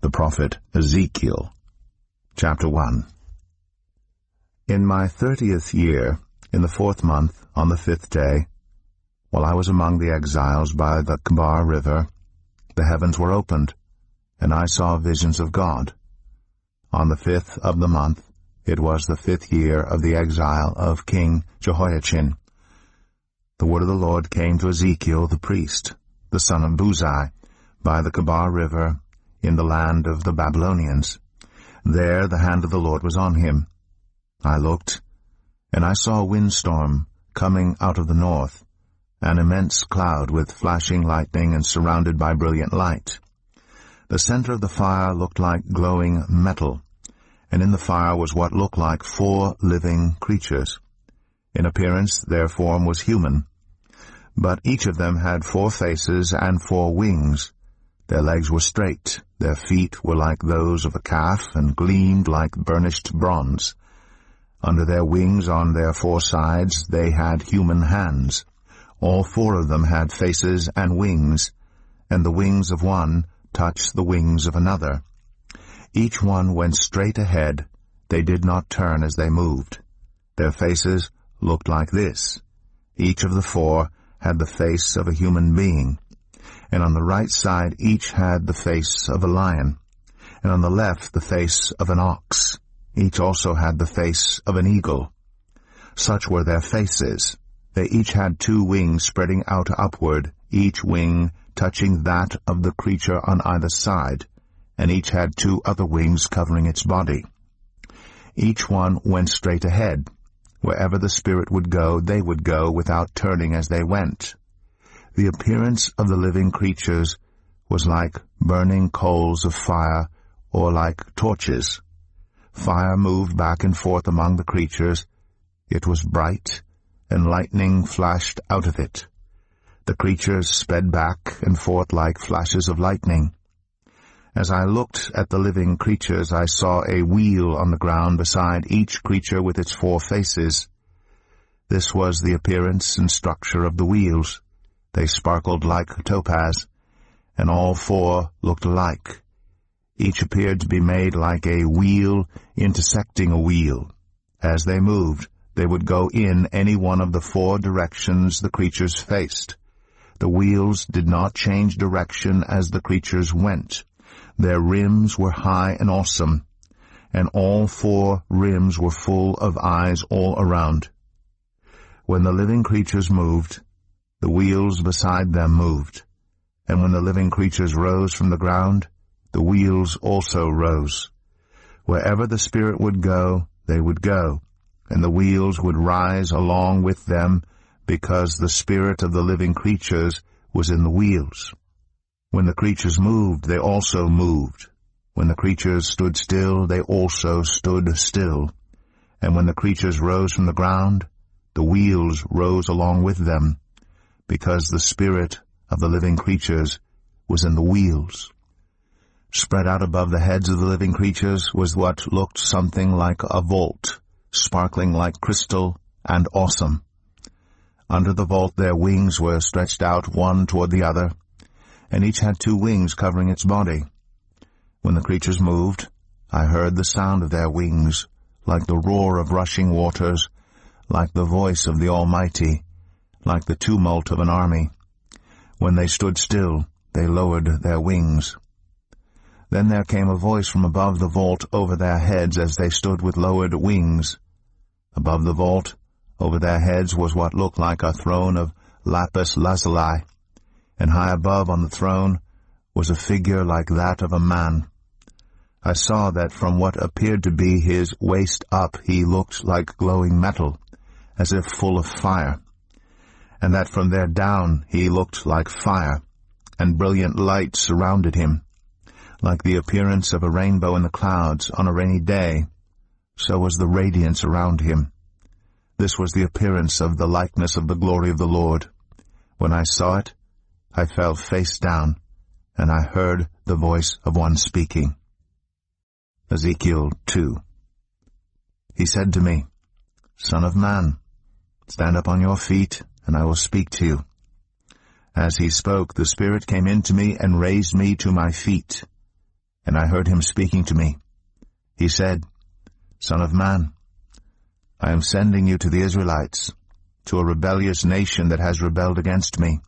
the prophet Ezekiel. Chapter 1. In my 30th year, in the 4th month, on the 5th day, while I was among the exiles by the Kebar River, the heavens were opened, and I saw visions of God. On the 5th of the month, it was the 5th year of the exile of King Jehoiachin. The word of the Lord came to Ezekiel the priest, the son of Buzi, by the Kebar River, in the land of the Babylonians. There the hand of the Lord was on him. I looked, and I saw a windstorm coming out of the north, an immense cloud with flashing lightning and surrounded by brilliant light. The center of the fire looked like glowing metal, and in the fire was what looked like 4 living creatures. In appearance their form was human, but each of them had 4 faces and 4 wings. Their legs were straight, their feet were like those of a calf, and gleamed like burnished bronze. Under their wings on their 4 sides they had human hands. All 4 of them had faces and wings, and the wings of one touched the wings of another. Each one went straight ahead, they did not turn as they moved. Their faces looked like this. Each of the 4 had the face of a human being, and on the right side each had the face of a lion, and on the left the face of an ox. Each also had the face of an eagle. Such were their faces. They each had 2 wings spreading out upward, each wing touching that of the creature on either side, and each had 2 other wings covering its body. Each one went straight ahead. Wherever the Spirit would go, they would go without turning as they went. The appearance of the living creatures was like burning coals of fire, or like torches. Fire moved back and forth among the creatures. It was bright, and lightning flashed out of it. The creatures sped back and forth like flashes of lightning. As I looked at the living creatures, I saw a wheel on the ground beside each creature with its 4 faces. This was the appearance and structure of the wheels. They sparkled like topaz, and all 4 looked alike. Each appeared to be made like a wheel intersecting a wheel. As they moved, they would go in any one of the 4 directions the creatures faced. The wheels did not change direction as the creatures went. Their rims were high and awesome, and all 4 rims were full of eyes all around. When the living creatures moved, the wheels beside them moved, and when the living creatures rose from the ground, the wheels also rose. Wherever the Spirit would go, they would go, and the wheels would rise along with them, because the spirit of the living creatures was in the wheels. When the creatures moved, they also moved. When the creatures stood still, they also stood still. And when the creatures rose from the ground, the wheels rose along with them, because the spirit of the living creatures was in the wheels. Spread out above the heads of the living creatures was what looked something like a vault, sparkling like crystal and awesome. Under the vault their wings were stretched out one toward the other, and each had 2 wings covering its body. When the creatures moved, I heard the sound of their wings, like the roar of rushing waters, like the voice of the Almighty, like the tumult of an army. When they stood still, they lowered their wings. Then there came a voice from above the vault over their heads as they stood with lowered wings. Above the vault, over their heads, was what looked like a throne of lapis lazuli, and high above on the throne was a figure like that of a man. I saw that from what appeared to be his waist up he looked like glowing metal, as if full of fire, and that from there down he looked like fire, and brilliant light surrounded him. Like the appearance of a rainbow in the clouds on a rainy day, so was the radiance around him. This was the appearance of the likeness of the glory of the Lord. When I saw it, I fell face down, and I heard the voice of one speaking. Ezekiel 2. He said to me, Son of man, stand up on your feet, and I will speak to you. As he spoke, the Spirit came into me and raised me to my feet. and I heard him speaking to me. He said, Son of man, I am sending you to the Israelites, to a rebellious nation that has rebelled against me.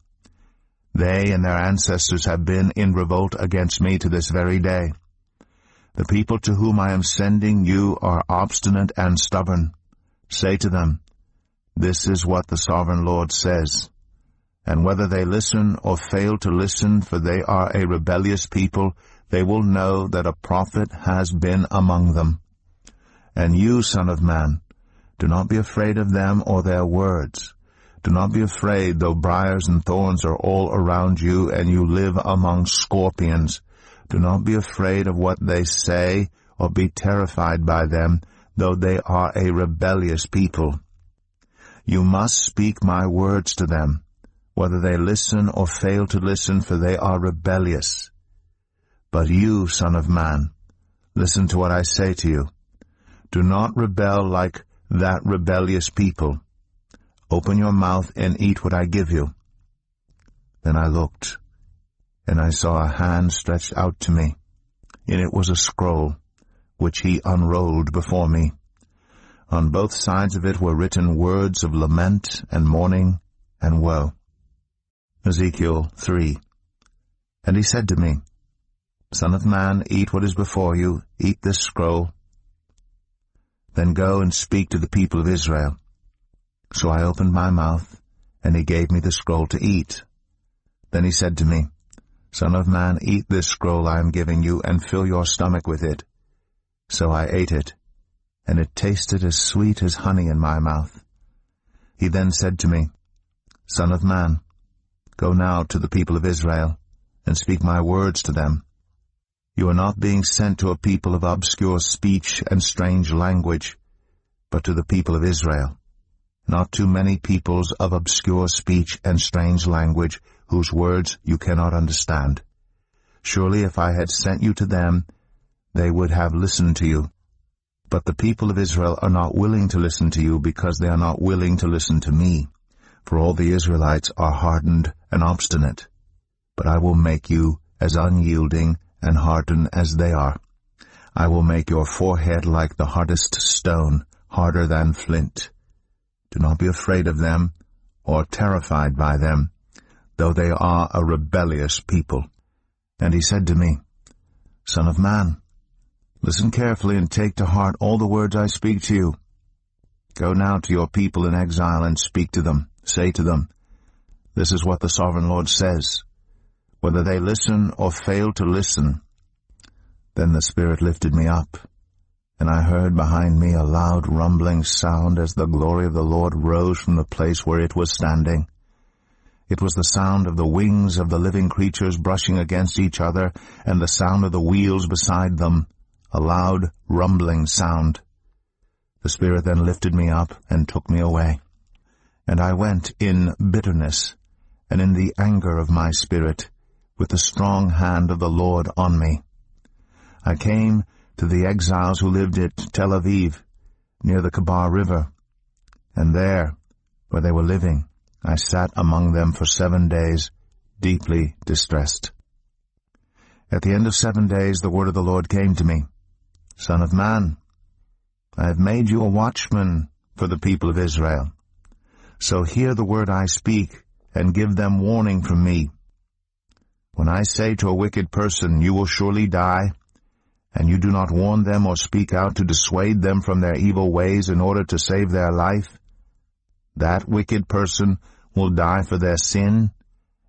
They and their ancestors have been in revolt against me to this very day. The people to whom I am sending you are obstinate and stubborn. Say to them, This is what the sovereign Lord says. And whether they listen or fail to listen, for they are a rebellious people, they will know that a prophet has been among them. And you, son of man, do not be afraid of them or their words. Do not be afraid, though briars and thorns are all around you, and you live among scorpions. Do not be afraid of what they say, or be terrified by them, though they are a rebellious people. You must speak my words to them, whether they listen or fail to listen, for they are rebellious. But you, son of man, listen to what I say to you. Do not rebel like that rebellious people. Open your mouth and eat what I give you. Then I looked, and I saw a hand stretched out to me. In it was a scroll, which he unrolled before me. On both sides of it were written words of lament and mourning and woe. Ezekiel 3. And he said to me, Son of man, eat what is before you, eat this scroll. Then go and speak to the people of Israel. So I opened my mouth, and he gave me the scroll to eat. Then he said to me, Son of man, eat this scroll I am giving you, and fill your stomach with it. So I ate it, and it tasted as sweet as honey in my mouth. He then said to me, Son of man, go now to the people of Israel, and speak my words to them. You are not being sent to a people of obscure speech and strange language, but to the people of Israel, not to many peoples of obscure speech and strange language, whose words you cannot understand. Surely if I had sent you to them, they would have listened to you. But the people of Israel are not willing to listen to you, because they are not willing to listen to me. For all the Israelites are hardened and obstinate. But I will make you as unyielding and hardened as they are. I will make your forehead like the hardest stone, harder than flint. Do not be afraid of them, or terrified by them, though they are a rebellious people. And he said to me, Son of man, listen carefully and take to heart all the words I speak to you. Go now to your people in exile and speak to them. Say to them, This is what the sovereign Lord says. Whether they listen or fail to listen. Then the Spirit lifted me up, and I heard behind me a loud rumbling sound as the glory of the Lord rose from the place where it was standing. It was the sound of the wings of the living creatures brushing against each other, and the sound of the wheels beside them, a loud rumbling sound. The Spirit then lifted me up and took me away. And I went in bitterness, and in the anger of my spirit, with the strong hand of the Lord on me. I came to the exiles who lived at Tel Aviv, near the Kebar River, and there, where they were living, I sat among them for 7 days, deeply distressed. At the end of 7 days the word of the Lord came to me, Son of man, I have made you a watchman for the people of Israel. So hear the word I speak, and give them warning from me. When I say to a wicked person, You will surely die, and you do not warn them or speak out to dissuade them from their evil ways in order to save their life, that wicked person will die for their sin,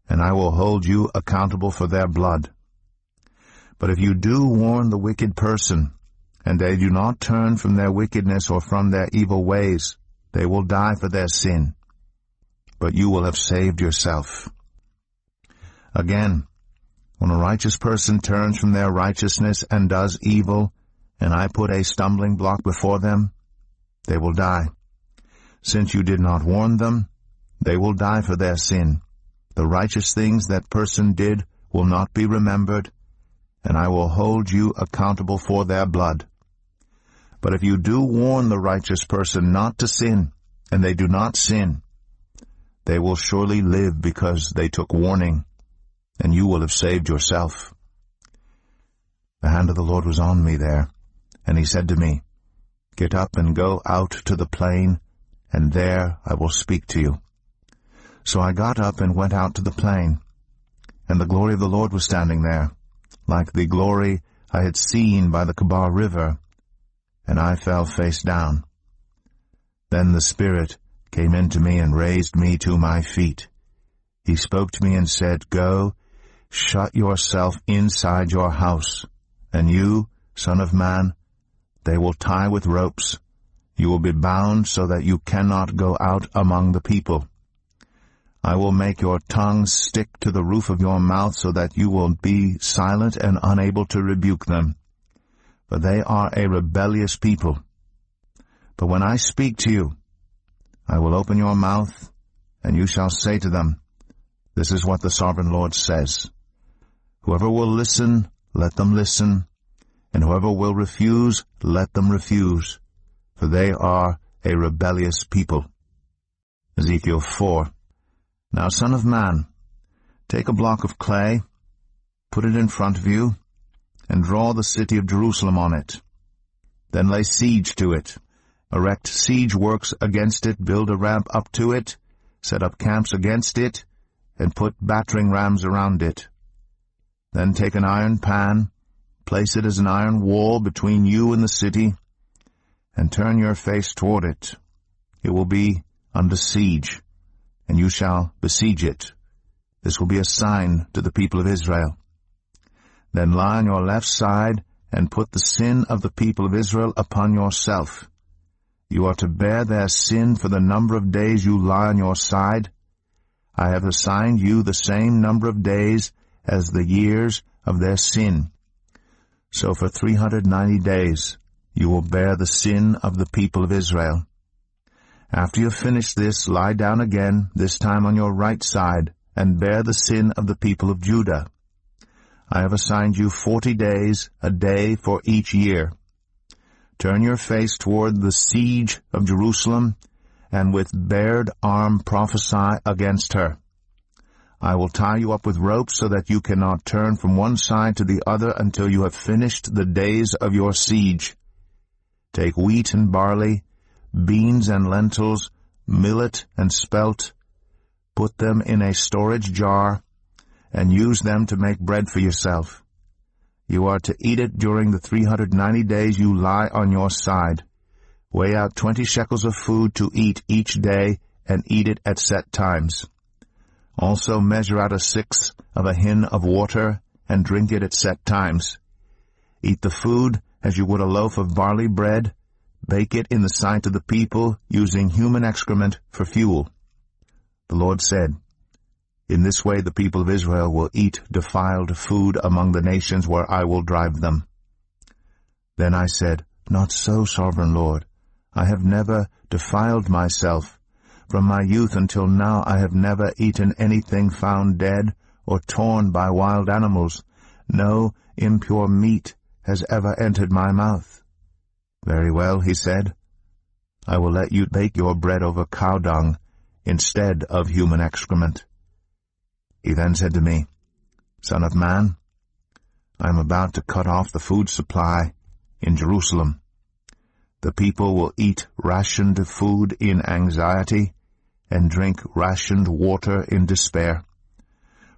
and I will hold you accountable for their blood. But if you do warn the wicked person, and they do not turn from their wickedness or from their evil ways, they will die for their sin, but you will have saved yourself. Again, when a righteous person turns from their righteousness and does evil, and I put a stumbling block before them, they will die. Since you did not warn them, they will die for their sin. The righteous things that person did will not be remembered, and I will hold you accountable for their blood. But if you do warn the righteous person not to sin, and they do not sin, they will surely live because they took warning, and you will have saved yourself. The hand of the Lord was on me there, and he said to me, Get up and go out to the plain, and there I will speak to you. So I got up and went out to the plain, and the glory of the Lord was standing there, like the glory I had seen by the Kebar River, and I fell face down. Then the Spirit came into me and raised me to my feet. He spoke to me and said, Go, shut yourself inside your house, and you, son of man, they will tie with ropes. You will be bound so that you cannot go out among the people. I will make your tongue stick to the roof of your mouth so that you will be silent and unable to rebuke them. For they are a rebellious people. But when I speak to you, I will open your mouth, and you shall say to them, This is what the Sovereign Lord says. Whoever will listen, let them listen, and whoever will refuse, let them refuse, for they are a rebellious people. Ezekiel 4. Now, son of man, take a block of clay, put it in front of you, and draw the city of Jerusalem on it. Then lay siege to it. Erect siege works against it, build a ramp up to it, set up camps against it, and put battering rams around it. Then take an iron pan, place it as an iron wall between you and the city, and turn your face toward it. It will be under siege, and you shall besiege it. This will be a sign to the people of Israel. Then lie on your left side, and put the sin of the people of Israel upon yourself. You are to bear their sin for the number of days you lie on your side. I have assigned you the same number of days as the years of their sin. So for 390 days you will bear the sin of the people of Israel. After you have finished this, lie down again, this time on your right side, and bear the sin of the people of Judah. I have assigned you 40 days, a day for each year. Turn your face toward the siege of Jerusalem, and with bared arm prophesy against her. I will tie you up with ropes so that you cannot turn from one side to the other until you have finished the days of your siege. Take wheat and barley, beans and lentils, millet and spelt, put them in a storage jar, and use them to make bread for yourself. You are to eat it during the 390 days you lie on your side. Weigh out 20 shekels of food to eat each day, and eat it at set times. Also measure out 1/6 of a hin of water, and drink it at set times. Eat the food as you would a loaf of barley bread. Bake it in the sight of the people, using human excrement for fuel. The Lord said, In this way the people of Israel will eat defiled food among the nations where I will drive them. Then I said, Not so, Sovereign Lord. I have never defiled myself. From my youth until now I have never eaten anything found dead or torn by wild animals. No impure meat has ever entered my mouth. Very well, he said. I will let you bake your bread over cow dung instead of human excrement. He then said to me, Son of man, I am about to cut off the food supply in Jerusalem. The people will eat rationed food in anxiety and drink rationed water in despair.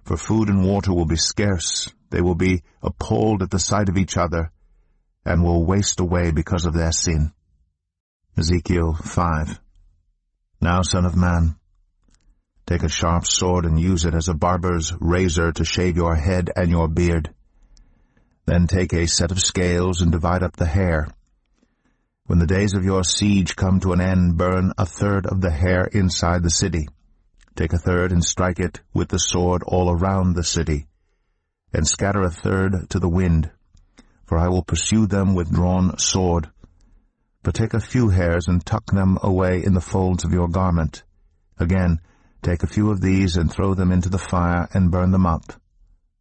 For food and water will be scarce. They will be appalled at the sight of each other and will waste away because of their sin. Ezekiel 5. Now, son of man, take a sharp sword and use it as a barber's razor to shave your head and your beard. Then take a set of scales and divide up the hair. When the days of your siege come to an end, burn 1/3 of the hair inside the city. Take 1/3 and strike it with the sword all around the city, and scatter 1/3 to the wind, for I will pursue them with drawn sword. But take a few hairs and tuck them away in the folds of your garment. Again, take a few of these and throw them into the fire and burn them up.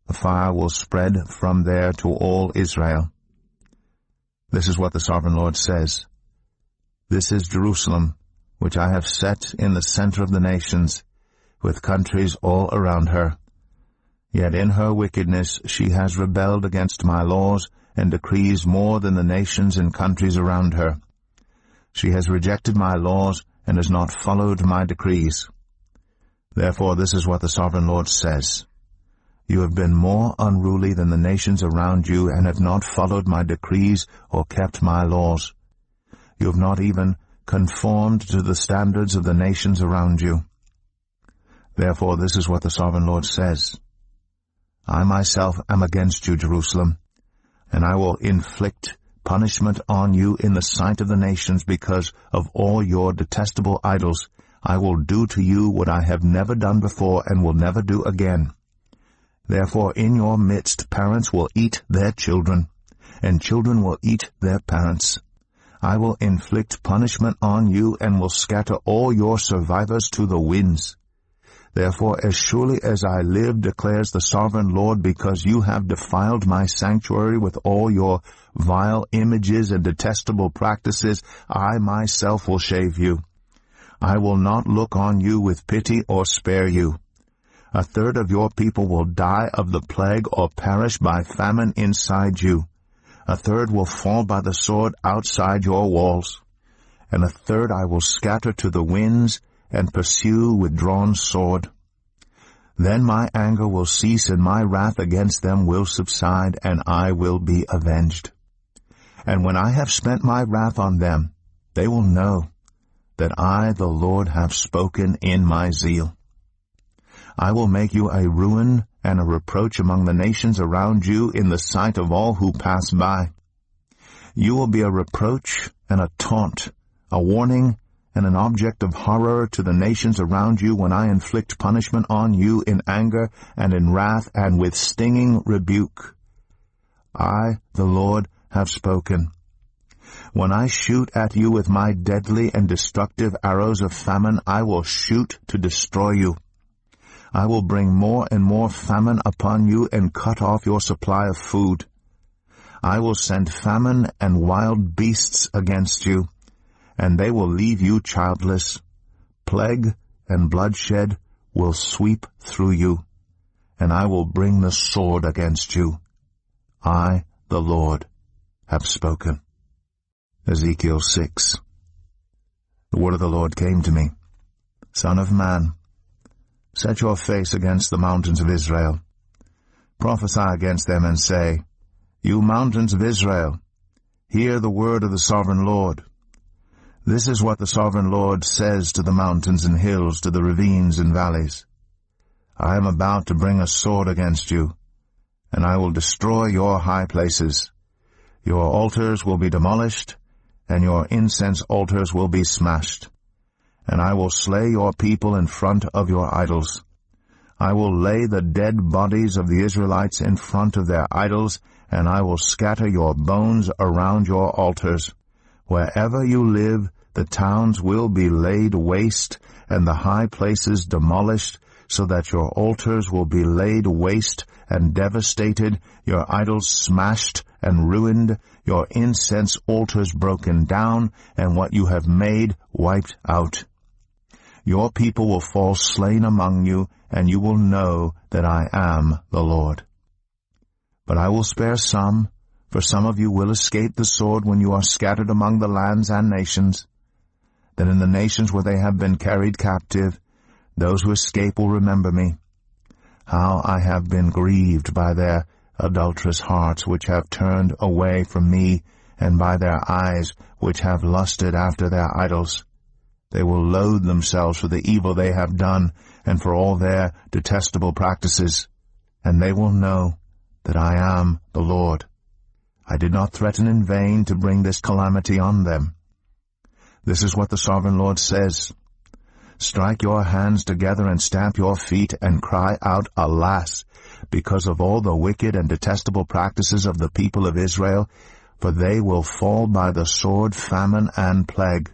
The fire will spread from there to all Israel. This is what the Sovereign Lord says. This is Jerusalem, which I have set in the center of the nations, with countries all around her. Yet in her wickedness she has rebelled against my laws and decrees more than the nations and countries around her. She has rejected my laws and has not followed my decrees. Therefore this is what the Sovereign Lord says. You have been more unruly than the nations around you, and have not followed my decrees or kept my laws. You have not even conformed to the standards of the nations around you. Therefore this is what the Sovereign Lord says. I myself am against you, Jerusalem, and I will inflict punishment on you in the sight of the nations because of all your detestable idols. I will do to you what I have never done before and will never do again. Therefore in your midst parents will eat their children, and children will eat their parents. I will inflict punishment on you and will scatter all your survivors to the winds. Therefore, as surely as I live, declares the Sovereign Lord, because you have defiled my sanctuary with all your vile images and detestable practices, I myself will shave you. I will not look on you with pity or spare you. 1/3 of your people will die of the plague or perish by famine inside you. 1/3 will fall by the sword outside your walls. And 1/3 I will scatter to the winds and pursue with drawn sword. Then my anger will cease, and my wrath against them will subside, and I will be avenged. And when I have spent my wrath on them, they will know that I, the Lord, have spoken in my zeal. I will make you a ruin and a reproach among the nations around you in the sight of all who pass by. You will be a reproach and a taunt, a warning and an object of horror to the nations around you when I inflict punishment on you in anger and in wrath and with stinging rebuke. I, the Lord, have spoken. When I shoot at you with my deadly and destructive arrows of famine, I will shoot to destroy you. I will bring more and more famine upon you and cut off your supply of food. I will send famine and wild beasts against you, and they will leave you childless. Plague and bloodshed will sweep through you, and I will bring the sword against you. I, the Lord, have spoken. Ezekiel 6. The word of the Lord came to me. Son of man, set your face against the mountains of Israel. Prophesy against them and say, You mountains of Israel, hear the word of the Sovereign Lord. This is what the Sovereign Lord says to the mountains and hills, to the ravines and valleys. I am about to bring a sword against you, and I will destroy your high places. Your altars will be demolished, and your incense altars will be smashed. And I will slay your people in front of your idols. I will lay the dead bodies of the Israelites in front of their idols, and I will scatter your bones around your altars. Wherever you live, the towns will be laid waste, and the high places demolished, so that your altars will be laid waste and devastated, your idols smashed and ruined, your incense altars broken down, and what you have made wiped out. Your people will fall slain among you, and you will know that I am the Lord. But I will spare some, for some of you will escape the sword when you are scattered among the lands and nations. Then in the nations where they have been carried captive, those who escape will remember me, how I have been grieved by their adulterous hearts, which have turned away from me, and by their eyes, which have lusted after their idols. They will loathe themselves for the evil they have done, and for all their detestable practices, and they will know that I am the Lord. I did not threaten in vain to bring this calamity on them. This is what the Sovereign Lord says. Strike your hands together and stamp your feet and cry out, Alas, because of all the wicked and detestable practices of the people of Israel, for they will fall by the sword, famine, and plague.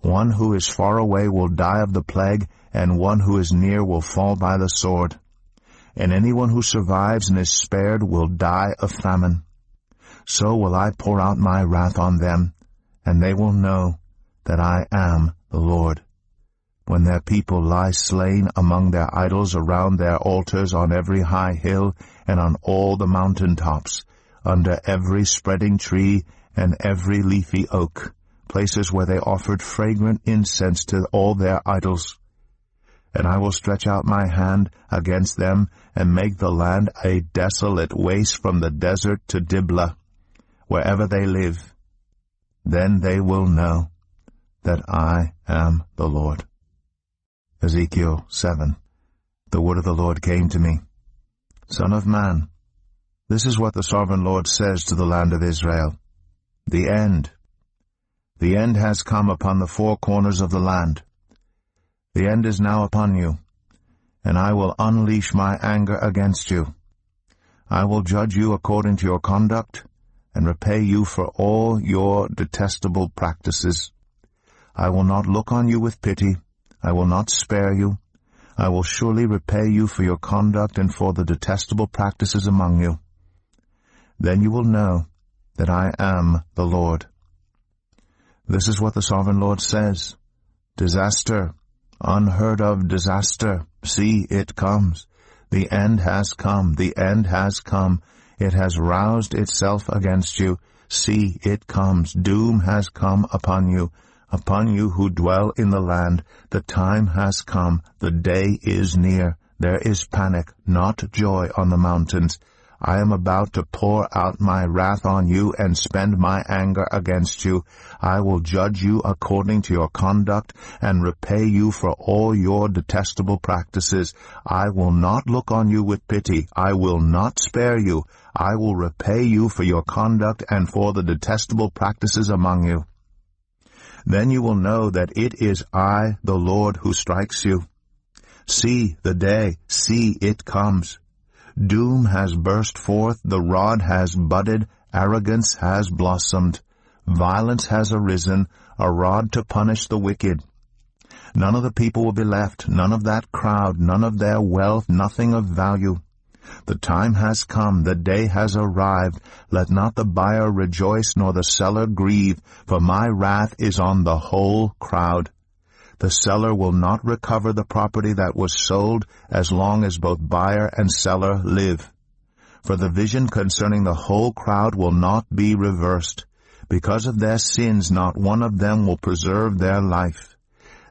One who is far away will die of the plague, and one who is near will fall by the sword. And anyone who survives and is spared will die of famine. So will I pour out my wrath on them, and they will know that I am the Lord. When their people lie slain among their idols around their altars on every high hill and on all the mountain tops, under every spreading tree and every leafy oak, places where they offered fragrant incense to all their idols. And I will stretch out my hand against them, and make the land a desolate waste from the desert to Diblah, wherever they live. Then they will know that I am the Lord. Ezekiel 7. The word of the Lord came to me. Son of man, this is what the sovereign Lord says to the land of Israel. The end. The end has come upon the four corners of the land. The end is now upon you, and I will unleash my anger against you. I will judge you according to your conduct, and repay you for all your detestable practices. I will not look on you with pity. I will not spare you. I will surely repay you for your conduct and for the detestable practices among you. Then you will know that I am the Lord. This is what the sovereign Lord says. Disaster, unheard of disaster. See, it comes. The end has come. The end has come. It has roused itself against you. See, it comes. Doom has come upon you who dwell in the land. The time has come. The day is near. There is panic, not joy on the mountains. I am about to pour out my wrath on you and spend my anger against you. I will judge you according to your conduct and repay you for all your detestable practices. I will not look on you with pity. I will not spare you. I will repay you for your conduct and for the detestable practices among you. Then you will know that it is I, the Lord, who strikes you. See the day, see it comes. Doom has burst forth, the rod has budded, arrogance has blossomed. Violence has arisen, a rod to punish the wicked. None of the people will be left, none of that crowd, none of their wealth, nothing of value. The time has come, the day has arrived. Let not the buyer rejoice, nor the seller grieve, for my wrath is on the whole crowd. The seller will not recover the property that was sold as long as both buyer and seller live. For the vision concerning the whole crowd will not be reversed. Because of their sins, not one of them will preserve their life.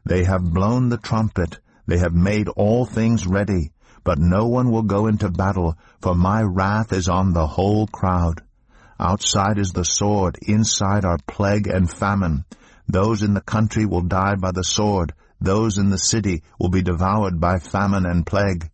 They have blown the trumpet, they have made all things ready, but no one will go into battle, for my wrath is on the whole crowd. Outside is the sword, inside are plague and famine. Those in the country will die by the sword. Those in the city will be devoured by famine and plague.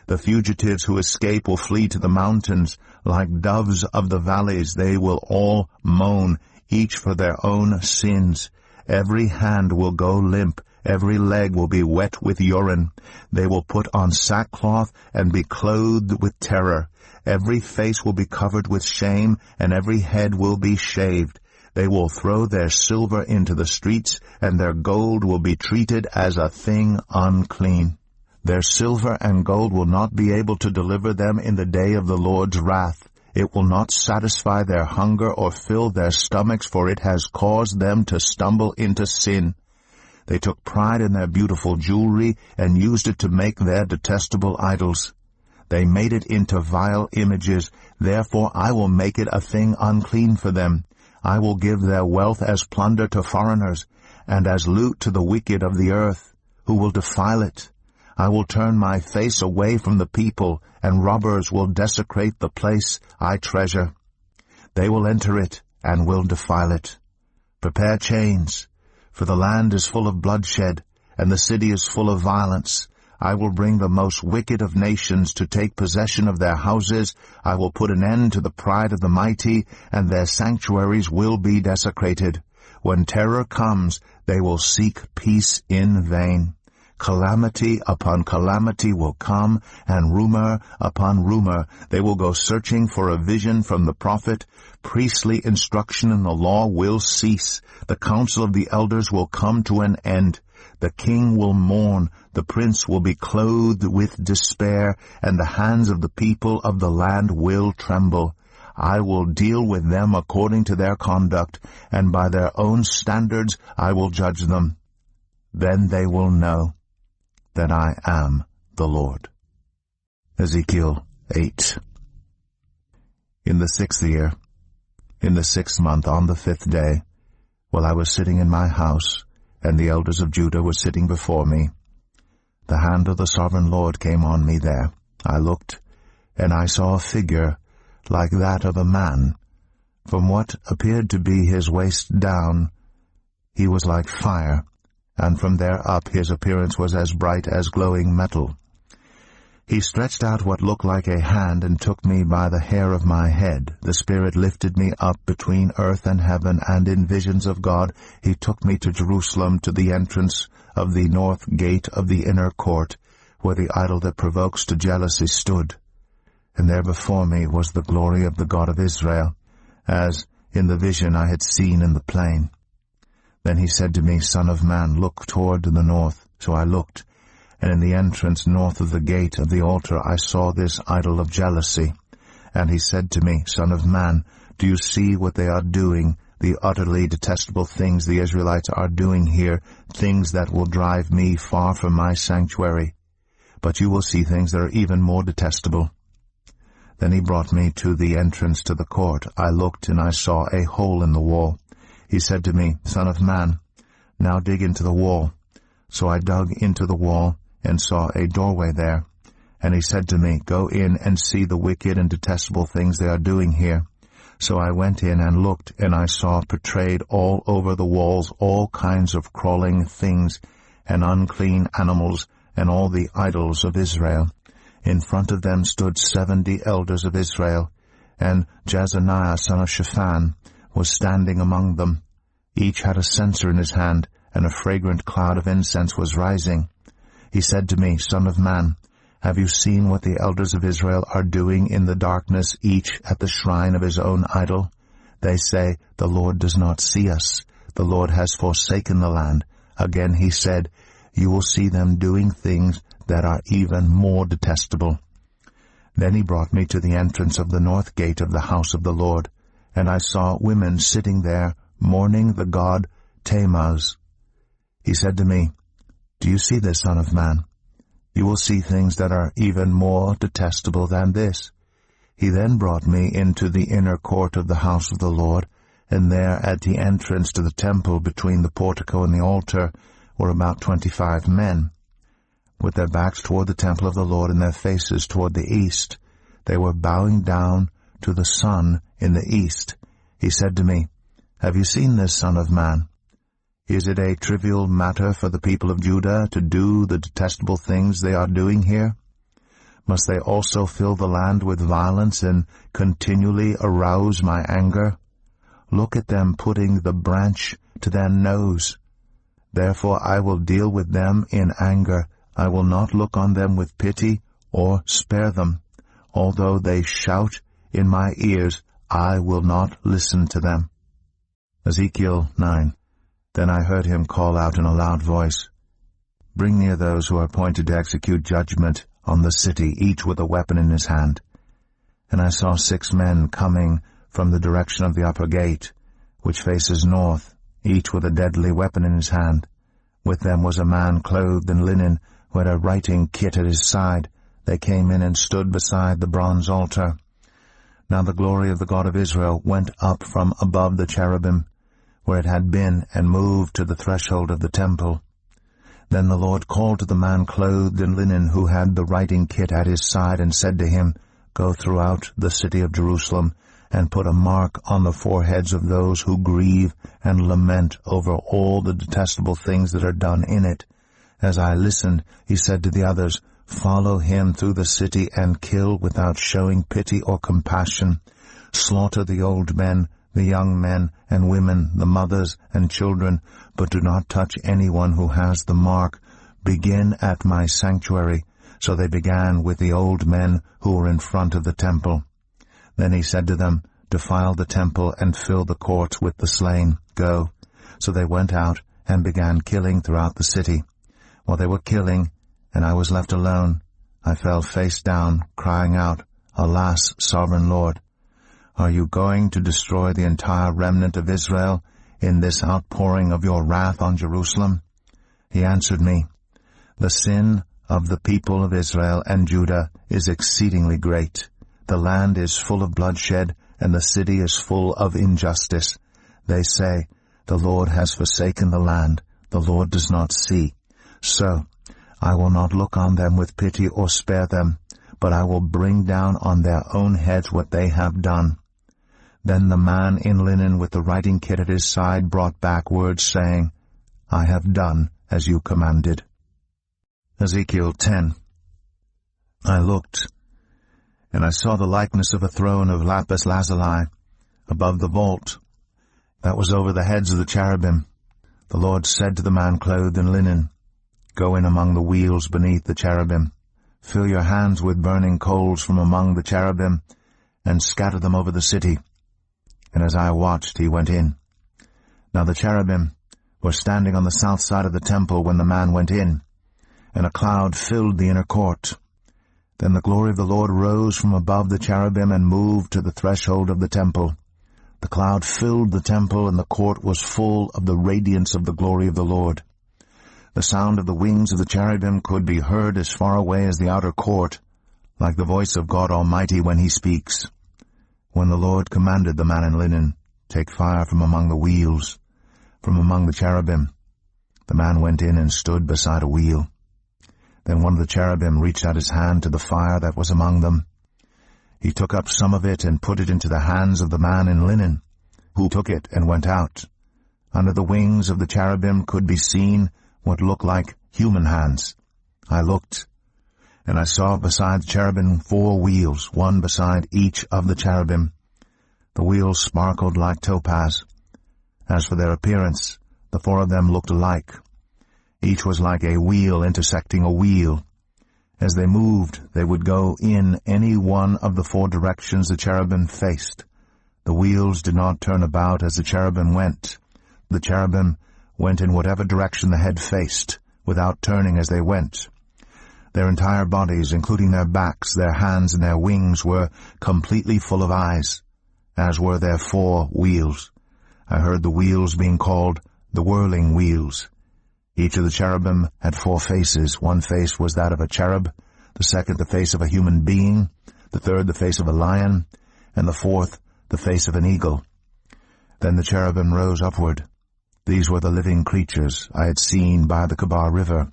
The fugitives who escape will flee to the mountains. Like doves of the valleys, they will all moan, each for their own sins. Every hand will go limp. Every leg will be wet with urine. They will put on sackcloth and be clothed with terror. Every face will be covered with shame, and every head will be shaved. They will throw their silver into the streets, and their gold will be treated as a thing unclean. Their silver and gold will not be able to deliver them in the day of the Lord's wrath. It will not satisfy their hunger or fill their stomachs, for it has caused them to stumble into sin. They took pride in their beautiful jewelry and used it to make their detestable idols. They made it into vile images. Therefore I will make it a thing unclean for them. I will give their wealth as plunder to foreigners, and as loot to the wicked of the earth, who will defile it. I will turn my face away from the people, and robbers will desecrate the place I treasure. They will enter it, and will defile it. Prepare chains, for the land is full of bloodshed, and the city is full of violence. I will bring the most wicked of nations to take possession of their houses. I will put an end to the pride of the mighty, and their sanctuaries will be desecrated. When terror comes, they will seek peace in vain. Calamity upon calamity will come, and rumor upon rumor. They will go searching for a vision from the prophet. Priestly instruction in the law will cease. The counsel of the elders will come to an end. The king will mourn, the prince will be clothed with despair, and the hands of the people of the land will tremble. I will deal with them according to their conduct, and by their own standards I will judge them. Then they will know that I am the Lord. Ezekiel 8. In the 6th year, in the 6th month, on the 5th day, while I was sitting in my house, and the elders of Judah were sitting before me, the hand of the sovereign Lord came on me there. I looked, and I saw a figure like that of a man. From what appeared to be his waist down, he was like fire, and from there up his appearance was as bright as glowing metal. He stretched out what looked like a hand and took me by the hair of my head. The Spirit lifted me up between earth and heaven, and in visions of God he took me to Jerusalem, to the entrance of the north gate of the inner court, where the idol that provokes to jealousy stood. And there before me was the glory of the God of Israel, as in the vision I had seen in the plain. Then he said to me, Son of man, look toward the north. So I looked, and in the entrance north of the gate of the altar I saw this idol of jealousy. And he said to me, Son of man, do you see what they are doing, the utterly detestable things the Israelites are doing here, things that will drive me far from my sanctuary? But you will see things that are even more detestable. Then he brought me to the entrance to the court. I looked, and I saw a hole in the wall. He said to me, Son of man, now dig into the wall. So I dug into the wall, and saw a doorway there. And he said to me, Go in and see the wicked and detestable things they are doing here. So I went in and looked, and I saw portrayed all over the walls all kinds of crawling things, and unclean animals, and all the idols of Israel. In front of them stood 70 elders of Israel, and Jezaniah son of Shaphan was standing among them. Each had a censer in his hand, and a fragrant cloud of incense was rising. He said to me, Son of man, have you seen what the elders of Israel are doing in the darkness, each at the shrine of his own idol? They say, The Lord does not see us. The Lord has forsaken the land. Again he said, You will see them doing things that are even more detestable. Then he brought me to the entrance of the north gate of the house of the Lord, and I saw women sitting there, mourning the god Tammuz. He said to me, Do you see this, Son of man? You will see things that are even more detestable than this. He then brought me into the inner court of the house of the Lord, and there at the entrance to the temple between the portico and the altar were about 25 men. With their backs toward the temple of the Lord and their faces toward the east, they were bowing down to the sun in the east. He said to me, Have you seen this, Son of man? Is it a trivial matter for the people of Judah to do the detestable things they are doing here? Must they also fill the land with violence and continually arouse my anger? Look at them putting the branch to their nose. Therefore I will deal with them in anger. I will not look on them with pity or spare them. Although they shout in my ears, I will not listen to them. Ezekiel 9. Then I heard him call out in a loud voice, Bring near those who are appointed to execute judgment on the city, each with a weapon in his hand. And I saw 6 men coming from the direction of the upper gate, which faces north, each with a deadly weapon in his hand. With them was a man clothed in linen, who had a writing kit at his side. They came in and stood beside the bronze altar. Now the glory of the God of Israel went up from above the cherubim, where it had been, and moved to the threshold of the temple. Then the Lord called to the man clothed in linen, who had the writing kit at his side, and said to him, Go throughout the city of Jerusalem, and put a mark on the foreheads of those who grieve and lament over all the detestable things that are done in it. As I listened, he said to the others, Follow him through the city and kill without showing pity or compassion. Slaughter the old men, the young men and women, the mothers and children, but do not touch anyone who has the mark. Begin at my sanctuary. So they began with the old men who were in front of the temple. Then he said to them, Defile the temple and fill the courts with the slain. Go. So they went out and began killing throughout the city. While they were killing, and I was left alone, I fell face down, crying out, Alas, sovereign Lord! Are you going to destroy the entire remnant of Israel in this outpouring of your wrath on Jerusalem? He answered me, The sin of the people of Israel and Judah is exceedingly great. The land is full of bloodshed, and the city is full of injustice. They say, the Lord has forsaken the land, the Lord does not see. So I will not look on them with pity or spare them, but I will bring down on their own heads what they have done. Then the man in linen with the writing kit at his side brought back words, saying, I have done as you commanded. Ezekiel 10. I looked, and I saw the likeness of a throne of lapis lazuli above the vault that was over the heads of the cherubim. The Lord said to the man clothed in linen, Go in among the wheels beneath the cherubim. Fill your hands with burning coals from among the cherubim, and scatter them over the city. And as I watched, he went in. Now the cherubim were standing on the south side of the temple when the man went in, and a cloud filled the inner court. Then the glory of the Lord rose from above the cherubim and moved to the threshold of the temple. The cloud filled the temple, and the court was full of the radiance of the glory of the Lord. The sound of the wings of the cherubim could be heard as far away as the outer court, like the voice of God Almighty when he speaks. When the Lord commanded the man in linen, Take fire from among the wheels, from among the cherubim, the man went in and stood beside a wheel. Then one of the cherubim reached out his hand to the fire that was among them. He took up some of it and put it into the hands of the man in linen, who took it and went out. Under the wings of the cherubim could be seen what looked like human hands. I looked, and I saw beside the cherubim 4 wheels, one beside each of the cherubim. The wheels sparkled like topaz. As for their appearance, the 4 of them looked alike. Each was like a wheel intersecting a wheel. As they moved, they would go in any one of the 4 directions the cherubim faced. The wheels did not turn about as the cherubim went. The cherubim went in whatever direction the head faced, without turning as they went. Their entire bodies, including their backs, their hands, and their wings, were completely full of eyes, as were their 4 wheels. I heard the wheels being called the whirling wheels. Each of the cherubim had 4 faces. One face was that of a cherub, the second the face of a human being, the third the face of a lion, and the 4th the face of an eagle. Then the cherubim rose upward. These were the living creatures I had seen by the Kebar River.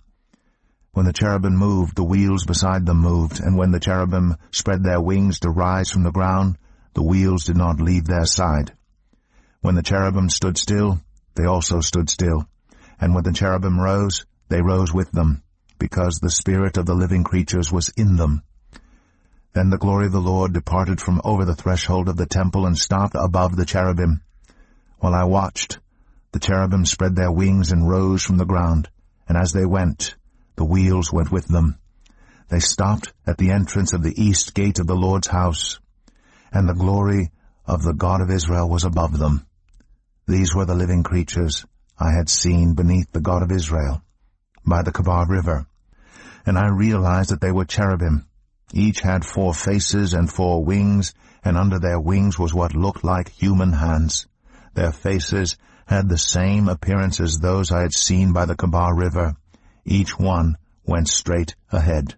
When the cherubim moved, the wheels beside them moved, and when the cherubim spread their wings to rise from the ground, the wheels did not leave their side. When the cherubim stood still, they also stood still, and when the cherubim rose, they rose with them, because the spirit of the living creatures was in them. Then the glory of the Lord departed from over the threshold of the temple and stopped above the cherubim. While I watched, the cherubim spread their wings and rose from the ground, and as they went, the wheels went with them. They stopped at the entrance of the east gate of the Lord's house, and the glory of the God of Israel was above them. These were the living creatures I had seen beneath the God of Israel, by the Kebar River, and I realized that they were cherubim. Each had 4 faces and 4 wings, and under their wings was what looked like human hands. Their faces had the same appearance as those I had seen by the Kebar River. Each one went straight ahead.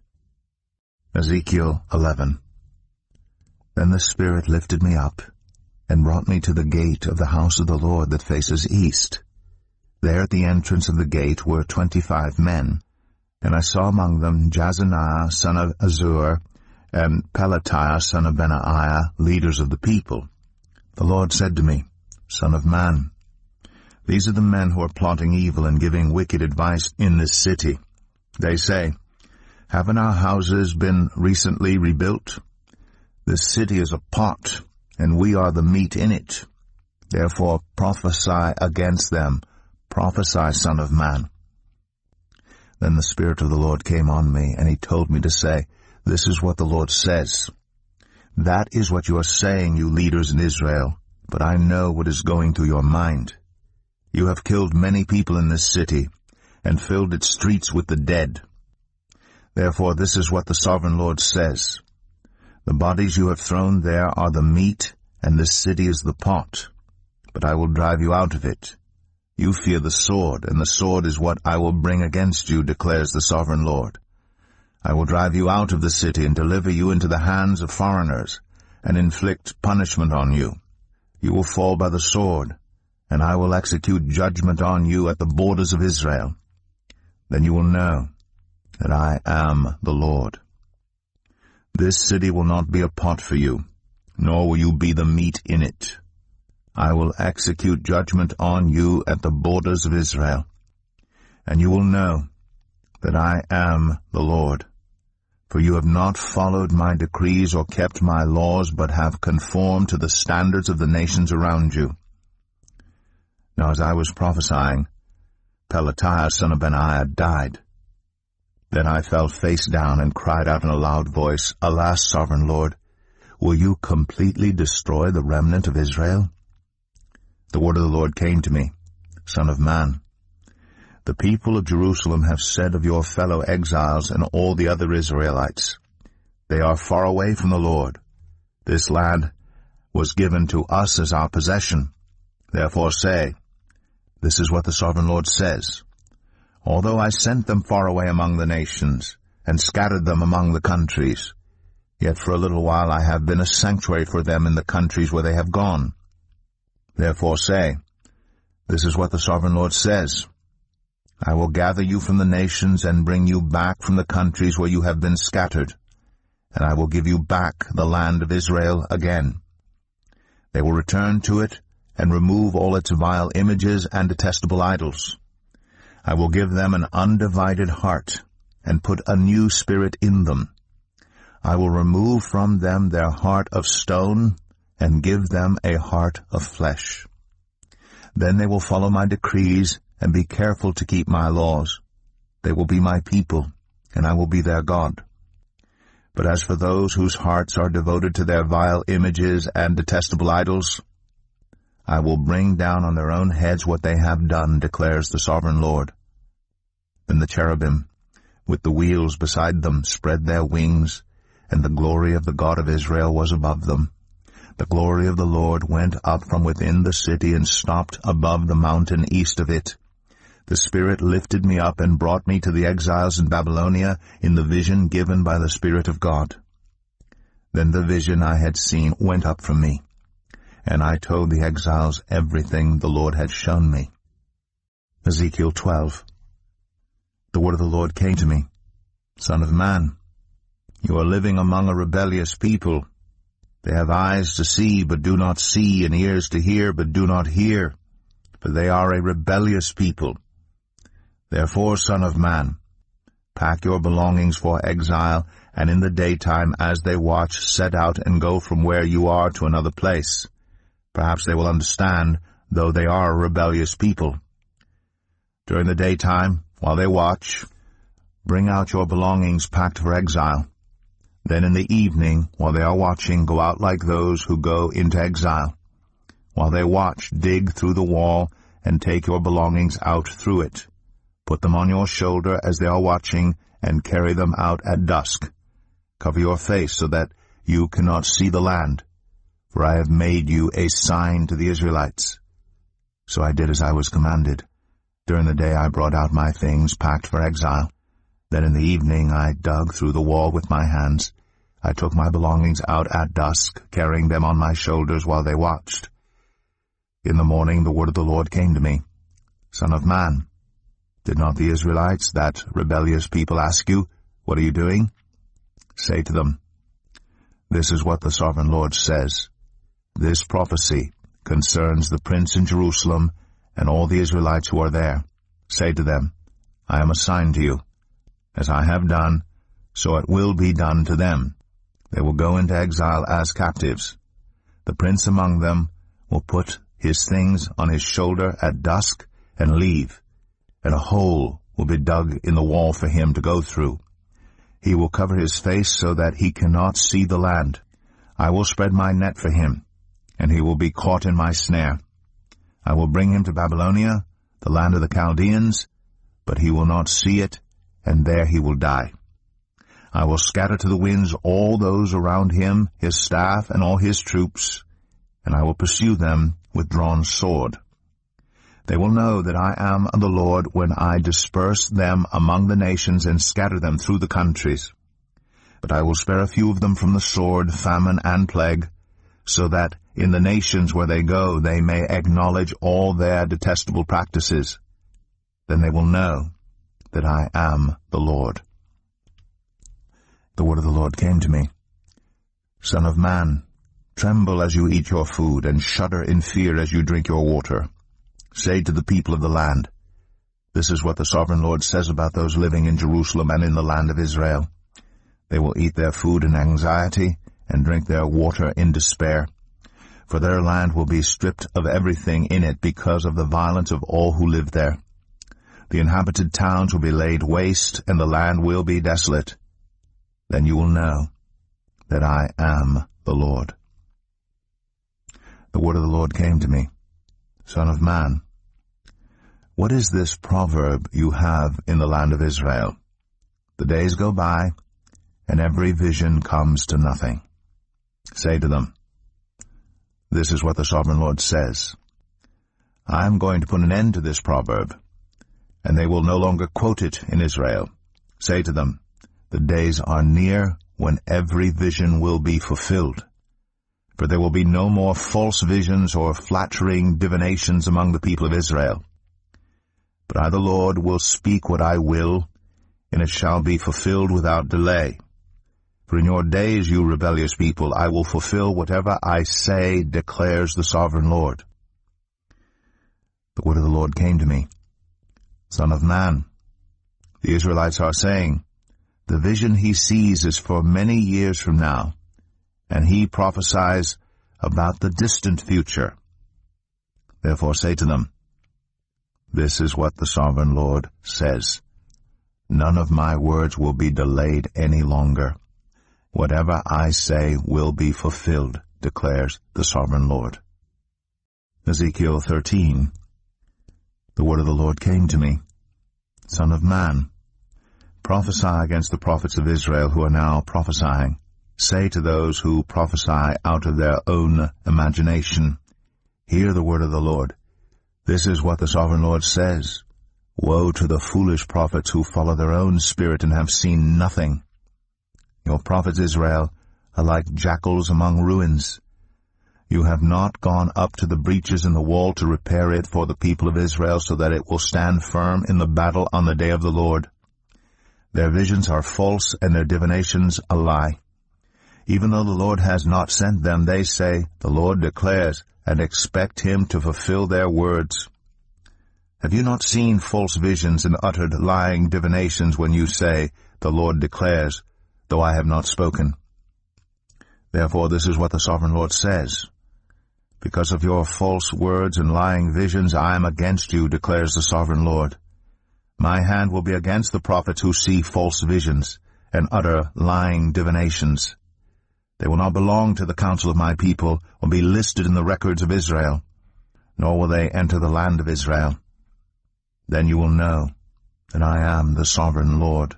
Ezekiel 11. Then the Spirit lifted me up, and brought me to the gate of the house of the Lord that faces east. There at the entrance of the gate were 25 men, and I saw among them Jazaniah son of Azur, and Pelatiah son of Benaiah, leaders of the people. The Lord said to me, Son of man, these are the men who are plotting evil and giving wicked advice in this city. They say, Haven't our houses been recently rebuilt? This city is a pot, and we are the meat in it. Therefore prophesy against them. Prophesy, Son of man. Then the Spirit of the Lord came on me, and he told me to say, This is what the Lord says. That is what you are saying, you leaders in Israel, but I know what is going through your mind. You have killed many people in this city, and filled its streets with the dead. Therefore this is what the Sovereign Lord says. The bodies you have thrown there are the meat, and this city is the pot. But I will drive you out of it. You fear the sword, and the sword is what I will bring against you, declares the Sovereign Lord. I will drive you out of the city and deliver you into the hands of foreigners, and inflict punishment on you. You will fall by the sword, and I will execute judgment on you at the borders of Israel. Then you will know that I am the Lord. This city will not be a pot for you, nor will you be the meat in it. I will execute judgment on you at the borders of Israel, and you will know that I am the Lord. For you have not followed my decrees or kept my laws, but have conformed to the standards of the nations around you. Now as I was prophesying, Pelatiah son of Benaiah died. Then I fell face down and cried out in a loud voice, Alas, sovereign Lord, will you completely destroy the remnant of Israel? The word of the Lord came to me, Son of man, the people of Jerusalem have said of your fellow exiles and all the other Israelites, They are far away from the Lord. This land was given to us as our possession. Therefore say, This is what the sovereign Lord says. Although I sent them far away among the nations, and scattered them among the countries, yet for a little while I have been a sanctuary for them in the countries where they have gone. Therefore say, This is what the sovereign Lord says. I will gather you from the nations and bring you back from the countries where you have been scattered, and I will give you back the land of Israel again. They will return to it and remove all its vile images and detestable idols. I will give them an undivided heart and put a new spirit in them. I will remove from them their heart of stone and give them a heart of flesh. Then they will follow my decrees and be careful to keep my laws. They will be my people, and I will be their God. But as for those whose hearts are devoted to their vile images and detestable idols, I will bring down on their own heads what they have done, declares the sovereign Lord. Then the cherubim, with the wheels beside them, spread their wings, and the glory of the God of Israel was above them. The glory of the Lord went up from within the city and stopped above the mountain east of it. The Spirit lifted me up and brought me to the exiles in Babylonia in the vision given by the Spirit of God. Then the vision I had seen went up from me, and I told the exiles everything the Lord had shown me. Ezekiel 12. The word of the Lord came to me, Son of man, you are living among a rebellious people. They have eyes to see, but do not see, and ears to hear, but do not hear, for they are a rebellious people. Therefore, Son of man, pack your belongings for exile, and in the daytime, as they watch, set out and go from where you are to another place. Perhaps they will understand, though they are a rebellious people. During the daytime, while they watch, bring out your belongings packed for exile. Then in the evening, while they are watching, go out like those who go into exile. While they watch, dig through the wall and take your belongings out through it. Put them on your shoulder as they are watching, and carry them out at dusk. Cover your face so that you cannot see the land, for I have made you a sign to the Israelites. So I did as I was commanded. During the day I brought out my things packed for exile. Then in the evening I dug through the wall with my hands. I took my belongings out at dusk, carrying them on my shoulders while they watched. In the morning the word of the Lord came to me, Son of man, did not the Israelites, that rebellious people, ask you, What are you doing? Say to them, This is what the sovereign Lord says. This prophecy concerns the prince in Jerusalem and all the Israelites who are there. Say to them, I am a sign to you. As I have done, so it will be done to them. They will go into exile as captives. The prince among them will put his things on his shoulder at dusk and leave, and a hole will be dug in the wall for him to go through. He will cover his face so that he cannot see the land. I will spread my net for him, and he will be caught in my snare. I will bring him to Babylonia, the land of the Chaldeans, but he will not see it, and there he will die. I will scatter to the winds all those around him, his staff, and all his troops, and I will pursue them with drawn sword. They will know that I am the Lord when I disperse them among the nations and scatter them through the countries. But I will spare a few of them from the sword, famine, and plague, so that in the nations where they go they may acknowledge all their detestable practices. Then they will know that I am the Lord. The word of the Lord came to me. Son of man, tremble as you eat your food, and shudder in fear as you drink your water. Say to the people of the land, this is what the sovereign Lord says about those living in Jerusalem and in the land of Israel. They will eat their food in anxiety and drink their water in despair, for their land will be stripped of everything in it because of the violence of all who live there. The inhabited towns will be laid waste, and the land will be desolate. Then you will know that I am the Lord. The word of the Lord came to me. Son of man, what is this proverb you have in the land of Israel? The days go by, and every vision comes to nothing. Say to them, this is what the sovereign Lord says. I am going to put an end to this proverb, and they will no longer quote it in Israel. Say to them, the days are near when every vision will be fulfilled. For there will be no more false visions or flattering divinations among the people of Israel. But I, the Lord, will speak what I will, and it shall be fulfilled without delay. For in your days, you rebellious people, I will fulfill whatever I say, declares the sovereign Lord. The word of the Lord came to me. Son of man, the Israelites are saying, the vision he sees is for many years from now, and he prophesies about the distant future. Therefore say to them, this is what the sovereign Lord says. None of my words will be delayed any longer. Whatever I say will be fulfilled, declares the sovereign Lord. Ezekiel 13. The word of the Lord came to me. Son of man, prophesy against the prophets of Israel who are now prophesying. Say to those who prophesy out of their own imagination, hear the word of the Lord. This is what the sovereign Lord says. Woe to the foolish prophets who follow their own spirit and have seen nothing. Your prophets, Israel, are like jackals among ruins. You have not gone up to the breaches in the wall to repair it for the people of Israel, so that it will stand firm in the battle on the day of the Lord. Their visions are false, and their divinations a lie. Even though the Lord has not sent them, they say, the Lord declares, and expect him to fulfill their words. Have you not seen false visions and uttered lying divinations when you say, the Lord declares, though I have not spoken? Therefore this is what the sovereign Lord says. Because of your false words and lying visions, I am against you, declares the sovereign Lord. My hand will be against the prophets who see false visions and utter lying divinations. They will not belong to the council of my people or be listed in the records of Israel, nor will they enter the land of Israel. Then you will know that I am the sovereign Lord.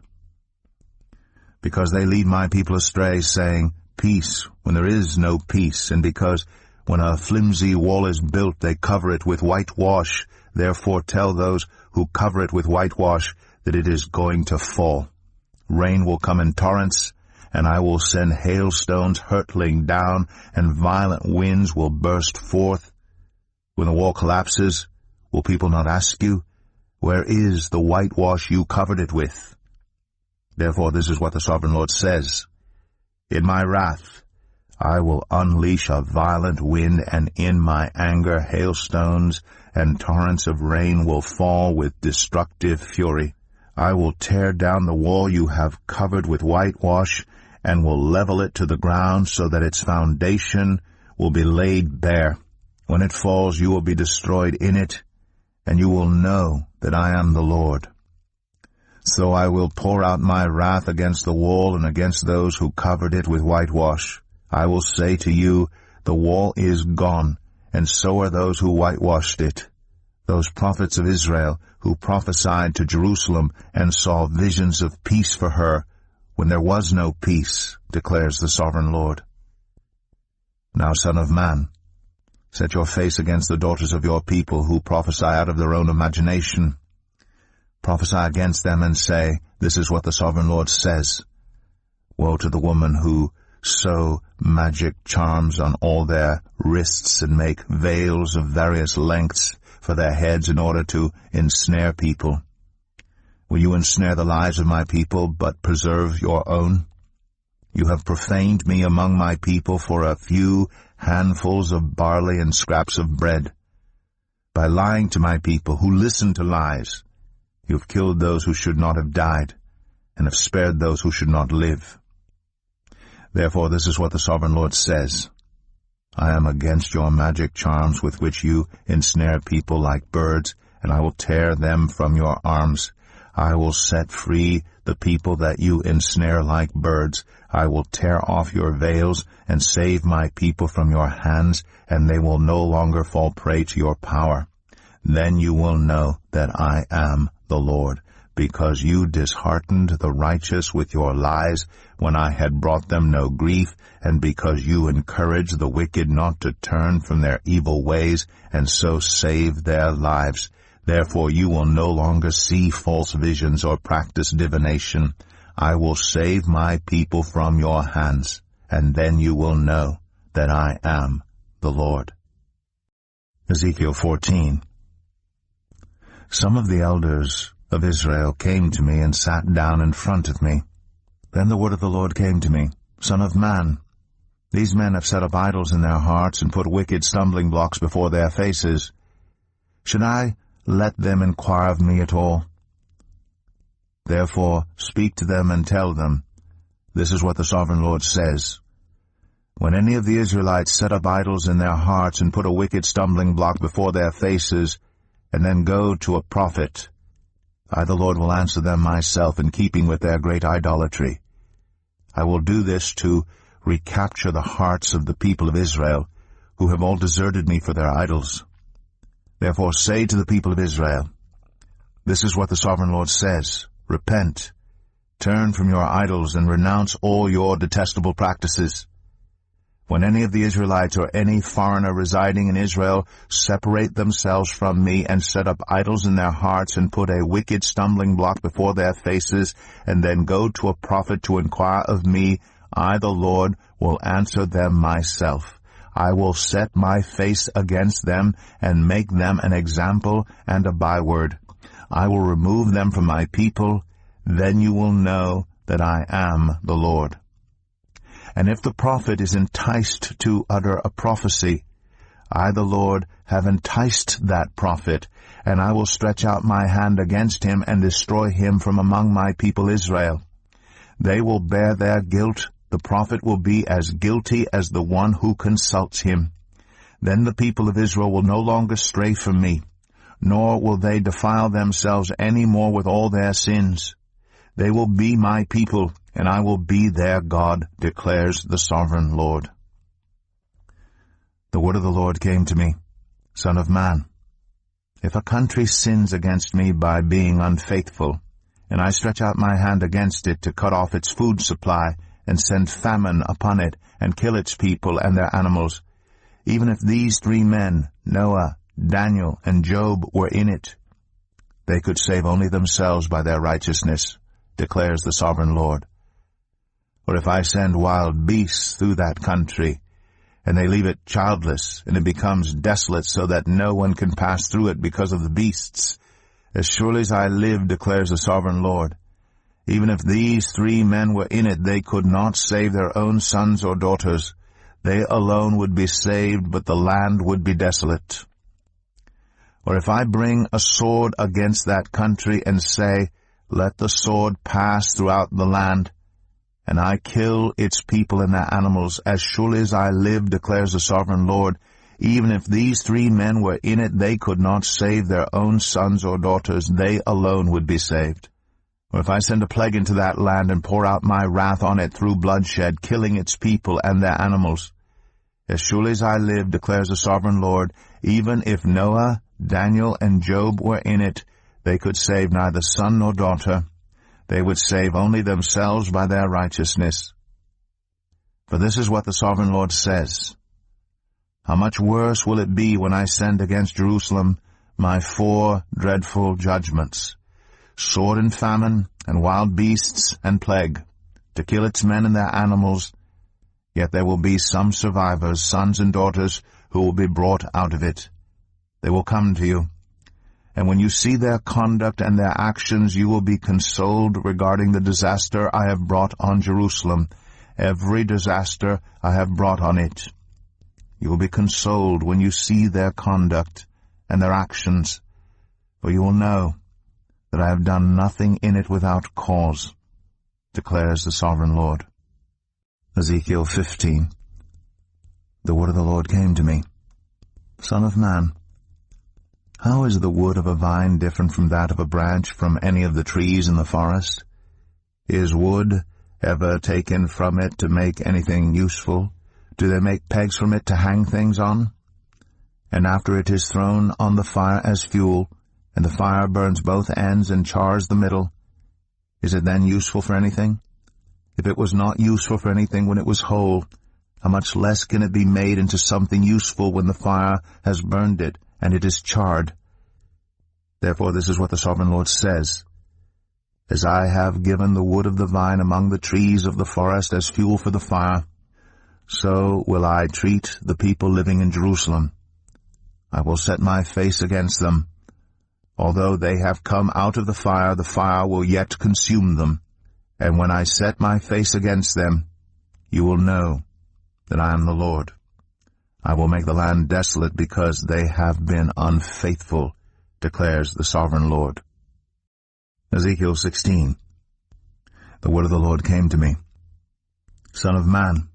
Because they lead my people astray, saying, peace, when there is no peace, and because when a flimsy wall is built, they cover it with whitewash. Therefore tell those who cover it with whitewash that it is going to fall. Rain will come in torrents, and I will send hailstones hurtling down, and violent winds will burst forth. When the wall collapses, will people not ask you, where is the whitewash you covered it with? Therefore this is what the sovereign Lord says. In my wrath I will unleash a violent wind, and in my anger hailstones and torrents of rain will fall with destructive fury. I will tear down the wall you have covered with whitewash, and will level it to the ground, so that its foundation will be laid bare. When it falls, you will be destroyed in it, and you will know that I am the Lord. So I will pour out my wrath against the wall and against those who covered it with whitewash. I will say to you, the wall is gone, and so are those who whitewashed it. Those prophets of Israel who prophesied to Jerusalem and saw visions of peace for her, when there was no peace, declares the sovereign Lord. Now, son of man, set your face against the daughters of your people who prophesy out of their own imagination. Prophesy against them and say, this is what the sovereign Lord says. Woe to the woman who so magic charms on all their wrists and make veils of various lengths for their heads in order to ensnare people? Will you ensnare the lives of my people, but preserve your own? You have profaned me among my people for a few handfuls of barley and scraps of bread. By lying to my people who listen to lies, you have killed those who should not have died, and have spared those who should not live. Therefore this is what the Sovereign Lord says: I am against your magic charms with which you ensnare people like birds, and I will tear them from your arms. I will set free the people that you ensnare like birds. I will tear off your veils and save my people from your hands, and they will no longer fall prey to your power. Then you will know that I am the Lord, because you disheartened the righteous with your lies when I had brought them no grief, and because you encouraged the wicked not to turn from their evil ways and so save their lives. Therefore you will no longer see false visions or practice divination. I will save my people from your hands, and then you will know that I am the Lord. Ezekiel 14. Some of the elders of Israel came to me and sat down in front of me. Then the word of the Lord came to me: Son of man, these men have set up idols in their hearts and put wicked stumbling blocks before their faces. Should I let them inquire of me at all? Therefore speak to them and tell them, this is what the Sovereign Lord says: When any of the Israelites set up idols in their hearts and put a wicked stumbling block before their faces, and then go to a prophet, I, the Lord, will answer them myself in keeping with their great idolatry. I will do this to recapture the hearts of the people of Israel, who have all deserted me for their idols. Therefore say to the people of Israel, this is what the Sovereign Lord says: Repent, turn from your idols, and renounce all your detestable practices. When any of the Israelites or any foreigner residing in Israel separate themselves from me and set up idols in their hearts and put a wicked stumbling block before their faces, and then go to a prophet to inquire of me, I, the Lord, will answer them myself. I will set my face against them and make them an example and a byword. I will remove them from my people. Then you will know that I am the Lord. And if the prophet is enticed to utter a prophecy, I, the Lord, have enticed that prophet, and I will stretch out my hand against him and destroy him from among my people Israel. They will bear their guilt. The prophet will be as guilty as the one who consults him. Then the people of Israel will no longer stray from me, nor will they defile themselves any more with all their sins. They will be my people, and I will be their God, declares the Sovereign Lord. The word of the Lord came to me: Son of man, if a country sins against me by being unfaithful, and I stretch out my hand against it to cut off its food supply, and send famine upon it, and kill its people and their animals, even if these 3 men, Noah, Daniel, and Job, were in it, they could save only themselves by their righteousness, declares the Sovereign Lord. Or if I send wild beasts through that country, and they leave it childless, and it becomes desolate so that no one can pass through it because of the beasts, as surely as I live, declares the Sovereign Lord, even if these 3 men were in it, they could not save their own sons or daughters. They alone would be saved, but the land would be desolate. Or if I bring a sword against that country and say, let the sword pass throughout the land, and I kill its people and their animals, as surely as I live, declares the Sovereign Lord, even if these 3 men were in it, they could not save their own sons or daughters. They alone would be saved. Or if I send a plague into that land and pour out my wrath on it through bloodshed, killing its people and their animals, as surely as I live, declares the Sovereign Lord, even if Noah, Daniel, and Job were in it, they could save neither son nor daughter. They would save only themselves by their righteousness. For this is what the Sovereign Lord says: How much worse will it be when I send against Jerusalem my 4 dreadful judgments, sword and famine, and wild beasts and plague, to kill its men and their animals, Yet there will be some survivors, sons and daughters, who will be brought out of it. They will come to you, and when you see their conduct and their actions, you will be consoled regarding the disaster I have brought on Jerusalem, every disaster I have brought on it. You will be consoled when you see their conduct and their actions, for you will know that I have done nothing in it without cause, declares the Sovereign Lord. Ezekiel 15. The word of the Lord came to me. Son of man, how is the wood of a vine different from that of a branch from any of the trees in the forest? Is wood ever taken from it to make anything useful? Do they make pegs from it to hang things on? And after it is thrown on the fire as fuel, and the fire burns both ends and chars the middle, is it then useful for anything? If it was not useful for anything when it was whole, how much less can it be made into something useful when the fire has burned it and it is charred? Therefore this is what the Sovereign Lord says. As I have given the wood of the vine among the trees of the forest as fuel for the fire, so will I treat the people living in Jerusalem. I will set my face against them. Although they have come out of the fire will yet consume them. And when I set my face against them, you will know that I am the Lord. I will make the land desolate because they have been unfaithful, declares the Sovereign Lord. Ezekiel 16. The word of the Lord came to me. Son of man,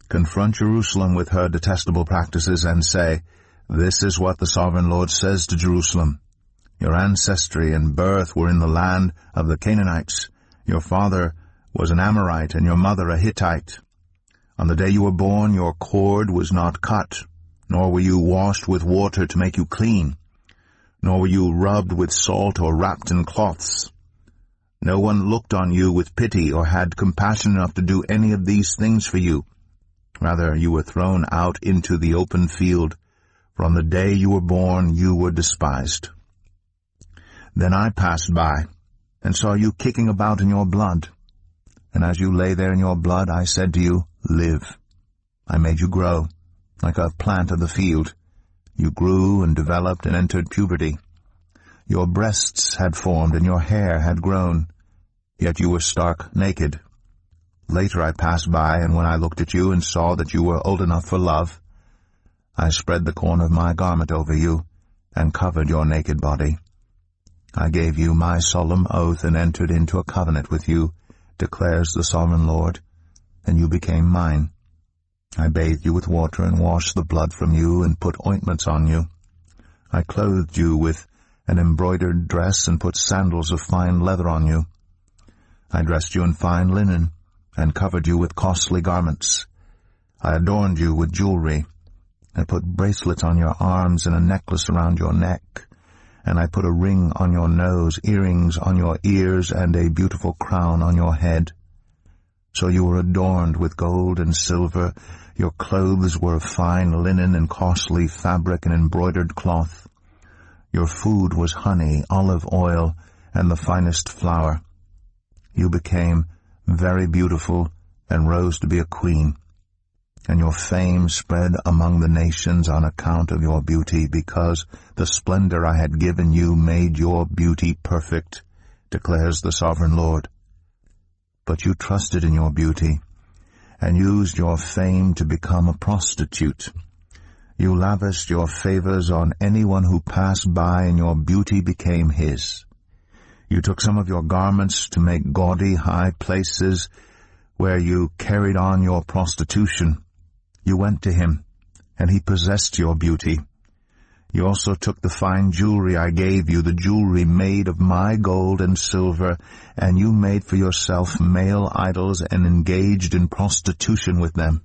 confront Jerusalem with her detestable practices and say, This is what the Sovereign Lord says to Jerusalem. Your ancestry and birth were in the land of the Canaanites. Your father was an Amorite and your mother a Hittite. On the day you were born, your cord was not cut, nor were you washed with water to make you clean, nor were you rubbed with salt or wrapped in cloths. No one looked on you with pity or had compassion enough to do any of these things for you. Rather, you were thrown out into the open field, for on the day you were born you were despised. Then I passed by, and saw you kicking about in your blood. And as you lay there in your blood, I said to you, Live. I made you grow, like a plant of the field. You grew and developed and entered puberty. Your breasts had formed and your hair had grown, yet you were stark naked. Later I passed by, and when I looked at you and saw that you were old enough for love, I spread the corner of my garment over you and covered your naked body. I gave you my solemn oath and entered into a covenant with you, declares the Sovereign Lord, and you became mine. I bathed you with water and washed the blood from you and put ointments on you. I clothed you with an embroidered dress and put sandals of fine leather on you. I dressed you in fine linen and covered you with costly garments. I adorned you with jewelry. I put bracelets on your arms and a necklace around your neck. And I put a ring on your nose, earrings on your ears, and a beautiful crown on your head. So you were adorned with gold and silver. Your clothes were of fine linen and costly fabric and embroidered cloth. Your food was honey, olive oil, and the finest flour. You became very beautiful and rose to be a queen. And your fame spread among the nations on account of your beauty, because the splendor I had given you made your beauty perfect, declares the Sovereign Lord. But you trusted in your beauty, and used your fame to become a prostitute. You lavished your favors on anyone who passed by, and your beauty became his. You took some of your garments to make gaudy high places where you carried on your prostitution. You went to him, and he possessed your beauty. You also took the fine jewelry I gave you, the jewelry made of my gold and silver, and you made for yourself male idols and engaged in prostitution with them.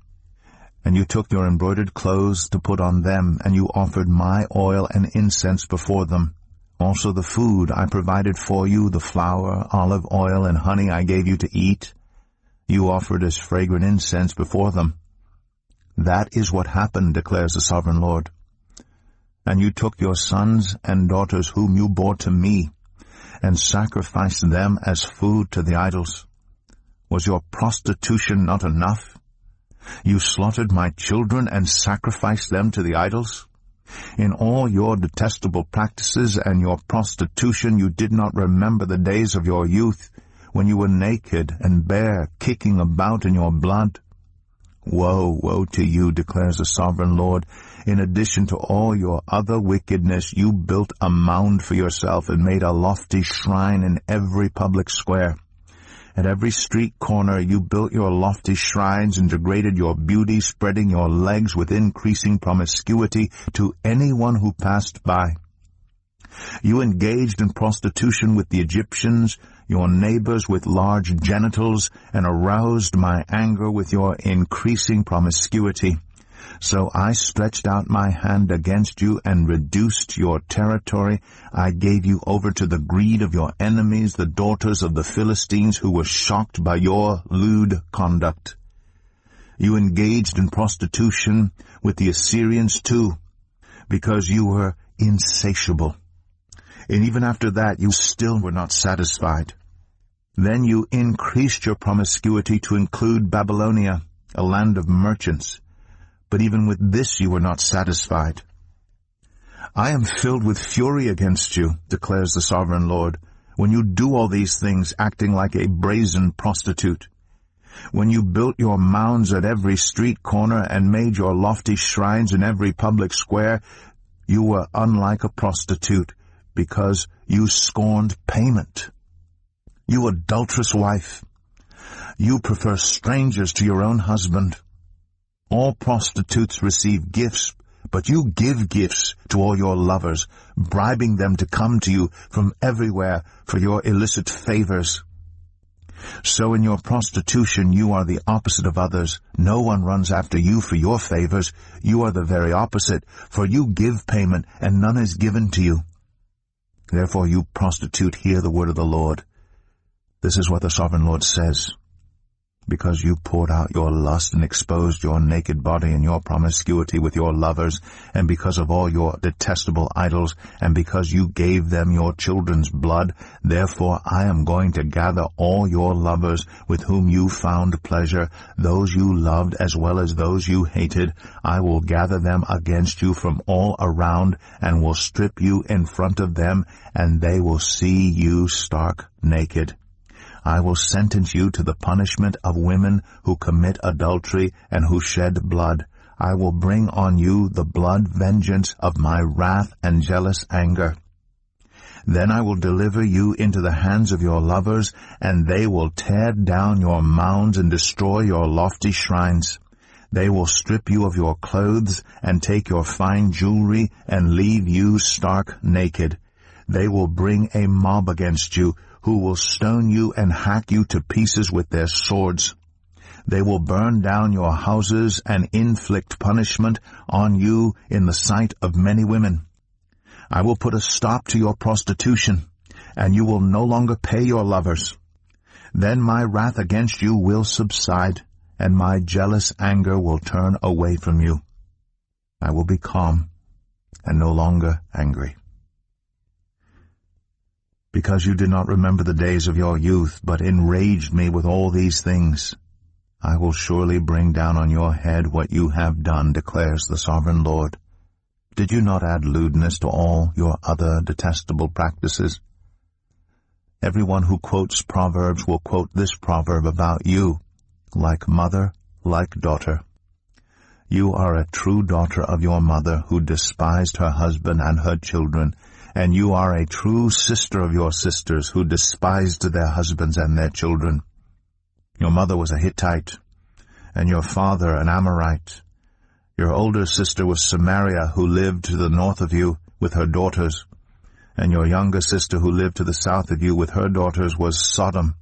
And you took your embroidered clothes to put on them, and you offered my oil and incense before them. Also the food I provided for you, the flour, olive oil, and honey I gave you to eat, you offered as fragrant incense before them. That is what happened, declares the Sovereign Lord. And you took your sons and daughters whom you bore to me, and sacrificed them as food to the idols. Was your prostitution not enough? You slaughtered my children and sacrificed them to the idols. In all your detestable practices and your prostitution you did not remember the days of your youth, when you were naked and bare, kicking about in your blood. Woe, woe to you, declares the sovereign Lord. In addition to all your other wickedness, you built a mound for yourself and made a lofty shrine in every public square. At every street corner you built your lofty shrines and degraded your beauty, spreading your legs with increasing promiscuity to anyone who passed by. You engaged in prostitution with the Egyptians, your neighbors with large genitals, and aroused my anger with your increasing promiscuity. So I stretched out my hand against you and reduced your territory. I gave you over to the greed of your enemies, the daughters of the Philistines, who were shocked by your lewd conduct. You engaged in prostitution with the Assyrians too, because you were insatiable. And even after that you still were not satisfied. Then you increased your promiscuity to include Babylonia, a land of merchants. But even with this you were not satisfied. I am filled with fury against you, declares the sovereign Lord, when you do all these things, acting like a brazen prostitute. When you built your mounds at every street corner and made your lofty shrines in every public square, you were unlike a prostitute, because you scorned payment. You adulterous wife, you prefer strangers to your own husband. All prostitutes receive gifts, but you give gifts to all your lovers, bribing them to come to you from everywhere for your illicit favors. So in your prostitution you are the opposite of others. No one runs after you for your favors. You are the very opposite, for you give payment, and none is given to you. Therefore, you prostitute, hear the word of the Lord. This is what the sovereign Lord says. Because you poured out your lust and exposed your naked body and your promiscuity with your lovers, and because of all your detestable idols, and because you gave them your children's blood, therefore I am going to gather all your lovers with whom you found pleasure, those you loved as well as those you hated. I will gather them against you from all around, and will strip you in front of them, and they will see you stark naked. I will sentence you to the punishment of women who commit adultery and who shed blood. I will bring on you the blood vengeance of my wrath and jealous anger. Then I will deliver you into the hands of your lovers, and they will tear down your mounds and destroy your lofty shrines. They will strip you of your clothes and take your fine jewelry and leave you stark naked. They will bring a mob against you, who will stone you and hack you to pieces with their swords. They will burn down your houses and inflict punishment on you in the sight of many women. I will put a stop to your prostitution, and you will no longer pay your lovers. Then my wrath against you will subside, and my jealous anger will turn away from you. I will be calm and no longer angry. Because you did not remember the days of your youth, but enraged me with all these things, I will surely bring down on your head what you have done, declares the sovereign Lord. Did you not add lewdness to all your other detestable practices? Everyone who quotes Proverbs will quote this proverb about you, like mother, like daughter. You are a true daughter of your mother, who despised her husband and her children, and you are a true sister of your sisters, who despised their husbands and their children. Your mother was a Hittite, and your father an Amorite. Your older sister was Samaria, who lived to the north of you with her daughters, and your younger sister, who lived to the south of you with her daughters, was Sodom.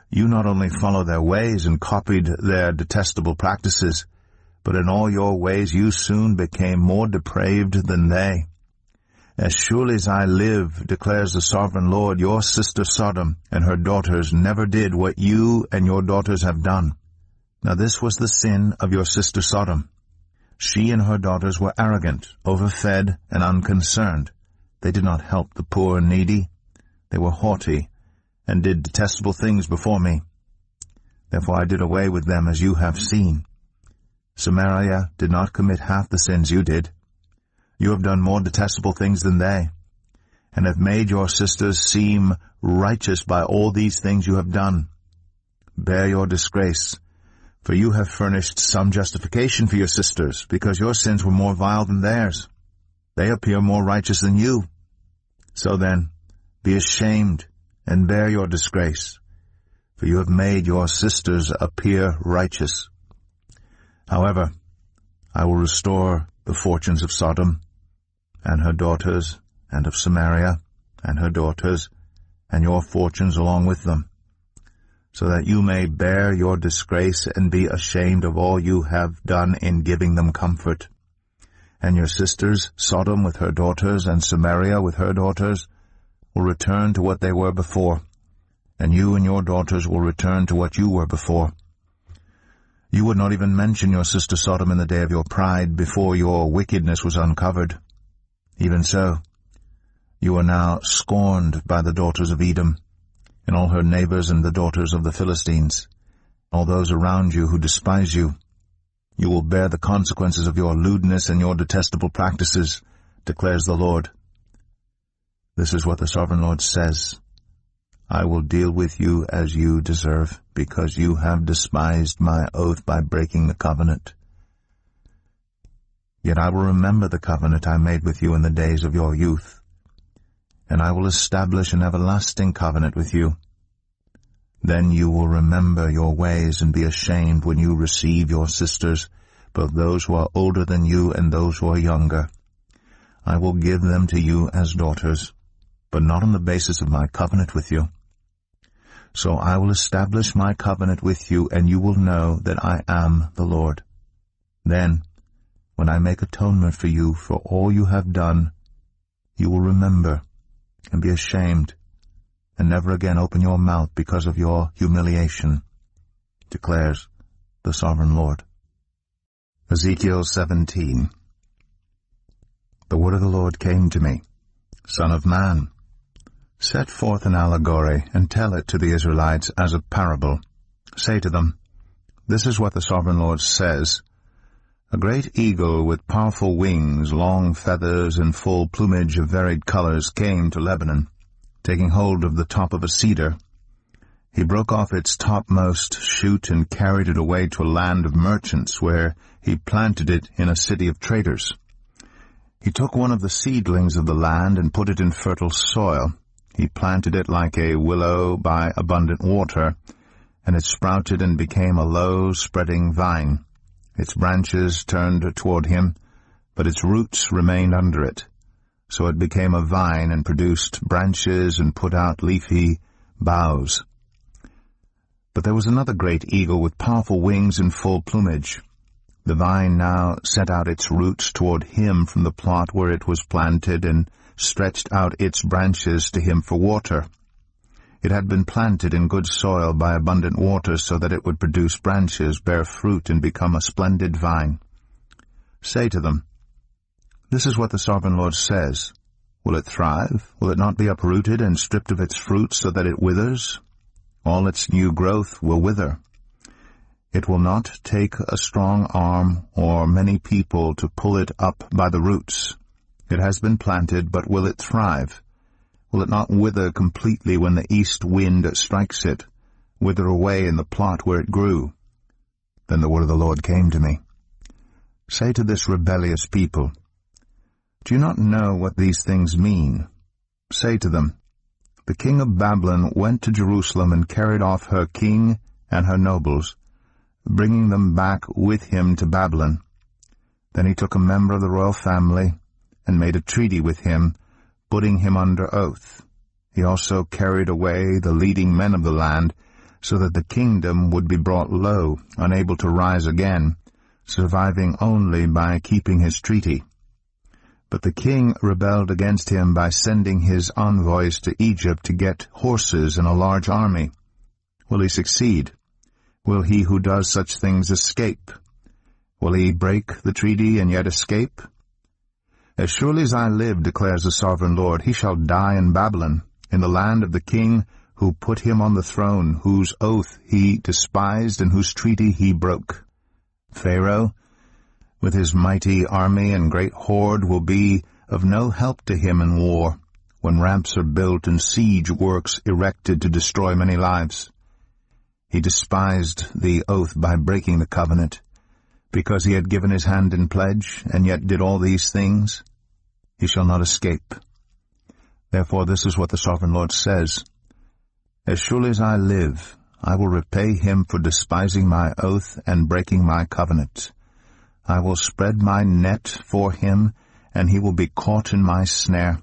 You not only followed their ways and copied their detestable practices, but in all your ways you soon became more depraved than they. As surely as I live, declares the sovereign Lord, your sister Sodom and her daughters never did what you and your daughters have done. Now this was the sin of your sister Sodom. She and her daughters were arrogant, overfed, and unconcerned. They did not help the poor and needy. They were haughty, and did detestable things before me. Therefore I did away with them as you have seen. Samaria did not commit half the sins you did. You have done more detestable things than they, and have made your sisters seem righteous by all these things you have done. Bear your disgrace, for you have furnished some justification for your sisters, because your sins were more vile than theirs. They appear more righteous than you. So then, be ashamed and bear your disgrace, for you have made your sisters appear righteous. However, I will restore the fortunes of Sodom and her daughters, and of Samaria and her daughters, and your fortunes along with them, so that you may bear your disgrace and be ashamed of all you have done in giving them comfort. And your sisters, Sodom with her daughters, and Samaria with her daughters, will return to what they were before, and you and your daughters will return to what you were before. You would not even mention your sister Sodom in the day of your pride, before your wickedness was uncovered. Even so, you are now scorned by the daughters of Edom, and all her neighbors and the daughters of the Philistines, all those around you who despise you. You will bear the consequences of your lewdness and your detestable practices, declares the Lord. This is what the Sovereign Lord says. I will deal with you as you deserve, because you have despised my oath by breaking the covenant. Yet I will remember the covenant I made with you in the days of your youth, and I will establish an everlasting covenant with you. Then you will remember your ways and be ashamed when you receive your sisters, both those who are older than you and those who are younger. I will give them to you as daughters, but not on the basis of my covenant with you. So I will establish my covenant with you, and you will know that I am the Lord. Then, when I make atonement for you for all you have done, you will remember and be ashamed, and never again open your mouth because of your humiliation, declares the Sovereign Lord. Ezekiel 17. The word of the Lord came to me, Son of man, set forth an allegory, and tell it to the Israelites as a parable. Say to them, This is what the Sovereign Lord says. A great eagle with powerful wings, long feathers, and full plumage of varied colors came to Lebanon, taking hold of the top of a cedar. He broke off its topmost shoot and carried it away to a land of merchants, where he planted it in a city of traders. He took one of the seedlings of the land and put it in fertile soil. He planted it like a willow by abundant water, and it sprouted and became a low, spreading vine. Its branches turned toward him, but its roots remained under it. So it became a vine and produced branches and put out leafy boughs. But there was another great eagle with powerful wings and full plumage. The vine now sent out its roots toward him from the plot where it was planted, and stretched out its branches to him for water. It had been planted in good soil by abundant water, so that it would produce branches, bear fruit, and become a splendid vine. Say to them, This is what the Sovereign Lord says. Will it thrive? Will it not be uprooted and stripped of its fruit, so that it withers? All its new growth will wither. It will not take a strong arm or many people to pull it up by the roots. It has been planted, but will it thrive? Will it not wither completely when the east wind strikes it, wither away in the plot where it grew? Then the word of the Lord came to me. Say to this rebellious people, Do you not know what these things mean? Say to them, The king of Babylon went to Jerusalem and carried off her king and her nobles, bringing them back with him to Babylon. Then he took a member of the royal family and made a treaty with him, putting him under oath. He also carried away the leading men of the land, so that the kingdom would be brought low, unable to rise again, surviving only by keeping his treaty. But the king rebelled against him by sending his envoys to Egypt to get horses and a large army. Will he succeed? Will he who does such things escape? Will he break the treaty and yet escape? As surely as I live, declares the Sovereign Lord, he shall die in Babylon, in the land of the king who put him on the throne, whose oath he despised and whose treaty he broke. Pharaoh, with his mighty army and great horde, will be of no help to him in war, when ramps are built and siege works erected to destroy many lives. He despised the oath by breaking the covenant, because he had given his hand in pledge, and yet did all these things. He shall not escape. Therefore this is what the Sovereign Lord says: As surely as I live, I will repay him for despising my oath and breaking my covenant. I will spread my net for him, and he will be caught in my snare.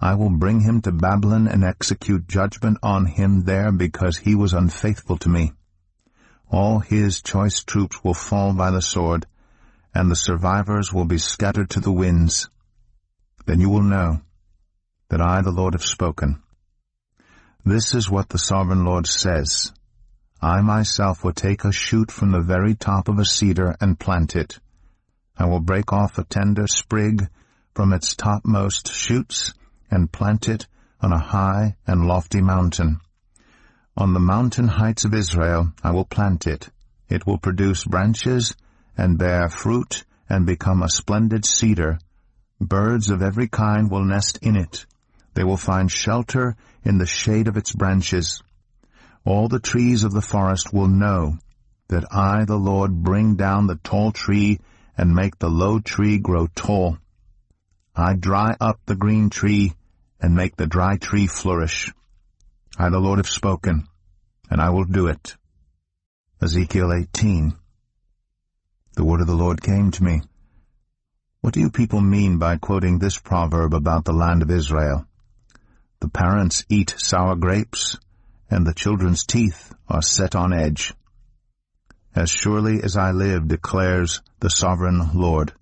I will bring him to Babylon and execute judgment on him there, because he was unfaithful to me. All his choice troops will fall by the sword, and the survivors will be scattered to the winds. Then you will know that I, the Lord, have spoken. This is what the Sovereign Lord says: I myself will take a shoot from the very top of a cedar and plant it. I will break off a tender sprig from its topmost shoots and plant it on a high and lofty mountain. On the mountain heights of Israel I will plant it. It will produce branches and bear fruit and become a splendid cedar. Birds of every kind will nest in it. They will find shelter in the shade of its branches. All the trees of the forest will know that I, the Lord, bring down the tall tree and make the low tree grow tall. I dry up the green tree and make the dry tree flourish. I, the Lord, have spoken, and I will do it. Ezekiel 18. The word of the Lord came to me. What do you people mean by quoting this proverb about the land of Israel? The parents eat sour grapes, and the children's teeth are set on edge. As surely as I live, declares the Sovereign Lord,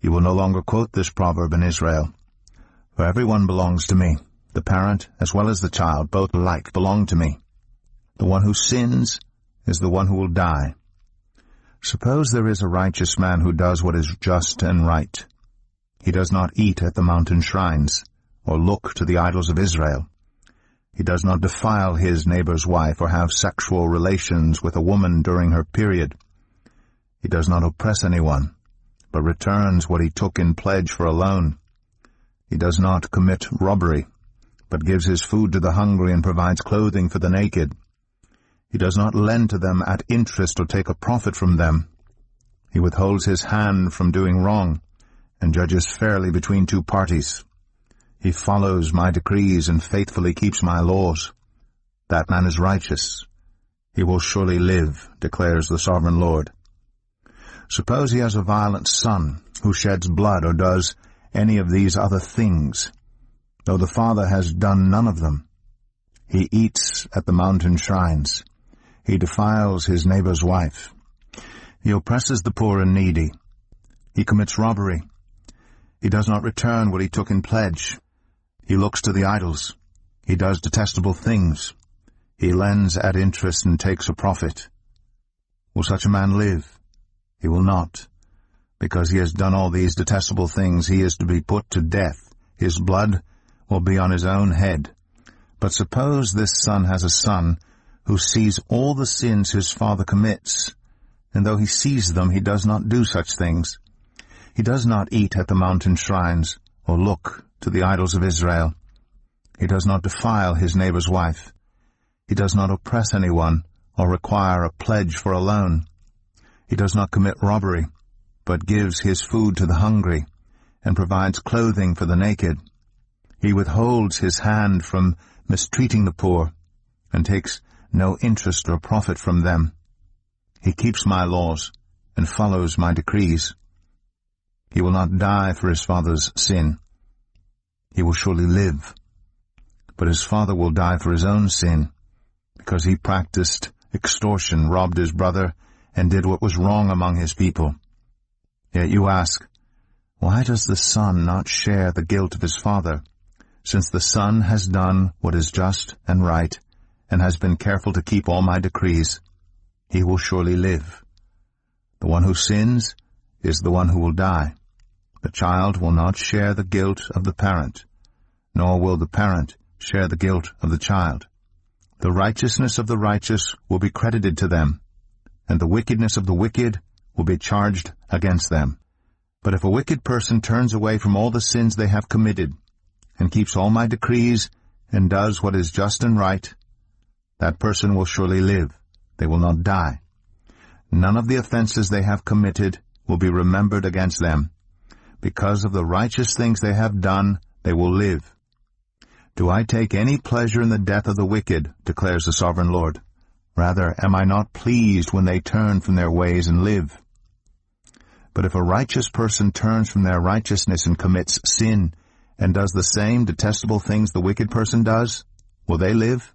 you will no longer quote this proverb in Israel. For everyone belongs to me, the parent as well as the child, both alike belong to me. The one who sins is the one who will die. Suppose there is a righteous man who does what is just and right. He does not eat at the mountain shrines, or look to the idols of Israel. He does not defile his neighbor's wife or have sexual relations with a woman during her period. He does not oppress anyone, but returns what he took in pledge for a loan. He does not commit robbery, but gives his food to the hungry and provides clothing for the naked. He does not lend to them at interest or take a profit from them. He withholds his hand from doing wrong and judges fairly between two parties. He follows my decrees and faithfully keeps my laws. That man is righteous. He will surely live, declares the Sovereign Lord. Suppose he has a violent son who sheds blood or does any of these other things, though the father has done none of them. He eats at the mountain shrines. He defiles his neighbor's wife. He oppresses the poor and needy. He commits robbery. He does not return what he took in pledge. He looks to the idols. He does detestable things. He lends at interest and takes a profit. Will such a man live? He will not. Because he has done all these detestable things, he is to be put to death. His blood will be on his own head. But suppose this son has a son who sees all the sins his father commits, and though he sees them, he does not do such things. He does not eat at the mountain shrines, or look to the idols of Israel. He does not defile his neighbor's wife. He does not oppress anyone, or require a pledge for a loan. He does not commit robbery, but gives his food to the hungry, and provides clothing for the naked. He withholds his hand from mistreating the poor, and takes no interest or profit from them. He keeps my laws, and follows my decrees. He will not die for his father's sin. He will surely live. But his father will die for his own sin, because he practiced extortion, robbed his brother, and did what was wrong among his people. Yet you ask, why does the son not share the guilt of his father? Since the son has done what is just and right, and has been careful to keep all my decrees, he will surely live. The one who sins is the one who will die. The child will not share the guilt of the parent, nor will the parent share the guilt of the child. The righteousness of the righteous will be credited to them, and the wickedness of the wicked will be charged against them. But if a wicked person turns away from all the sins they have committed, and keeps all my decrees, and does what is just and right, that person will surely live. They will not die. None of the offenses they have committed will be remembered against them. Because of the righteous things they have done, they will live. Do I take any pleasure in the death of the wicked, declares the Sovereign Lord? Rather, am I not pleased when they turn from their ways and live? But if a righteous person turns from their righteousness and commits sin, and does the same detestable things the wicked person does, will they live?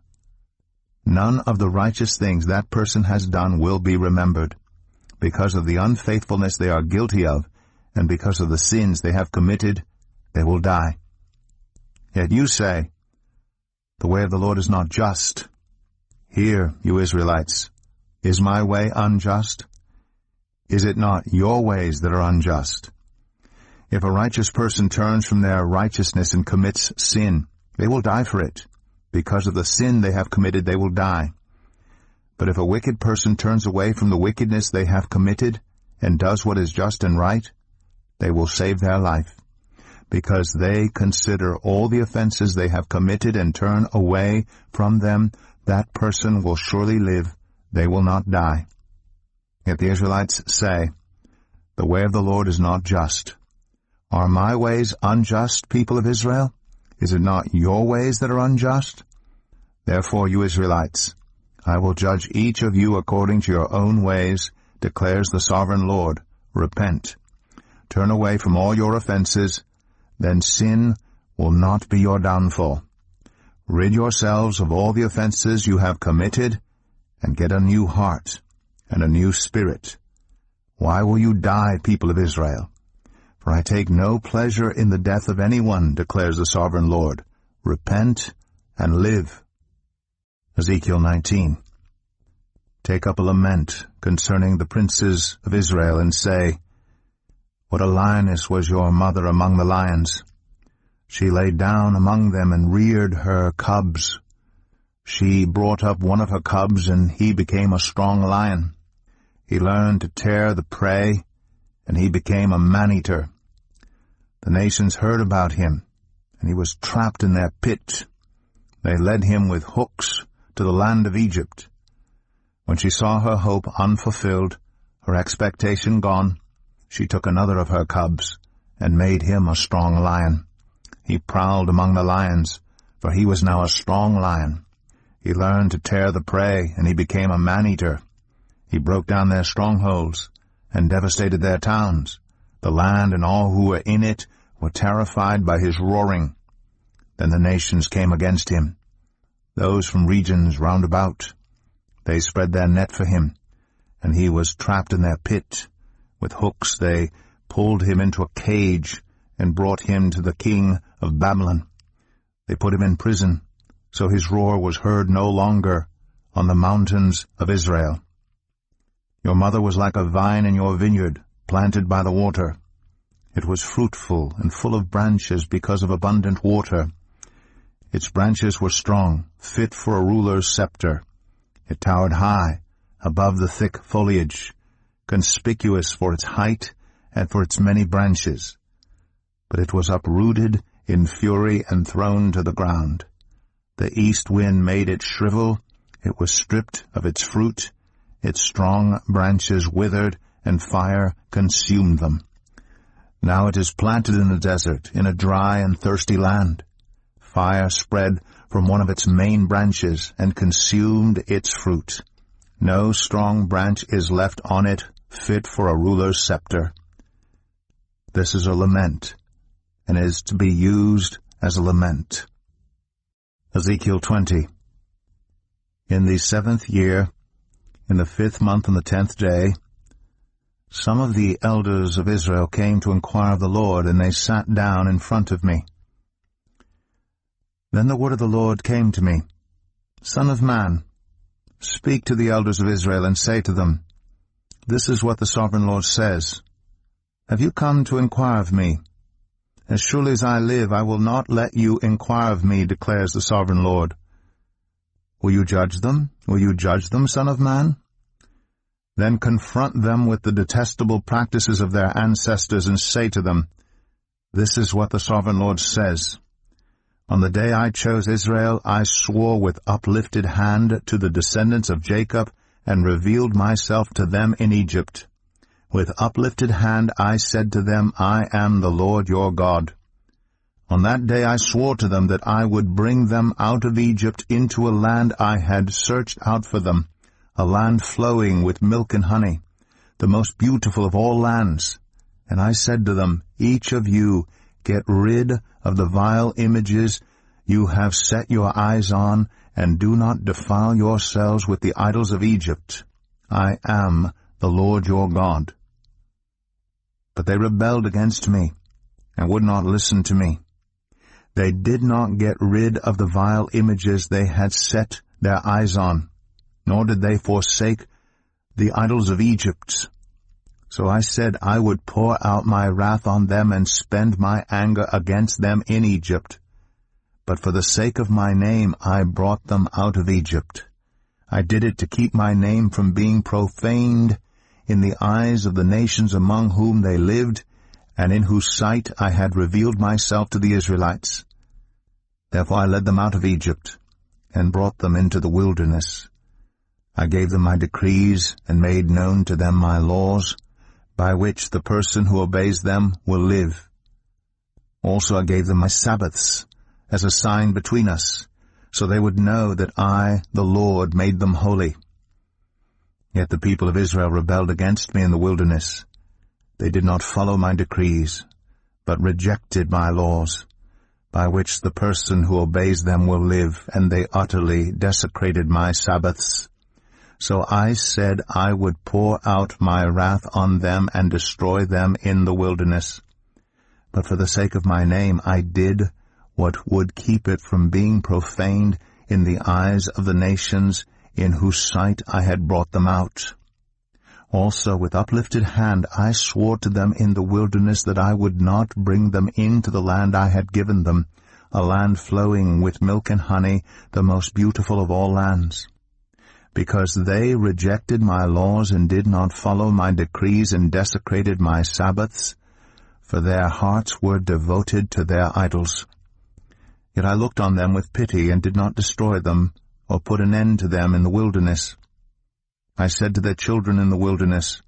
None of the righteous things that person has done will be remembered. Because of the unfaithfulness they are guilty of, and because of the sins they have committed, they will die. Yet you say, the way of the Lord is not just. Hear, you Israelites, is my way unjust? Is it not your ways that are unjust? If a righteous person turns from their righteousness and commits sin, they will die for it. Because of the sin they have committed, they will die. But if a wicked person turns away from the wickedness they have committed and does what is just and right, they will save their life. Because they consider all the offenses they have committed and turn away from them, that person will surely live. They will not die. Yet the Israelites say, the way of the Lord is not just. Are my ways unjust, people of Israel? Is it not your ways that are unjust? Therefore, you Israelites, I will judge each of you according to your own ways, declares the Sovereign Lord. Repent. Turn away from all your offenses, then sin will not be your downfall. Rid yourselves of all the offenses you have committed, and get a new heart and a new spirit. Why will you die, people of Israel? For I take no pleasure in the death of anyone, declares the Sovereign Lord. Repent and live. Ezekiel 19. Take up a lament concerning the princes of Israel, and say, what a lioness was your mother among the lions! She lay down among them and reared her cubs. She brought up one of her cubs, and he became a strong lion. He learned to tear the prey, and he became a man-eater. The nations heard about him, and he was trapped in their pit. They led him with hooks to the land of Egypt. When she saw her hope unfulfilled, her expectation gone, she took another of her cubs, and made him a strong lion. He prowled among the lions, for he was now a strong lion. He learned to tear the prey, and he became a man-eater. He broke down their strongholds, and devastated their towns. The land and all who were in it were terrified by his roaring. Then the nations came against him, those from regions round about. They spread their net for him, and he was trapped in their pit. With hooks they pulled him into a cage, and brought him to the king of Babylon. They put him in prison, so his roar was heard no longer on the mountains of Israel. Your mother was like a vine in your vineyard, planted by the water. It was fruitful and full of branches because of abundant water. Its branches were strong, fit for a ruler's scepter. It towered high above the thick foliage, conspicuous for its height and for its many branches. But it was uprooted in fury and thrown to the ground. The east wind made it shrivel. It was stripped of its fruit. Its strong branches withered, and fire consumed them. Now it is planted in the desert, in a dry and thirsty land. Fire spread from one of its main branches, and consumed its fruit. No strong branch is left on it, fit for a ruler's scepter. This is a lament, and is to be used as a lament. Ezekiel 20. In the 7th year, in the 5th month and the 10th day, some of the elders of Israel came to inquire of the Lord, and they sat down in front of me. Then the word of the Lord came to me, Son of man, speak to the elders of Israel, and say to them, This is what the Sovereign Lord says. Have you come to inquire of me? As surely as I live, I will not let you inquire of me, declares the Sovereign Lord. Will you judge them? Will you judge them, Son of man? Then confront them with the detestable practices of their ancestors, and say to them, This is what the Sovereign Lord says. On the day I chose Israel, I swore with uplifted hand to the descendants of Jacob, and revealed myself to them in Egypt. With uplifted hand I said to them, I am the Lord your God. On that day I swore to them that I would bring them out of Egypt into a land I had searched out for them, a land flowing with milk and honey, the most beautiful of all lands. And I said to them, Each of you get rid of the vile images you have set your eyes on, and do not defile yourselves with the idols of Egypt. I am the Lord your God. But they rebelled against me, and would not listen to me. They did not get rid of the vile images they had set their eyes on, nor did they forsake the idols of Egypt. So I said I would pour out my wrath on them and spend my anger against them in Egypt. But for the sake of my name I brought them out of Egypt. I did it to keep my name from being profaned in the eyes of the nations among whom they lived, and in whose sight I had revealed myself to the Israelites. Therefore I led them out of Egypt, and brought them into the wilderness. I gave them my decrees, and made known to them my laws, by which the person who obeys them will live. Also I gave them my Sabbaths, as a sign between us, so they would know that I, the Lord, made them holy. Yet the people of Israel rebelled against me in the wilderness. They did not follow my decrees, but rejected my laws, by which the person who obeys them will live, and they utterly desecrated my Sabbaths. So I said I would pour out my wrath on them and destroy them in the wilderness. But for the sake of my name I did what would keep it from being profaned in the eyes of the nations in whose sight I had brought them out. Also with uplifted hand I swore to them in the wilderness that I would not bring them into the land I had given them, a land flowing with milk and honey, the most beautiful of all lands. Because they rejected my laws and did not follow my decrees and desecrated my Sabbaths, for their hearts were devoted to their idols. Yet I looked on them with pity and did not destroy them, or put an end to them in the wilderness. I said to their children in the wilderness,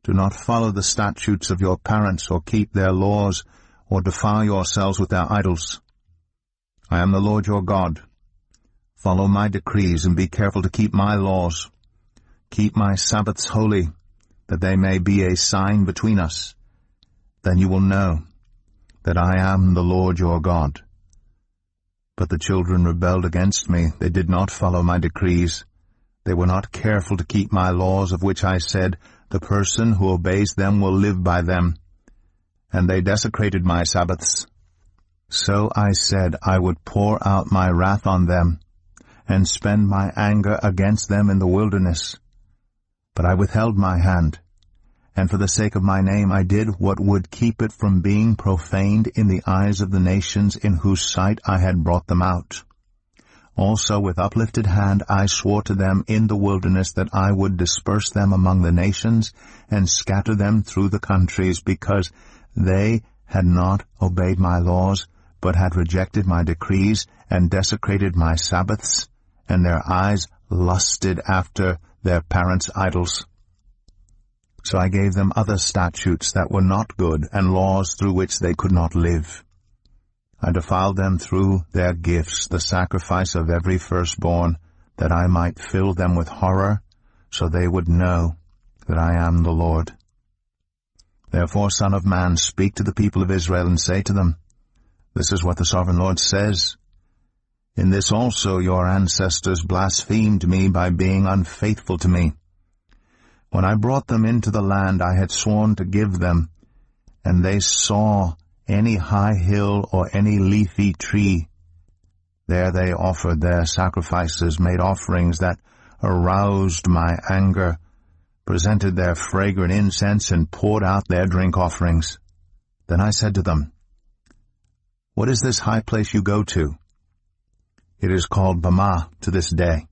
Do not follow the statutes of your parents, or keep their laws, or defile yourselves with their idols. I am the Lord your God. Follow my decrees, and be careful to keep my laws. Keep my Sabbaths holy, that they may be a sign between us. Then you will know that I am the Lord your God. But the children rebelled against me. They did not follow my decrees. They were not careful to keep my laws, of which I said, The person who obeys them will live by them. And they desecrated my Sabbaths. So I said I would pour out my wrath on them, and spend my anger against them in the wilderness. But I withheld my hand, and for the sake of my name I did what would keep it from being profaned in the eyes of the nations in whose sight I had brought them out. Also with uplifted hand I swore to them in the wilderness that I would disperse them among the nations, and scatter them through the countries, because they had not obeyed my laws, but had rejected my decrees, and desecrated my Sabbaths, and their eyes lusted after their parents' idols. So I gave them other statutes that were not good, and laws through which they could not live. I defiled them through their gifts, the sacrifice of every firstborn, that I might fill them with horror, so they would know that I am the Lord. Therefore, Son of man, speak to the people of Israel, and say to them, This is what the Sovereign Lord says. In this also your ancestors blasphemed me by being unfaithful to me. When I brought them into the land I had sworn to give them, and they saw any high hill or any leafy tree, there they offered their sacrifices, made offerings that aroused my anger, presented their fragrant incense, and poured out their drink offerings. Then I said to them, What is this high place you go to? It is called Bamah to this day.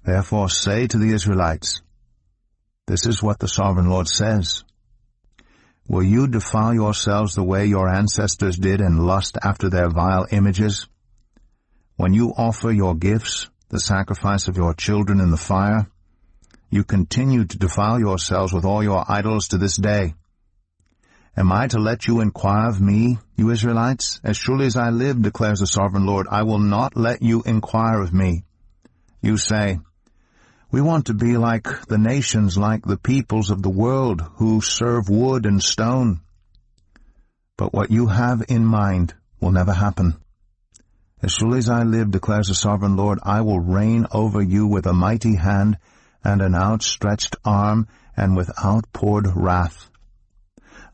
Therefore say to the Israelites, this is what the Sovereign Lord says. Will you defile yourselves the way your ancestors did and lust after their vile images? When you offer your gifts, the sacrifice of your children in the fire, you continue to defile yourselves with all your idols to this day. Am I to let you inquire of me, you Israelites? As surely as I live, declares the Sovereign Lord, I will not let you inquire of me. You say, we want to be like the nations, like the peoples of the world who serve wood and stone. But what you have in mind will never happen. As surely as I live, declares the Sovereign Lord, I will reign over you with a mighty hand and an outstretched arm and with outpoured wrath.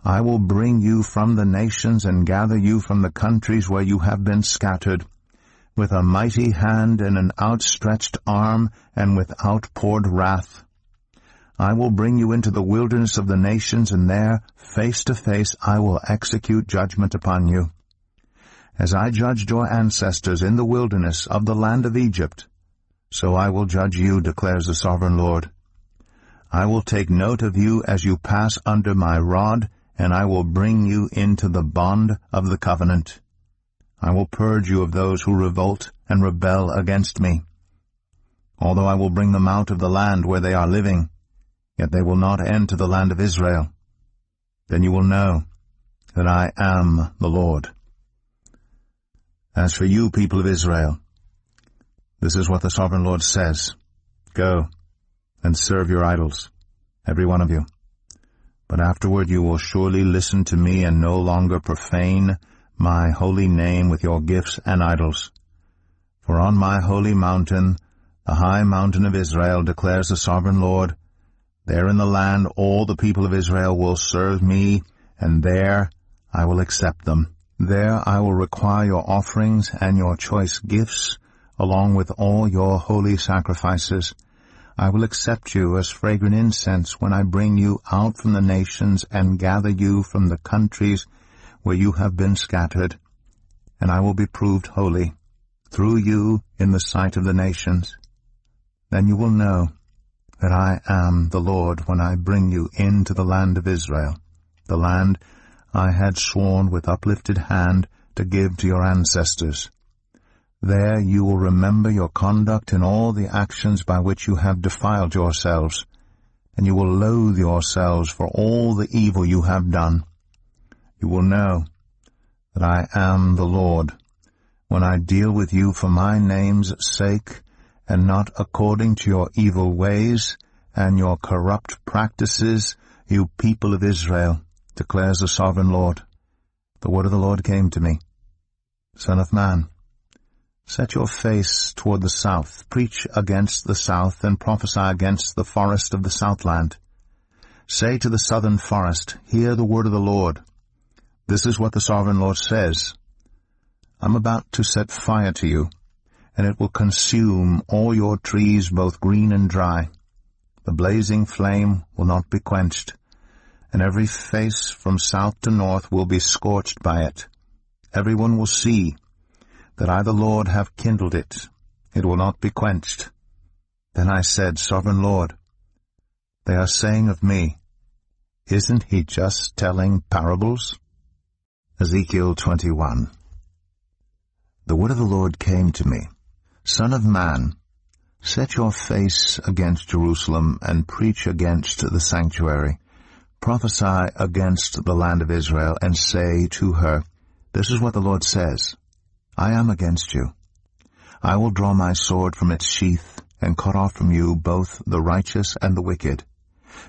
I will bring you from the nations and gather you from the countries where you have been scattered, with a mighty hand and an outstretched arm and with outpoured wrath. I will bring you into the wilderness of the nations, and there, face to face, I will execute judgment upon you. As I judged your ancestors in the wilderness of the land of Egypt, so I will judge you, declares the Sovereign Lord. I will take note of you as you pass under my rod, and I will bring you into the bond of the covenant. I will purge you of those who revolt and rebel against me. Although I will bring them out of the land where they are living, yet they will not enter the land of Israel. Then you will know that I am the Lord. As for you, people of Israel, this is what the Sovereign Lord says. Go and serve your idols, every one of you. But afterward you will surely listen to me and no longer profane my holy name with your gifts and idols. For on my holy mountain, the high mountain of Israel, declares the Sovereign Lord, there in the land all the people of Israel will serve me, and there I will accept them. There I will require your offerings and your choice gifts, along with all your holy sacrifices. I will accept you as fragrant incense when I bring you out from the nations and gather you from the countries where you have been scattered, and I will be proved holy through you in the sight of the nations. Then you will know that I am the Lord when I bring you into the land of Israel, the land I had sworn with uplifted hand to give to your ancestors. There you will remember your conduct in all the actions by which you have defiled yourselves, and you will loathe yourselves for all the evil you have done. You will know that I am the Lord when I deal with you for my name's sake, and not according to your evil ways and your corrupt practices, you people of Israel, declares the Sovereign Lord. The word of the Lord came to me. Son of man, set your face toward the south, preach against the south, and prophesy against the forest of the southland. Say to the southern forest, hear the word of the Lord. This is what the Sovereign Lord says. I'm about to set fire to you, and it will consume all your trees, both green and dry. The blazing flame will not be quenched, and every face from south to north will be scorched by it. Everyone will see that I, the Lord, have kindled it. It will not be quenched. Then I said, Sovereign Lord, they are saying of me, isn't he just telling parables? Ezekiel 21. The word of the Lord came to me. Son of man, set your face against Jerusalem and preach against the sanctuary. Prophesy against the land of Israel and say to her, this is what the Lord says. I am against you. I will draw my sword from its sheath and cut off from you both the righteous and the wicked.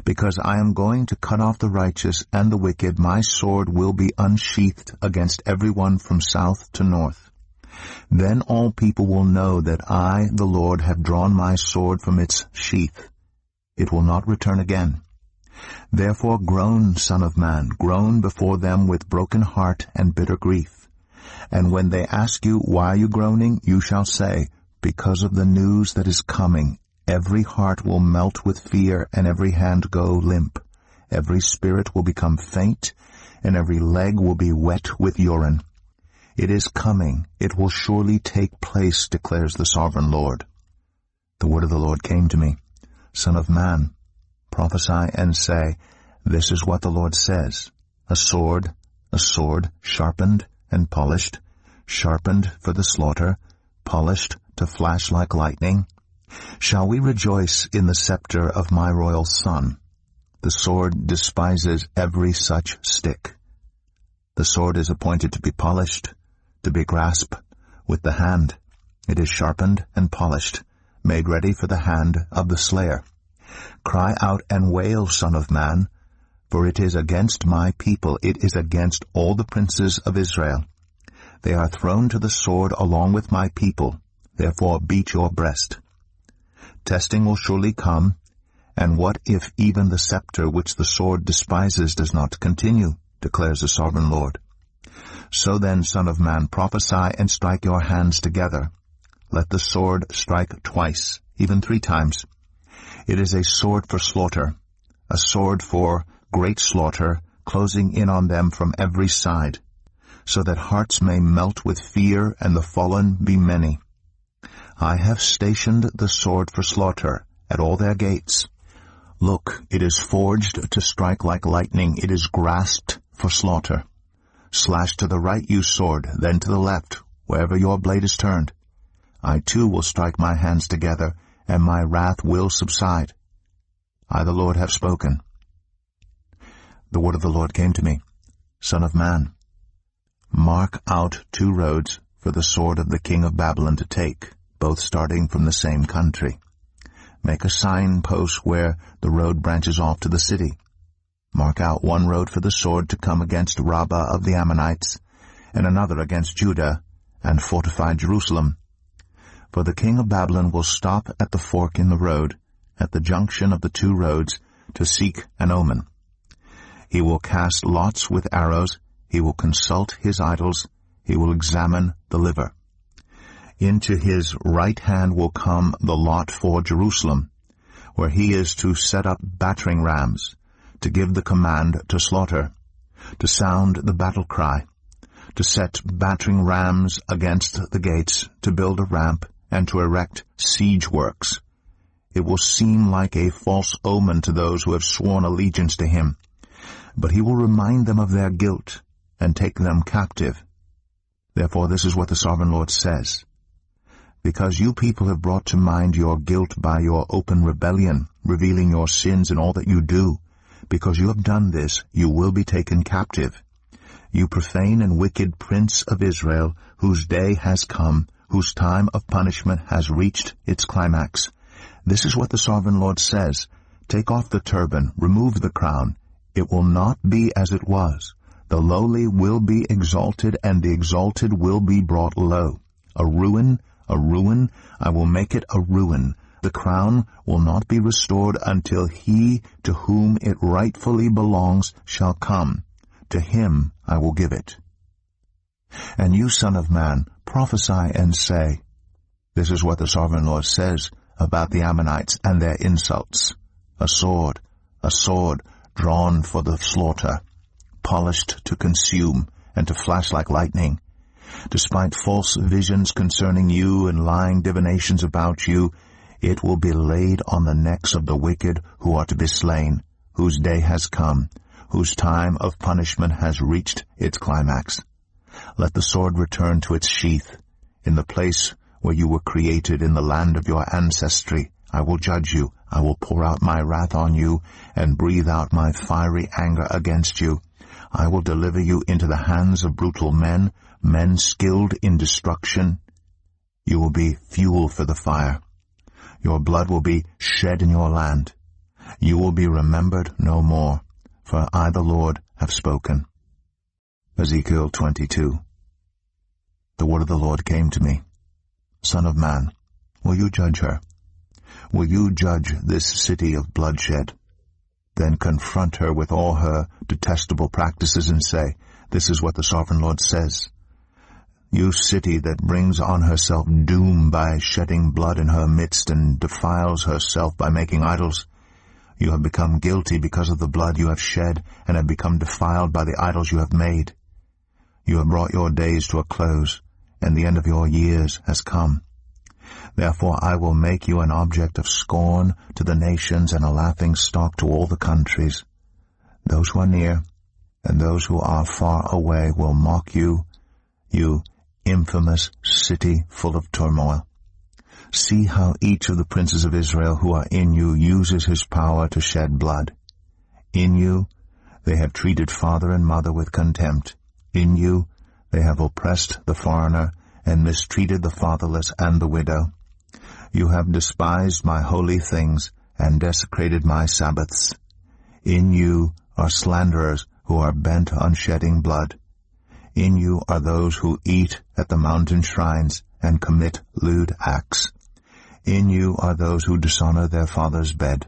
Because I am going to cut off the righteous and the wicked, my sword will be unsheathed against everyone from south to north. Then all people will know that I, the Lord, have drawn my sword from its sheath. It will not return again. Therefore groan, Son of man, groan before them with broken heart and bitter grief. And when they ask you, why are you groaning? You shall say, because of the news that is coming. Every heart will melt with fear, and every hand go limp. Every spirit will become faint, and every leg will be wet with urine. It is coming. It will surely take place, declares the sovereign Lord. The word of the Lord came to me. Son of man, prophesy and say, This is what the Lord says. A sword, sharpened and polished, sharpened for the slaughter, polished to flash like lightning. Shall we rejoice in the scepter of my royal son? The sword despises every such stick. The sword is appointed to be polished, to be grasped with the hand. It is sharpened and polished, made ready for the hand of the slayer. Cry out and wail, Son of man, for it is against my people, it is against all the princes of Israel. They are thrown to the sword along with my people, therefore beat your breast. Testing will surely come, and what if even the scepter which the sword despises does not continue, declares the sovereign Lord. So then, Son of man, prophesy and strike your hands together. Let the sword strike twice, even 3 times. It is a sword for slaughter, a sword for great slaughter, closing in on them from every side, so that hearts may melt with fear and the fallen be many. I have stationed the sword for slaughter at all their gates. Look, it is forged to strike like lightning, it is grasped for slaughter. Slash to the right, you sword, then to the left, wherever your blade is turned. I too will strike my hands together, and my wrath will subside. I, the Lord, have spoken. The word of the Lord came to me. Son of man, mark out 2 roads for the sword of the king of Babylon to take, both starting from the same country. Make a signpost where the road branches off to the city. Mark out 1 road for the sword to come against Rabbah of the Ammonites, and another against Judah, and fortify Jerusalem. For the king of Babylon will stop at the fork in the road, at the junction of the 2 roads, to seek an omen. He will cast lots with arrows, he will consult his idols, he will examine the liver. Into his right hand will come the lot for Jerusalem, where he is to set up battering rams, to give the command to slaughter, to sound the battle cry, to set battering rams against the gates, to build a ramp, and to erect siege works. It will seem like a false omen to those who have sworn allegiance to him, but he will remind them of their guilt and take them captive. Therefore this is what the sovereign Lord says. Because you people have brought to mind your guilt by your open rebellion, revealing your sins in all that you do, because you have done this, you will be taken captive. You profane and wicked prince of Israel, whose day has come, whose time of punishment has reached its climax. This is what the sovereign Lord says. Take off the turban, remove the crown. It will not be as it was. The lowly will be exalted, and the exalted will be brought low. A ruin, I will make it a ruin. The crown will not be restored until he to whom it rightfully belongs shall come. To him I will give it. And you, son of man, prophesy and say, This is what the sovereign Lord says about the Ammonites and their insults. A sword, drawn for the slaughter, polished to consume and to flash like lightning. Despite false visions concerning you and lying divinations about you, it will be laid on the necks of the wicked who are to be slain, whose day has come, whose time of punishment has reached its climax. Let the sword return to its sheath. In the place where you were created, in the land of your ancestry, I will judge you. I will pour out my wrath on you and breathe out my fiery anger against you. I will deliver you into the hands of brutal men, men skilled in destruction. You will be fuel for the fire. Your blood will be shed in your land. You will be remembered no more, for I, the Lord, have spoken. Ezekiel 22. The word of the Lord came to me. Son of man, will you judge her? Will you judge this city of bloodshed? Then confront her with all her detestable practices and say, This is what the sovereign Lord says. You city that brings on herself doom by shedding blood in her midst and defiles herself by making idols, you have become guilty because of the blood you have shed and have become defiled by the idols you have made. You have brought your days to a close, and the end of your years has come. Therefore I will make you an object of scorn to the nations and a laughing stock to all the countries. Those who are near and those who are far away will mock you, you infamous city full of turmoil. See how each of the princes of Israel who are in you uses his power to shed blood. In you they have treated father and mother with contempt. In you they have oppressed the foreigner and mistreated the fatherless and the widow. You have despised my holy things and desecrated my Sabbaths. In you are slanderers who are bent on shedding blood. In you are those who eat at the mountain shrines and commit lewd acts. In you are those who dishonor their father's bed.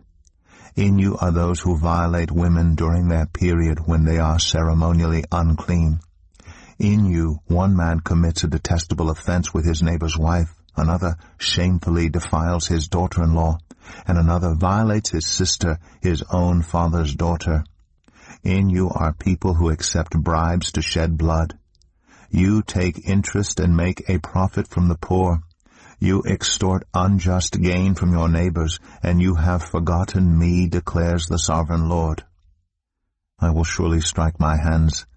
In you are those who violate women during their period when they are ceremonially unclean. In you one man commits a detestable offense with his neighbor's wife, another shamefully defiles his daughter-in-law, and another violates his sister, his own father's daughter. In you are people who accept bribes to shed blood. You take interest and make a profit from the poor. You extort unjust gain from your neighbors, and you have forgotten me, declares the sovereign Lord. I will surely strike my hands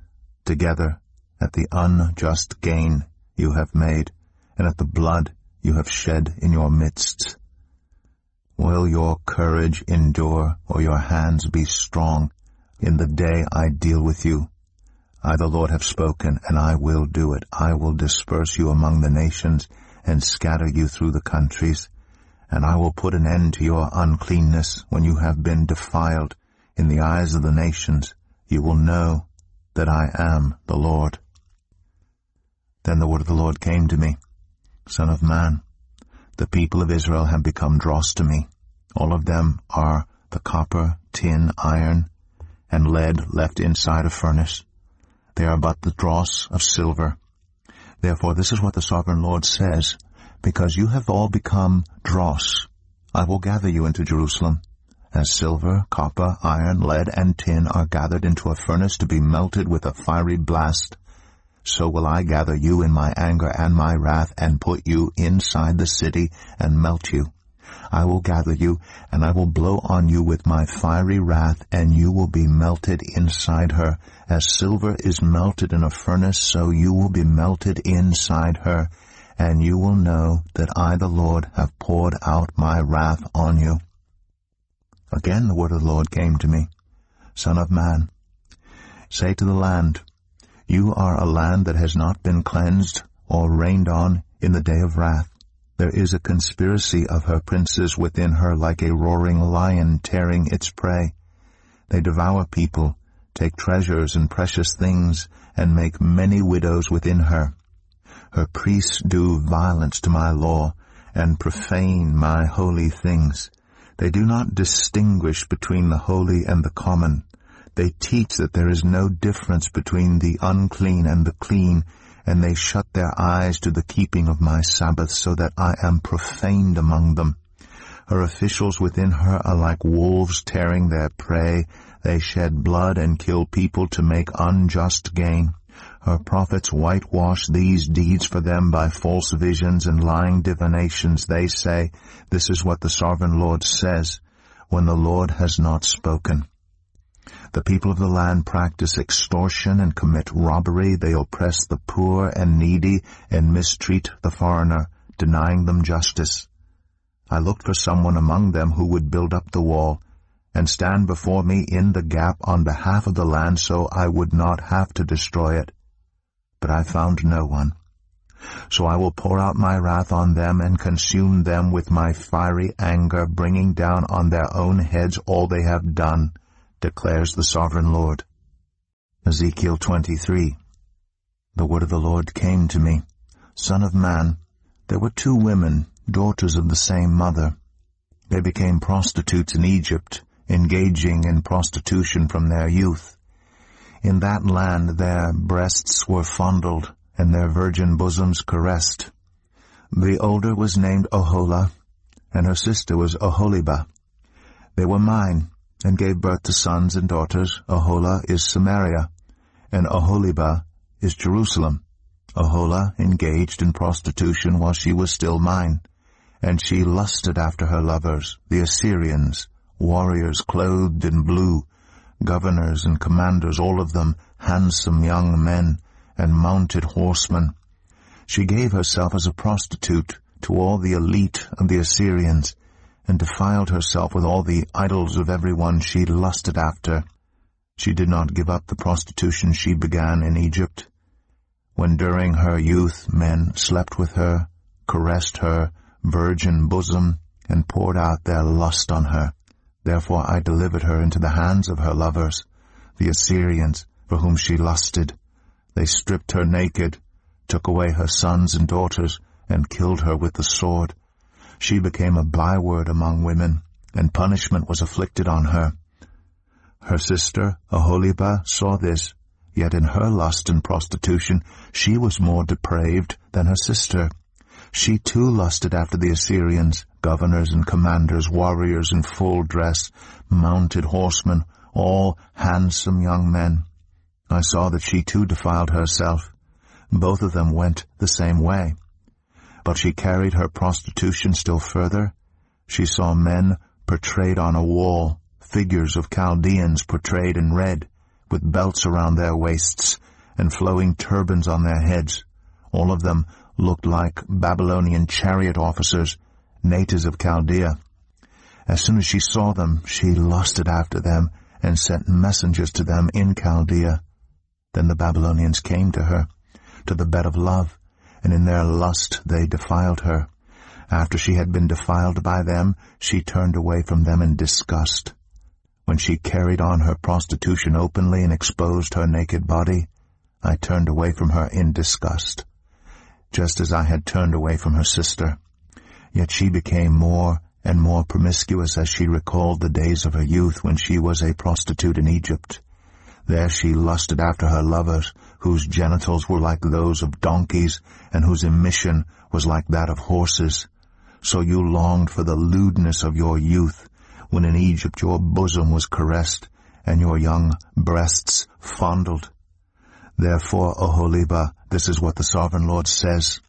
together at the unjust gain you have made, and at the blood you have shed in your midst. Will your courage endure, or your hands be strong, in the day I deal with you? I, the Lord, have spoken, and I will do it. I will disperse you among the nations, and scatter you through the countries, and I will put an end to your uncleanness. When you have been defiled in the eyes of the nations, you will know that I am the Lord. Then the word of the Lord came to me, Son of man, the people of Israel have become dross to me. All of them are the copper, tin, iron, and lead left inside a furnace. They are but the dross of silver. Therefore this is what the sovereign Lord says, because you have all become dross, I will gather you into Jerusalem, as silver, copper, iron, lead, and tin are gathered into a furnace to be melted with a fiery blast. So will I gather you in my anger and my wrath, and put you inside the city, and melt you. I will gather you, and I will blow on you with my fiery wrath, and you will be melted inside her. As silver is melted in a furnace, so you will be melted inside her, and you will know that I, the Lord, have poured out my wrath on you. Again the word of the Lord came to me, Son of man, say to the land, you are a land that has not been cleansed or rained on in the day of wrath. There is a conspiracy of her princes within her, like a roaring lion tearing its prey. They devour people, take treasures and precious things, and make many widows within her. Her priests do violence to my law, and profane my holy things. They do not distinguish between the holy and the common. They teach that there is no difference between the unclean and the clean, and they shut their eyes to the keeping of my Sabbath, so that I am profaned among them. Her officials within her are like wolves tearing their prey. They shed blood and kill people to make unjust gain. Her prophets whitewash these deeds for them by false visions and lying divinations. They say, this is what the sovereign Lord says, when the Lord has not spoken. The people of the land practice extortion and commit robbery. They oppress the poor and needy and mistreat the foreigner, denying them justice. I looked for someone among them who would build up the wall and stand before me in the gap on behalf of the land, so I would not have to destroy it. But I found no one. So I will pour out my wrath on them and consume them with my fiery anger, bringing down on their own heads all they have done, declares the sovereign Lord. Ezekiel 23. The word of the Lord came to me, Son of man, there were two women, daughters of the same mother. They became prostitutes in Egypt, engaging in prostitution from their youth. In that land their breasts were fondled, and their virgin bosoms caressed. The older was named Oholah, and her sister was Oholibah. They were mine, and gave birth to sons and daughters. Oholah is Samaria, and Oholibah is Jerusalem. Oholah engaged in prostitution while she was still mine, and she lusted after her lovers, the Assyrians, warriors clothed in blue, governors and commanders, all of them handsome young men and mounted horsemen. She gave herself as a prostitute to all the elite of the Assyrians, and defiled herself with all the idols of everyone she lusted after. She did not give up the prostitution she began in Egypt, when during her youth men slept with her, caressed her virgin bosom, and poured out their lust on her. Therefore I delivered her into the hands of her lovers, the Assyrians, for whom she lusted. They stripped her naked, took away her sons and daughters, and killed her with the sword. She became a byword among women, and punishment was afflicted on her. Her sister Oholibah saw this, yet in her lust and prostitution she was more depraved than her sister. She too lusted after the Assyrians, governors and commanders, warriors in full dress, mounted horsemen, all handsome young men. I saw that she too defiled herself. Both of them went the same way. But she carried her prostitution still further. She saw men portrayed on a wall, figures of Chaldeans portrayed in red, with belts around their waists and flowing turbans on their heads. All of them looked like Babylonian chariot officers, natives of Chaldea. As soon as she saw them, she lusted after them and sent messengers to them in Chaldea. Then the Babylonians came to her, to the bed of love, and in their lust they defiled her. After she had been defiled by them, she turned away from them in disgust. When she carried on her prostitution openly and exposed her naked body, I turned away from her in disgust, just as I had turned away from her sister. Yet she became more and more promiscuous as she recalled the days of her youth when she was a prostitute in Egypt. There she lusted after her lovers, whose genitals were like those of donkeys, and whose emission was like that of horses. So you longed for the lewdness of your youth, when in Egypt your bosom was caressed, and your young breasts fondled. Therefore, Oholibah, this is what the Sovereign Lord says: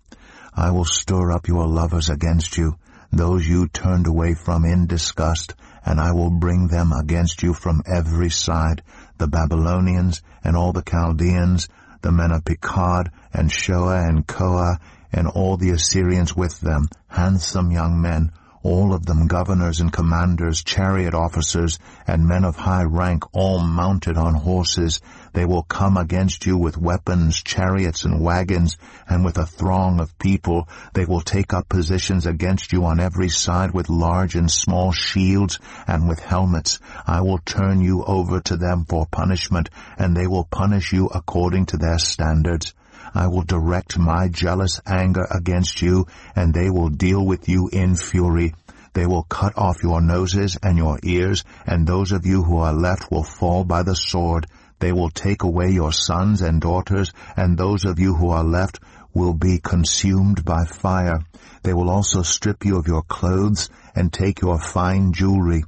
I will stir up your lovers against you, those you turned away from in disgust, and I will bring them against you from every side, the Babylonians and all the Chaldeans, the men of Pekod and Shoa and Koa, and all the Assyrians with them, handsome young men, all of them governors and commanders, chariot officers, and men of high rank, all mounted on horses. They will come against you with weapons, chariots and wagons, and with a throng of people. They will take up positions against you on every side with large and small shields and with helmets. I will turn you over to them for punishment, and they will punish you according to their standards. I will direct my jealous anger against you, and they will deal with you in fury. They will cut off your noses and your ears, and those of you who are left will fall by the sword. They will take away your sons and daughters, and those of you who are left will be consumed by fire. They will also strip you of your clothes and take your fine jewelry.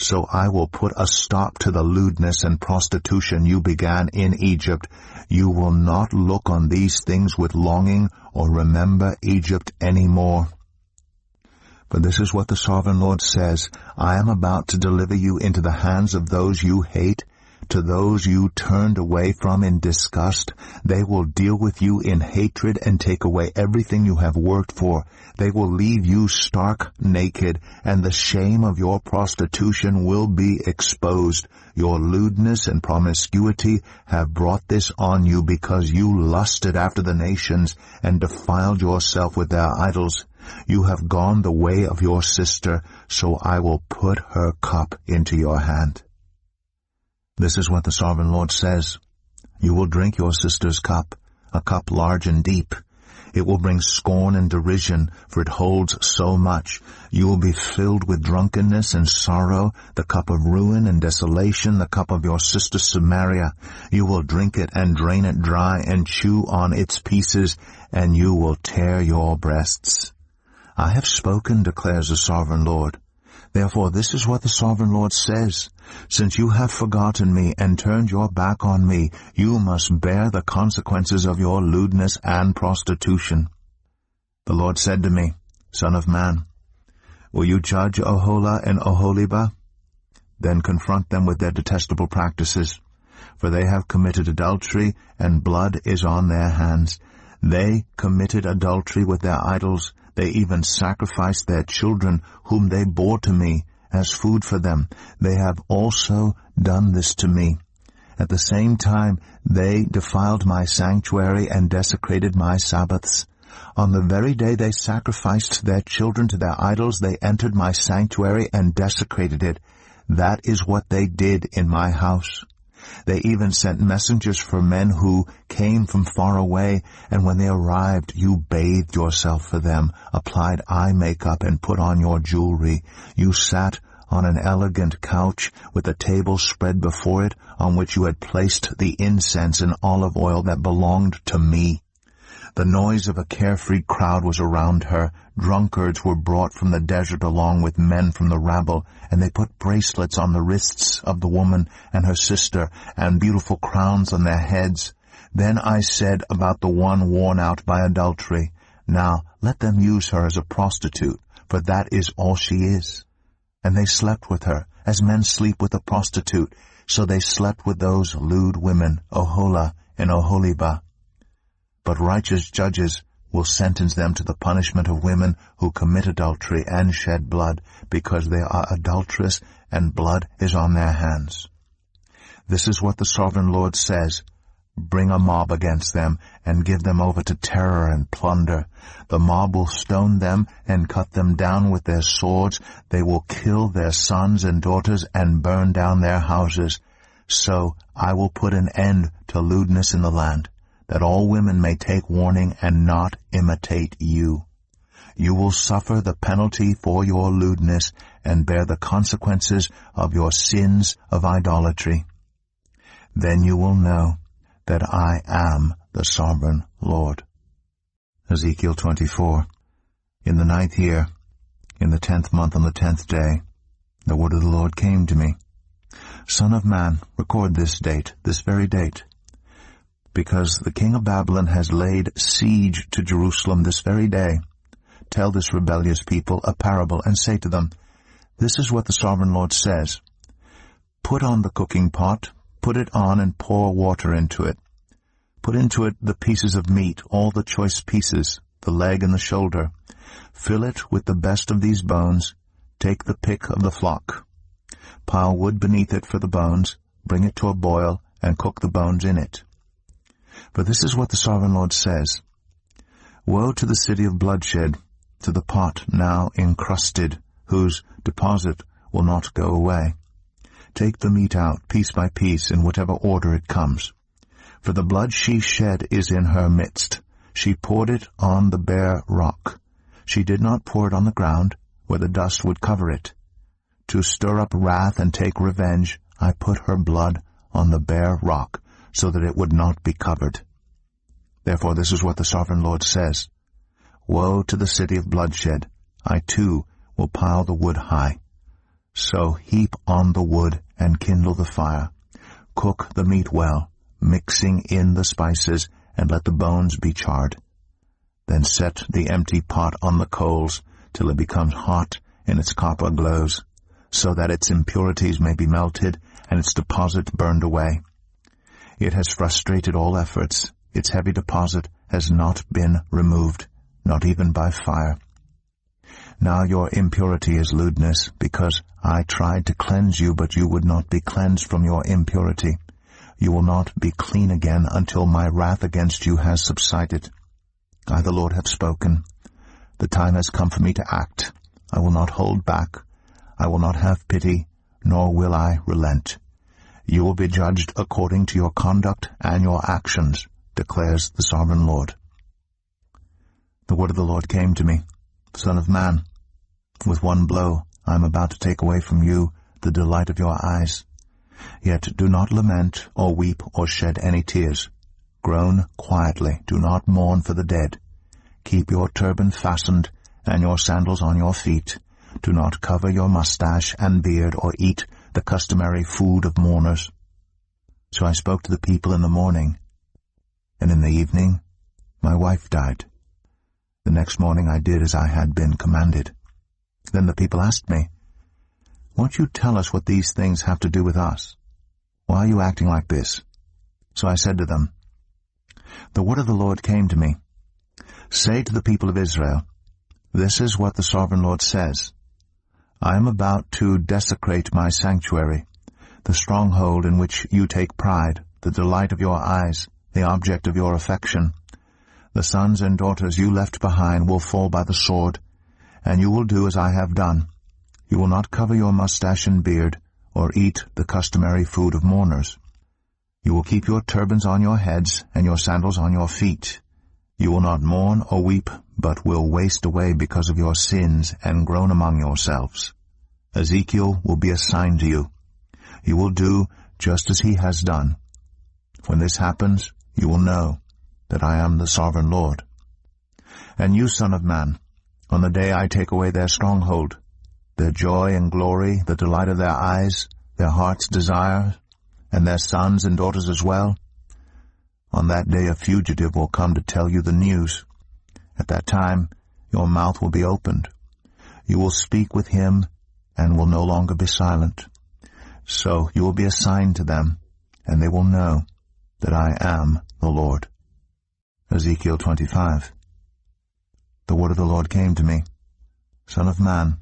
So I will put a stop to the lewdness and prostitution you began in Egypt. You will not look on these things with longing or remember Egypt any more. For this is what the Sovereign Lord says: I am about to deliver you into the hands of those you hate, to those you turned away from in disgust. They will deal with you in hatred and take away everything you have worked for. They will leave you stark naked, and the shame of your prostitution will be exposed. Your lewdness and promiscuity have brought this on you because you lusted after the nations and defiled yourself with their idols. You have gone the way of your sister, so I will put her cup into your hand. This is what the Sovereign Lord says: You will drink your sister's cup, a cup large and deep. It will bring scorn and derision, for it holds so much. You will be filled with drunkenness and sorrow, the cup of ruin and desolation, the cup of your sister Samaria. You will drink it and drain it dry and chew on its pieces, and you will tear your breasts. I have spoken, declares the Sovereign Lord. Therefore this is what the Sovereign Lord says, since you have forgotten me and turned your back on me, you must bear the consequences of your lewdness and prostitution. The Lord said to me, Son of man, will you judge Oholah and Oholibah? Then confront them with their detestable practices, for they have committed adultery, and blood is on their hands. They committed adultery with their idols. They even sacrificed their children, whom they bore to me, as food for them. They have also done this to me. At the same time, they defiled my sanctuary and desecrated my Sabbaths. On the very day they sacrificed their children to their idols, they entered my sanctuary and desecrated it. That is what they did in my house. They even sent messengers for men who came from far away, and when they arrived, you bathed yourself for them, applied eye makeup, and put on your jewelry. You sat on an elegant couch with a table spread before it, on which you had placed the incense and olive oil that belonged to me. The noise of a carefree crowd was around her. Drunkards were brought from the desert along with men from the rabble, and they put bracelets on the wrists of the woman and her sister, and beautiful crowns on their heads. Then I said about the one worn out by adultery, Now let them use her as a prostitute, for that is all she is. And they slept with her, as men sleep with a prostitute. So they slept with those lewd women, Oholah and Oholibah. But righteous judges will sentence them to the punishment of women who commit adultery and shed blood, because they are adulterous and blood is on their hands. This is what the Sovereign Lord says, Bring a mob against them and give them over to terror and plunder. The mob will stone them and cut them down with their swords. They will kill their sons and daughters and burn down their houses. So I will put an end to lewdness in the land, that all women may take warning and not imitate you. You will suffer the penalty for your lewdness and bear the consequences of your sins of idolatry. Then you will know that I am the Sovereign Lord. Ezekiel 24. In the 9th year, in the 10th month on the 10th day, the word of the Lord came to me. Son of man, record this date, this very date, because the king of Babylon has laid siege to Jerusalem this very day. Tell this rebellious people a parable and say to them, This is what the Sovereign Lord says. Put on the cooking pot, put it on and pour water into it. Put into it the pieces of meat, all the choice pieces, the leg and the shoulder. Fill it with the best of these bones. Take the pick of the flock. Pile wood beneath it for the bones. Bring it to a boil and cook the bones in it. For this is what the Sovereign Lord says. Woe to the city of bloodshed, to the pot now encrusted, whose deposit will not go away. Take the meat out, piece by piece, in whatever order it comes. For the blood she shed is in her midst. She poured it on the bare rock. She did not pour it on the ground, where the dust would cover it. To stir up wrath and take revenge, I put her blood on the bare rock, so that it would not be covered. Therefore this is what the Sovereign Lord says. Woe to the city of bloodshed! I too will pile the wood high. So heap on the wood and kindle the fire. Cook the meat well, mixing in the spices, and let the bones be charred. Then set the empty pot on the coals till it becomes hot and its copper glows, so that its impurities may be melted and its deposit burned away. It has frustrated all efforts. Its heavy deposit has not been removed, not even by fire. Now your impurity is lewdness, because I tried to cleanse you, but you would not be cleansed from your impurity. You will not be clean again until my wrath against you has subsided. I, the Lord, have spoken. The time has come for me to act. I will not hold back. I will not have pity, nor will I relent. You will be judged according to your conduct and your actions, declares the Sovereign Lord. The word of the Lord came to me. Son of man, with one blow I am about to take away from you the delight of your eyes. Yet do not lament or weep or shed any tears. Groan quietly, do not mourn for the dead. Keep your turban fastened and your sandals on your feet. Do not cover your mustache and beard or eat the customary food of mourners. So I spoke to the people in the morning, and in the evening my wife died. The next morning I did as I had been commanded. Then the people asked me, "Won't you tell us what these things have to do with us? Why are you acting like this?" So I said to them, "The word of the Lord came to me. Say to the people of Israel, this is what the Sovereign Lord says. I am about to desecrate my sanctuary, the stronghold in which you take pride, the delight of your eyes, the object of your affection. The sons and daughters you left behind will fall by the sword, and you will do as I have done. You will not cover your mustache and beard, or eat the customary food of mourners. You will keep your turbans on your heads and your sandals on your feet. You will not mourn or weep, but will waste away because of your sins and groan among yourselves. Ezekiel will be a sign to you. You will do just as he has done. When this happens, you will know that I am the Sovereign Lord. And you, son of man, on the day I take away their stronghold, their joy and glory, the delight of their eyes, their heart's desire, and their sons and daughters as well, on that day a fugitive will come to tell you the news. At that time your mouth will be opened. You will speak with him and will no longer be silent. So you will be a sign to them, and they will know that I am the Lord." Ezekiel 25. The word of the Lord came to me, "Son of man,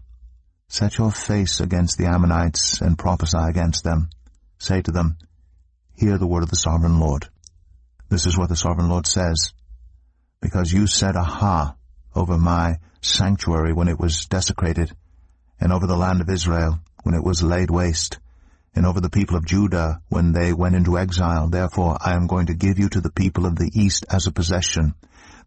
set your face against the Ammonites and prophesy against them. Say to them, hear the word of the Sovereign Lord. This is what the Sovereign Lord says. Because you said, Aha, over my sanctuary when it was desecrated, and over the land of Israel when it was laid waste, and over the people of Judah when they went into exile, therefore I am going to give you to the people of the east as a possession.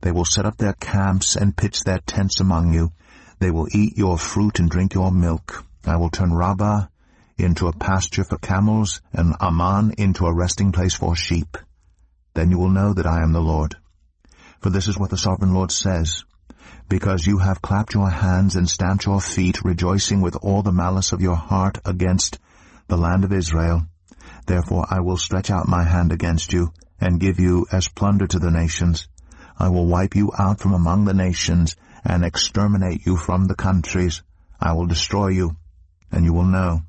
They will set up their camps and pitch their tents among you. They will eat your fruit and drink your milk. I will turn Rabbah into a pasture for camels, and Ammon into a resting place for sheep. Then you will know that I am the Lord. For this is what the Sovereign Lord says, because you have clapped your hands and stamped your feet, rejoicing with all the malice of your heart against the land of Israel. Therefore I will stretch out my hand against you, and give you as plunder to the nations. I will wipe you out from among the nations, and exterminate you from the countries. I will destroy you, and you will know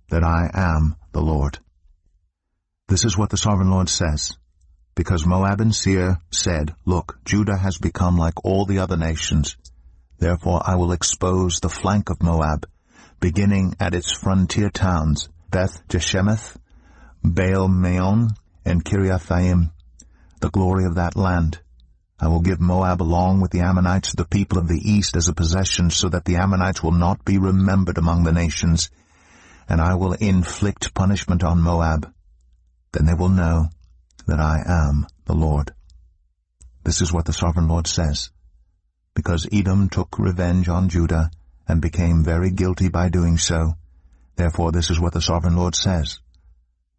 that I am the Lord. This is what the Sovereign Lord says. Because Moab and Seir said, Look, Judah has become like all the other nations. Therefore I will expose the flank of Moab, beginning at its frontier towns, Beth-Jeshemeth, Baal-Meon, and Kiriathaim, the glory of that land. I will give Moab along with the Ammonites to the people of the east as a possession, so that the Ammonites will not be remembered among the nations, and I will inflict punishment on Moab. Then they will know that I am the Lord. This is what the Sovereign Lord says. Because Edom took revenge on Judah, and became very guilty by doing so, therefore this is what the Sovereign Lord says.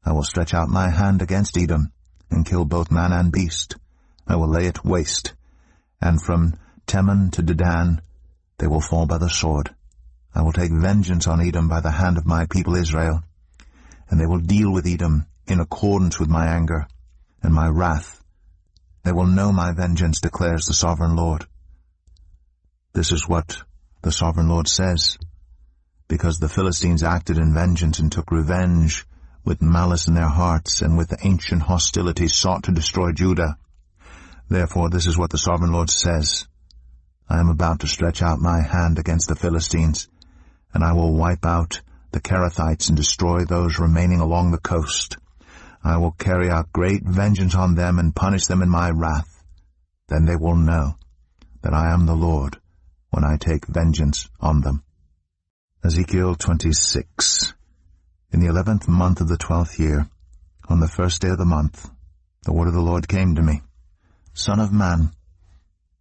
I will stretch out my hand against Edom, and kill both man and beast. I will lay it waste, and from Teman to Dedan they will fall by the sword. I will take vengeance on Edom by the hand of my people Israel, and they will deal with Edom in accordance with my anger and my wrath. They will know my vengeance, declares the Sovereign Lord. This is what the Sovereign Lord says. Because the Philistines acted in vengeance and took revenge with malice in their hearts, and with ancient hostility sought to destroy Judah. Therefore this is what the Sovereign Lord says. I am about to stretch out my hand against the Philistines, and I will wipe out the Kerethites and destroy those remaining along the coast. I will carry out great vengeance on them and punish them in my wrath. Then they will know that I am the Lord when I take vengeance on them. Ezekiel 26. In the 11th month of the 12th year, on the first day of the month, the word of the Lord came to me. Son of man,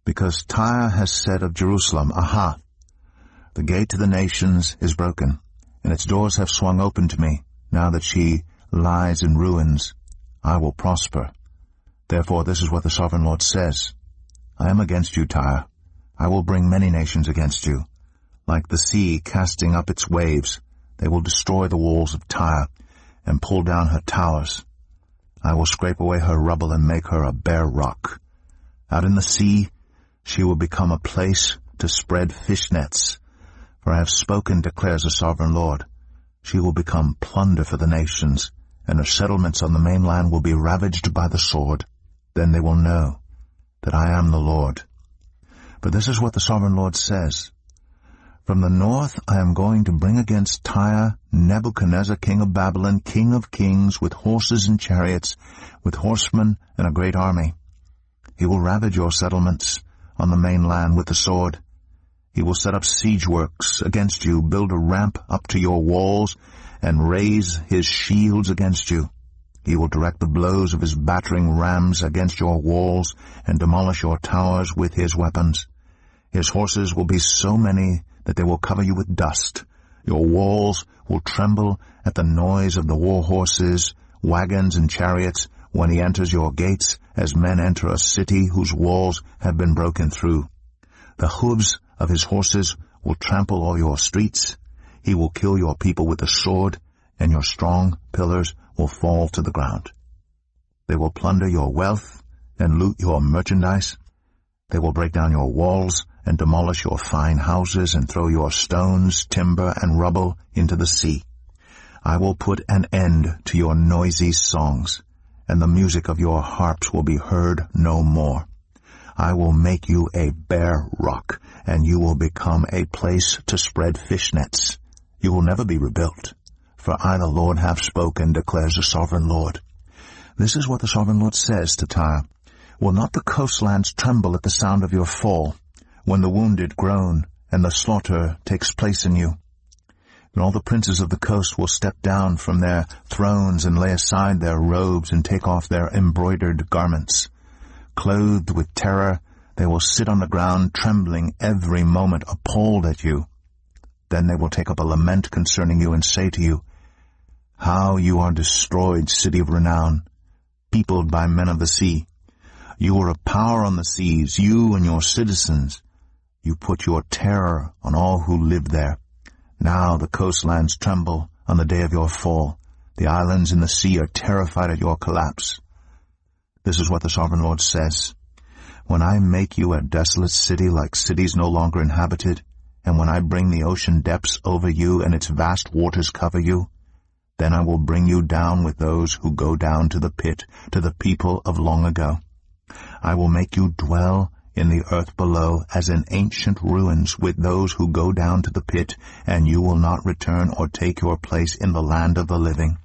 because Tyre has said of Jerusalem, Aha! The gate to the nations is broken, and its doors have swung open to me, now that she lies in ruins. I will prosper. Therefore this is what the Sovereign Lord says. I am against you, Tyre. I will bring many nations against you. Like the sea casting up its waves, they will destroy the walls of Tyre and pull down her towers. I will scrape away her rubble and make her a bare rock. Out in the sea she will become a place to spread fish nets. For I have spoken, declares the sovereign Lord. She will become plunder for the nations, and her settlements on the mainland will be ravaged by the sword. Then they will know that I am the Lord. But this is what the sovereign Lord says. From the north I am going to bring against Tyre Nebuchadnezzar, king of Babylon, king of kings, with horses and chariots, with horsemen and a great army. He will ravage your settlements on the mainland with the sword. He will set up siege works against you, build a ramp up to your walls, and raise his shields against you. He will direct the blows of his battering rams against your walls, and demolish your towers with his weapons. His horses will be so many that they will cover you with dust. Your walls will tremble at the noise of the war horses, wagons, and chariots when he enters your gates, as men enter a city whose walls have been broken through. The hooves of his horses will trample all your streets. He will kill your people with the sword, and your strong pillars will fall to the ground. They will plunder your wealth and loot your merchandise. They will break down your walls and demolish your fine houses and throw your stones, timber, and rubble into the sea. I will put an end to your noisy songs, and the music of your harps will be heard no more. I will make you a bare rock, and you will become a place to spread fish nets. You will never be rebuilt, for I, the Lord, have spoken, declares the sovereign Lord. This is what the sovereign Lord says to Tyre. Will not the coastlands tremble at the sound of your fall, when the wounded groan and the slaughter takes place in you? And all the princes of the coast will step down from their thrones and lay aside their robes and take off their embroidered garments. Clothed with terror, they will sit on the ground, trembling every moment, appalled at you. Then they will take up a lament concerning you and say to you, How you are destroyed, city of renown, peopled by men of the sea. You were a power on the seas, you and your citizens. You put your terror on all who lived there. Now the coastlands tremble on the day of your fall. The islands in the sea are terrified at your collapse. This is what the sovereign Lord says. When I make you a desolate city like cities no longer inhabited, and when I bring the ocean depths over you and its vast waters cover you, then I will bring you down with those who go down to the pit, to the people of long ago. I will make you dwell in the earth below as in ancient ruins with those who go down to the pit, and you will not return or take your place in the land of the living.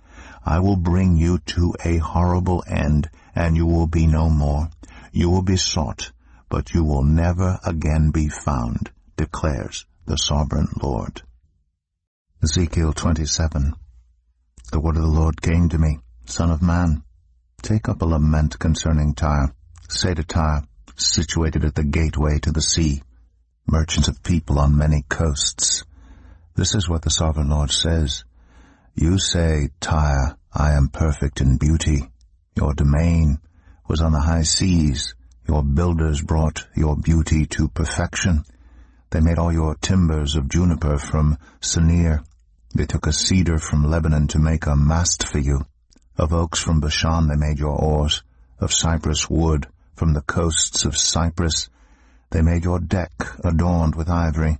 I will bring you to a horrible end, and you will be no more. You will be sought, but you will never again be found, declares the sovereign Lord. Ezekiel 27. The word of the Lord came to me, Son of man, take up a lament concerning Tyre. Say to Tyre, situated at the gateway to the sea, merchants of people on many coasts. This is what the sovereign Lord says. You say, Tyre, I am perfect in beauty. Your domain was on the high seas. Your builders brought your beauty to perfection. They made all your timbers of juniper from Senir. They took a cedar from Lebanon to make a mast for you. Of oaks from Bashan they made your oars. Of cypress wood from the coasts of Cyprus they made your deck adorned with ivory.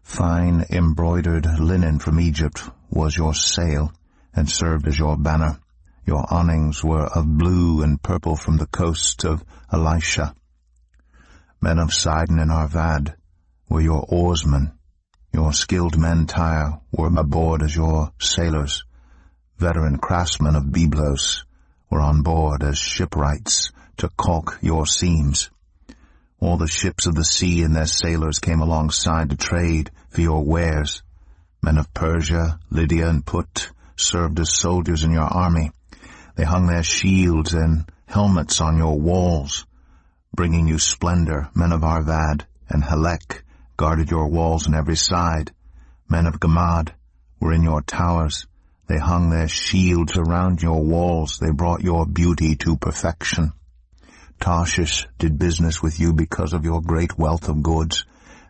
Fine embroidered linen from Egypt was your sail and served as your banner. Your awnings were of blue and purple from the coast of Elisha. Men of Sidon and Arvad were your oarsmen. Your skilled men, Tyre, were aboard as your sailors. Veteran craftsmen of Byblos were on board as shipwrights to caulk your seams. All the ships of the sea and their sailors came alongside to trade for your wares. Men of Persia, Lydia, and Put served as soldiers in your army. They hung their shields and helmets on your walls, bringing you splendor. Men of Arvad and Helek guarded your walls on every side. Men of Gamad were in your towers. They hung their shields around your walls. They brought your beauty to perfection. Tarshish did business with you because of your great wealth of goods.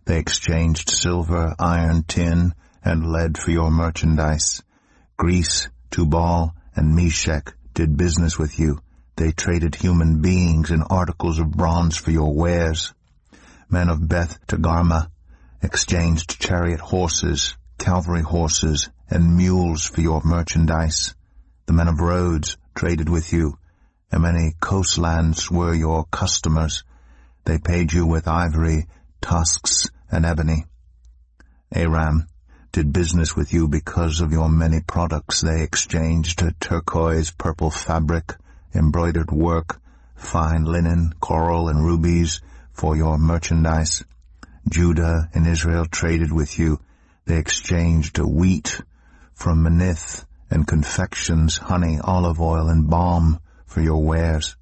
They exchanged silver, iron, tin, and lead for your merchandise. Greece, Tubal, and Meshech did business with you. They traded human beings and articles of bronze for your wares. Men of Beth Togarmah exchanged chariot horses, cavalry horses, and mules for your merchandise. The men of Rhodes traded with you, and many coastlands were your customers. They paid you with ivory, tusks, and ebony. Aram did business with you because of your many products. They exchanged turquoise, purple fabric, embroidered work, fine linen, coral, and rubies for your merchandise. Judah and Israel traded with you. They exchanged wheat from Manith, and confections, honey, olive oil, and balm for your wares.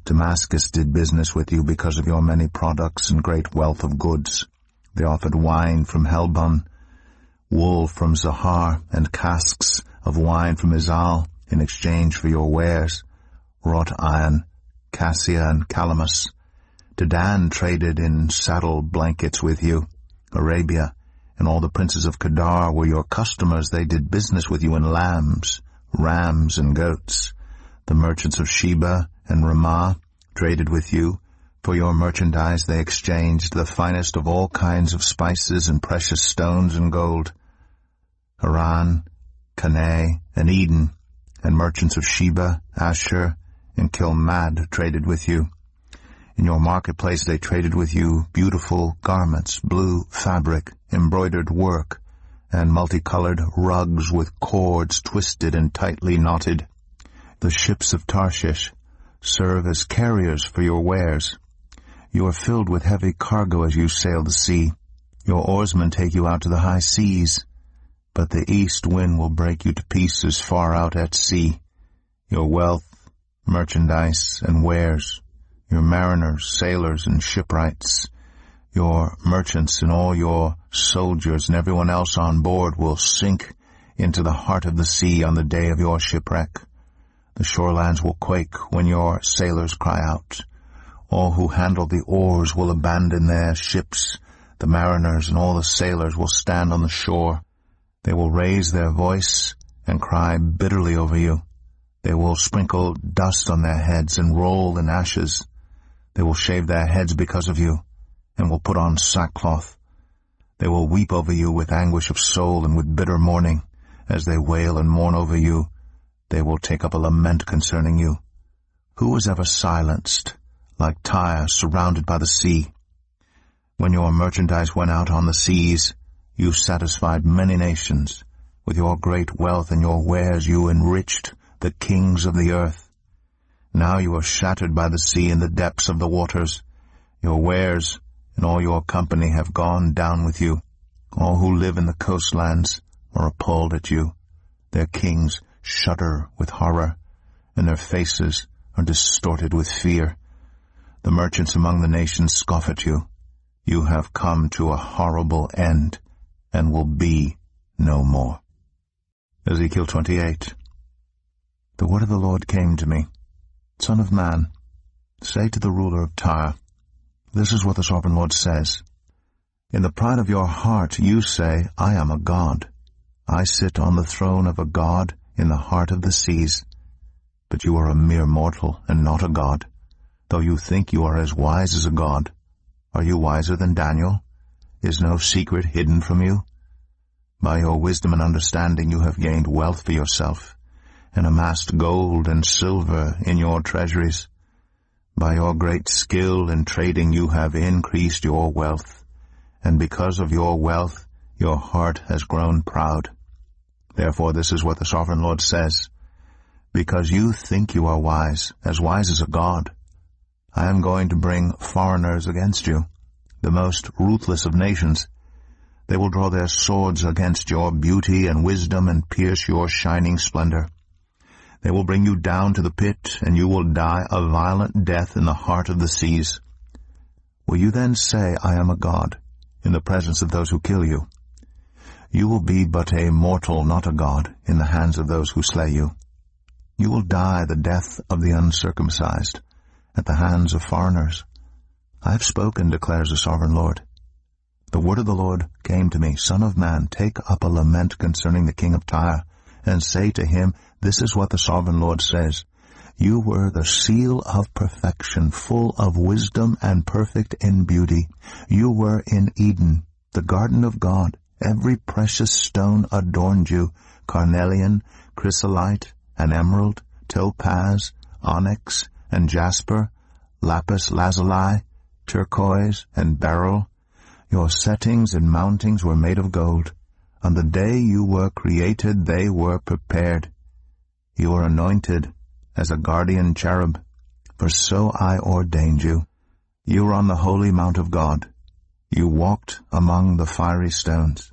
Damascus did business with you because of your many products and great wealth of goods. They offered wine from Helbon, wool from Zohar, and casks of wine from Izal in exchange for your wares, wrought iron, cassia, and calamus. Dedan traded in saddle blankets with you. Arabia and all the princes of Kedar were your customers. They did business with you in lambs, rams, and goats. The merchants of Sheba and Ramah traded with you. For your merchandise they exchanged the finest of all kinds of spices and precious stones and gold. Haran, Canaan, and Eden, and merchants of Sheba, Asher, and Kilmad traded with you. In your marketplace they traded with you beautiful garments, blue fabric, embroidered work, and multicolored rugs with cords twisted and tightly knotted. The ships of Tarshish serve as carriers for your wares. You are filled with heavy cargo as you sail the sea. Your oarsmen take you out to the high seas, but the east wind will break you to pieces far out at sea. Your wealth, merchandise, and wares, your mariners, sailors, and shipwrights, your merchants and all your soldiers and everyone else on board will sink into the heart of the sea on the day of your shipwreck. The shorelands will quake when your sailors cry out. All who handle the oars will abandon their ships. The mariners and all the sailors will stand on the shore. They will raise their voice and cry bitterly over you. They will sprinkle dust on their heads and roll in ashes. They will shave their heads because of you, and will put on sackcloth. They will weep over you with anguish of soul and with bitter mourning. As they wail and mourn over you, they will take up a lament concerning you. Who was ever silenced, like Tyre surrounded by the sea? When your merchandise went out on the seas, you satisfied many nations. With your great wealth and your wares you enriched the kings of the earth. Now you are shattered by the sea in the depths of the waters. Your wares and all your company have gone down with you. All who live in the coastlands are appalled at you. Their kings shudder with horror, and their faces are distorted with fear. The merchants among the nations scoff at you. You have come to a horrible end, and will be no more. Ezekiel 28. The word of the Lord came to me. Son of man, say to the ruler of Tyre, this is what the sovereign Lord says. In the pride of your heart you say, I am a god. I sit on the throne of a god in the heart of the seas. But you are a mere mortal and not a god, though you think you are as wise as a god. Are you wiser than Daniel? Is no secret hidden from you? By your wisdom and understanding you have gained wealth for yourself, and amassed gold and silver in your treasuries. By your great skill in trading you have increased your wealth, and because of your wealth your heart has grown proud. Therefore this is what the sovereign Lord says. Because you think you are wise as a god, I am going to bring foreigners against you, the most ruthless of nations. They will draw their swords against your beauty and wisdom and pierce your shining splendor. They will bring you down to the pit, and you will die a violent death in the heart of the seas. Will you then say, I am a god, in the presence of those who kill you? You will be but a mortal, not a god, in the hands of those who slay you. You will die the death of the uncircumcised, at the hands of foreigners. I have spoken, declares the sovereign Lord. The word of the Lord came to me, Son of man, take up a lament concerning the king of Tyre, and say to him, This is what the sovereign Lord says. You were the seal of perfection, full of wisdom and perfect in beauty. You were in Eden, the garden of God. Every precious stone adorned you, carnelian, chrysolite, and emerald, topaz, onyx, and jasper, lapis lazuli, turquoise, and beryl. Your settings and mountings were made of gold. On the day you were created, they were prepared. You were anointed as a guardian cherub, for so I ordained you. You were on the holy mount of God. You walked among the fiery stones.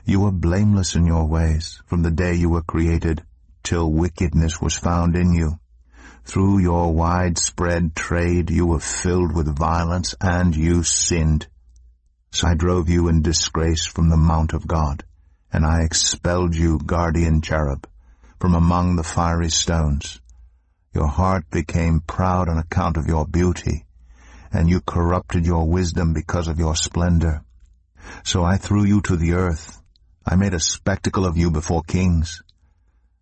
You were blameless in your ways from the day you were created, till wickedness was found in you. Through your widespread trade you were filled with violence, and you sinned. So I drove you in disgrace from the mount of God, and I expelled you, guardian cherub, from among the fiery stones. Your heart became proud on account of your beauty, and you corrupted your wisdom because of your splendor. So I threw you to the earth. I made a spectacle of you before kings.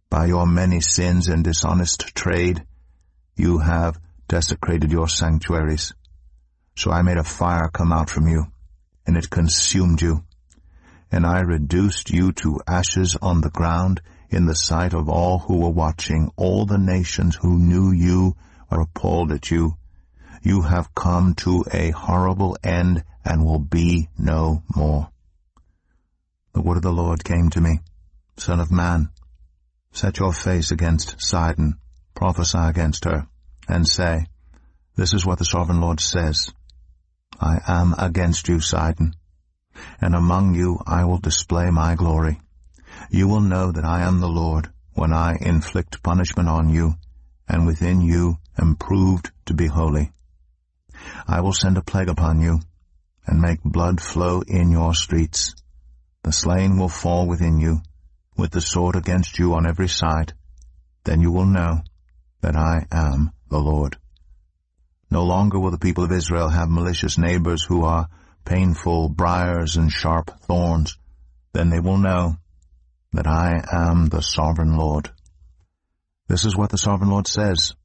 By your many sins and dishonest trade, you have desecrated your sanctuaries. So I made a fire come out from you, and it consumed you. And I reduced you to ashes on the ground in the sight of all who were watching. All the nations who knew you are appalled at you. You have come to a horrible end and will be no more. The word of the Lord came to me, Son of man, set your face against Sidon, prophesy against her, and say, This is what the sovereign Lord says. I am against you, Sidon, and among you I will display my glory. You will know that I am the Lord when I inflict punishment on you, and within you am proved to be holy. I will send a plague upon you, and make blood flow in your streets. The slain will fall within you, with the sword against you on every side. Then you will know that I am the Lord. No longer will the people of Israel have malicious neighbors who are painful briars and sharp thorns. Then they will know that I am the sovereign Lord. This is what the sovereign Lord says.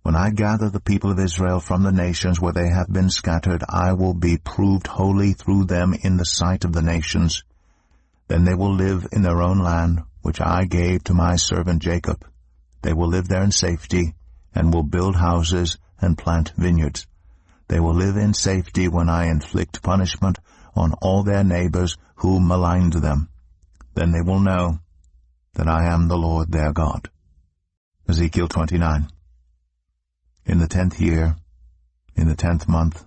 When I gather the people of Israel from the nations where they have been scattered, I will be proved holy through them in the sight of the nations. Then they will live in their own land, which I gave to my servant Jacob. They will live there in safety, and will build houses and plant vineyards. They will live in safety when I inflict punishment on all their neighbors who maligned them. Then they will know that I am the Lord their God. Ezekiel 29. In the 10th year, in the 10th month,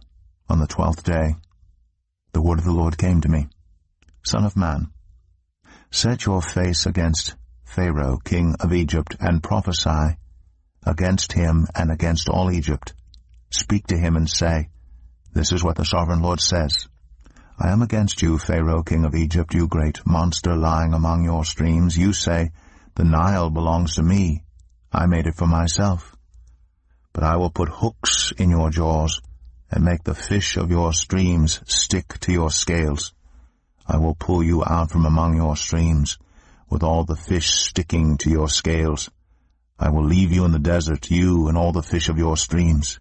on the 12th day, the word of the Lord came to me, Son of man, set your face against Pharaoh, king of Egypt, and prophesy against him and against all Egypt. Speak to him and say, This is what the sovereign Lord says. I am against you, Pharaoh, king of Egypt, you great monster lying among your streams. You say, The Nile belongs to me. I made it for myself. But I will put hooks in your jaws and make the fish of your streams stick to your scales. I will pull you out from among your streams, with all the fish sticking to your scales. I will leave you in the desert, you and all the fish of your streams.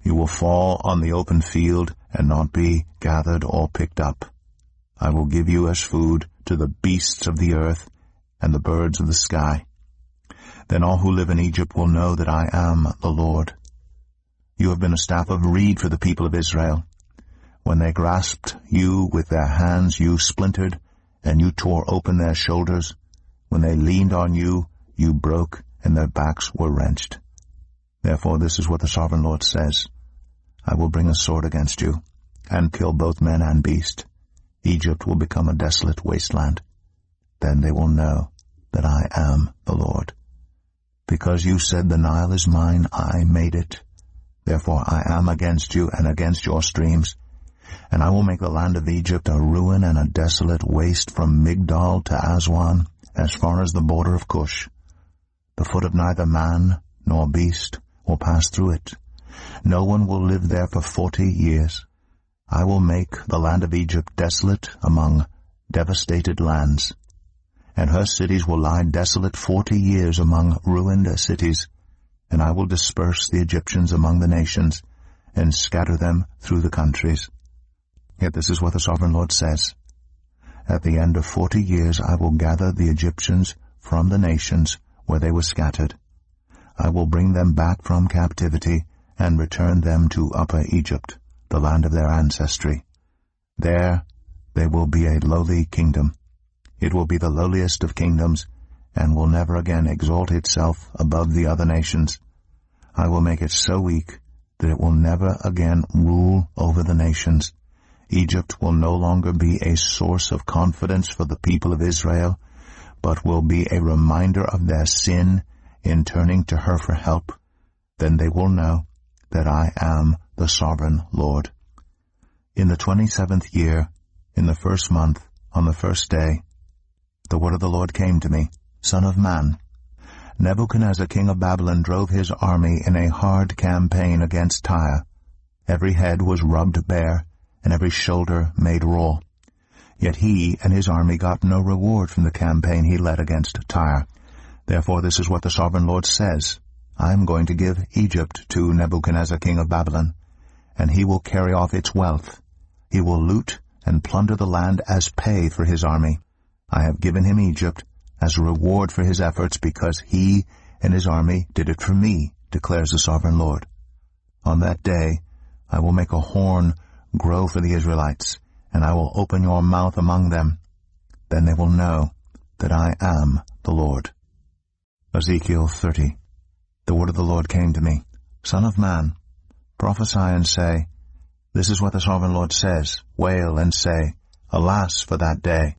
You will fall on the open field and not be gathered or picked up. I will give you as food to the beasts of the earth and the birds of the sky. Then all who live in Egypt will know that I am the Lord. You have been a staff of reed for the people of Israel. When they grasped you with their hands, you splintered, and you tore open their shoulders. When they leaned on you, you broke, and their backs were wrenched. Therefore this is what the sovereign Lord says. I will bring a sword against you, and kill both man and beast. Egypt will become a desolate wasteland. Then they will know that I am the Lord. Because you said, The Nile is mine, I made it. Therefore I am against you and against your streams. And I will make the land of Egypt a ruin and a desolate waste from Migdol to Aswan, as far as the border of Cush. The foot of neither man nor beast will pass through it. No one will live there for 40 years. I will make the land of Egypt desolate among devastated lands, and her cities will lie desolate 40 years among ruined cities, and I will disperse the Egyptians among the nations, and scatter them through the countries. Yet this is what the Sovereign Lord says. At the end of 40 years I will gather the Egyptians from the nations where they were scattered. I will bring them back from captivity and return them to Upper Egypt, the land of their ancestry. There they will be a lowly kingdom. It will be the lowliest of kingdoms, and will never again exalt itself above the other nations. I will make it so weak that it will never again rule over the nations. Egypt will no longer be a source of confidence for the people of Israel, but will be a reminder of their sin in turning to her for help. Then they will know that I am the Sovereign Lord. In the 27th year, in the 1st month, on the 1st day, the word of the Lord came to me, Son of man, Nebuchadnezzar king of Babylon drove his army in a hard campaign against Tyre. Every head was rubbed bare, and every shoulder made raw. Yet he and his army got no reward from the campaign he led against Tyre. Therefore this is what the Sovereign Lord says. I am going to give Egypt to Nebuchadnezzar king of Babylon, and he will carry off its wealth. He will loot and plunder the land as pay for his army. I have given him Egypt as a reward for his efforts, because he and his army did it for me, declares the Sovereign Lord. On that day I will make a horn grow for the Israelites, and I will open your mouth among them. Then they will know that I am the Lord. Ezekiel 30. The word of the Lord came to me, Son of man, prophesy and say, This is what the Sovereign Lord says. Wail and say, Alas for that day!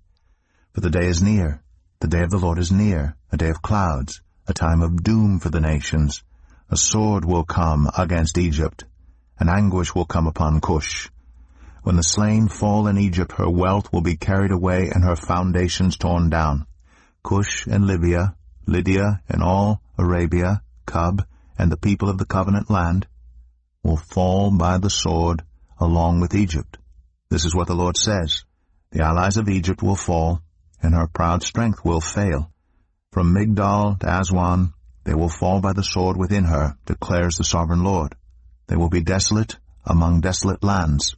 For the day is near. The day of the Lord is near, a day of clouds, a time of doom for the nations. A sword will come against Egypt, and anguish will come upon Cush. When the slain fall in Egypt, her wealth will be carried away and her foundations torn down. Cush and Libya, Lydia and all Arabia, Cub, and the people of the covenant land will fall by the sword along with Egypt. This is what the Lord says. The allies of Egypt will fall, and her proud strength will fail. From Migdol to Aswan they will fall by the sword within her, declares the Sovereign Lord. They will be desolate among desolate lands,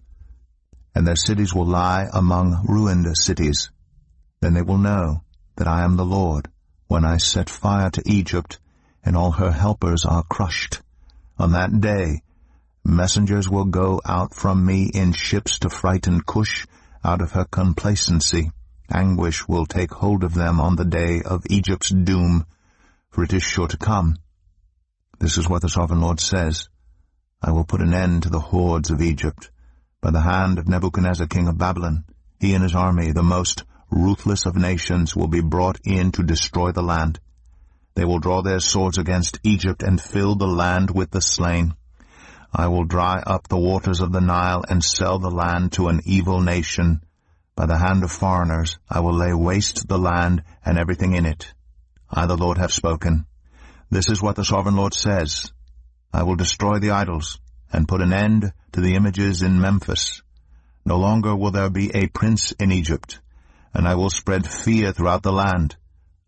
and their cities will lie among ruined cities. Then they will know that I am the Lord, when I set fire to Egypt, and all her helpers are crushed. On that day messengers will go out from me in ships to frighten Cush out of her complacency. Anguish will take hold of them on the day of Egypt's doom, for it is sure to come. This is what the Sovereign Lord says. I will put an end to the hordes of Egypt by the hand of Nebuchadnezzar king of Babylon. He and his army, the most ruthless of nations, will be brought in to destroy the land. They will draw their swords against Egypt and fill the land with the slain. I will dry up the waters of the Nile and sell the land to an evil nation. By the hand of foreigners I will lay waste the land and everything in it. I, the Lord, have spoken. This is what the Sovereign Lord says. I will destroy the idols and put an end to the images in Memphis. No longer will there be a prince in Egypt, and I will spread fear throughout the land.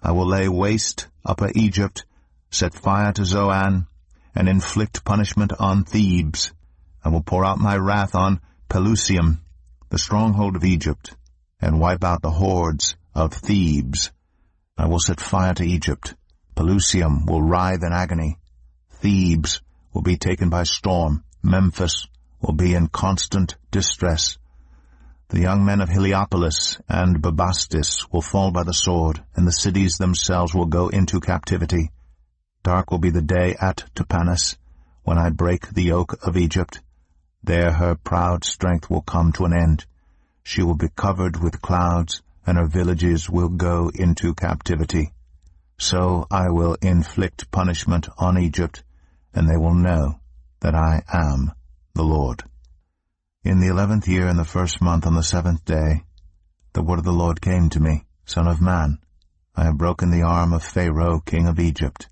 I will lay waste Upper Egypt, set fire to Zoan, and inflict punishment on Thebes. I will pour out my wrath on Pelusium, the stronghold of Egypt, and wipe out the hordes of Thebes. I will set fire to Egypt. Pelusium will writhe in agony. Thebes will be taken by storm. Memphis will be in constant distress. The young men of Heliopolis and Bubastis will fall by the sword, and the cities themselves will go into captivity. Dark will be the day at Tapanis, when I break the yoke of Egypt. There her proud strength will come to an end. She will be covered with clouds, and her villages will go into captivity. So I will inflict punishment on Egypt, and they will know that I am the Lord. In the 11th year, in the 1st month, on the 7th day, the word of the Lord came to me, Son of man, I have broken the arm of Pharaoh, king of Egypt.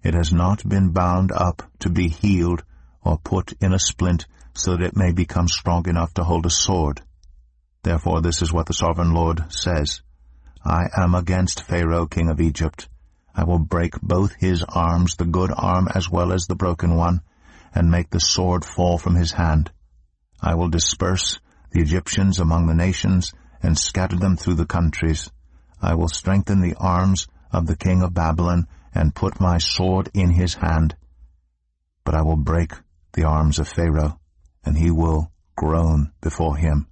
It has not been bound up to be healed or put in a splint, so that it may become strong enough to hold a sword. Therefore this is what the Sovereign Lord says. I am against Pharaoh king of Egypt. I will break both his arms, the good arm as well as the broken one, and make the sword fall from his hand. I will disperse the Egyptians among the nations, and scatter them through the countries. I will strengthen the arms of the king of Babylon, and put my sword in his hand. But I will break the arms of Pharaoh, and he will groan before him,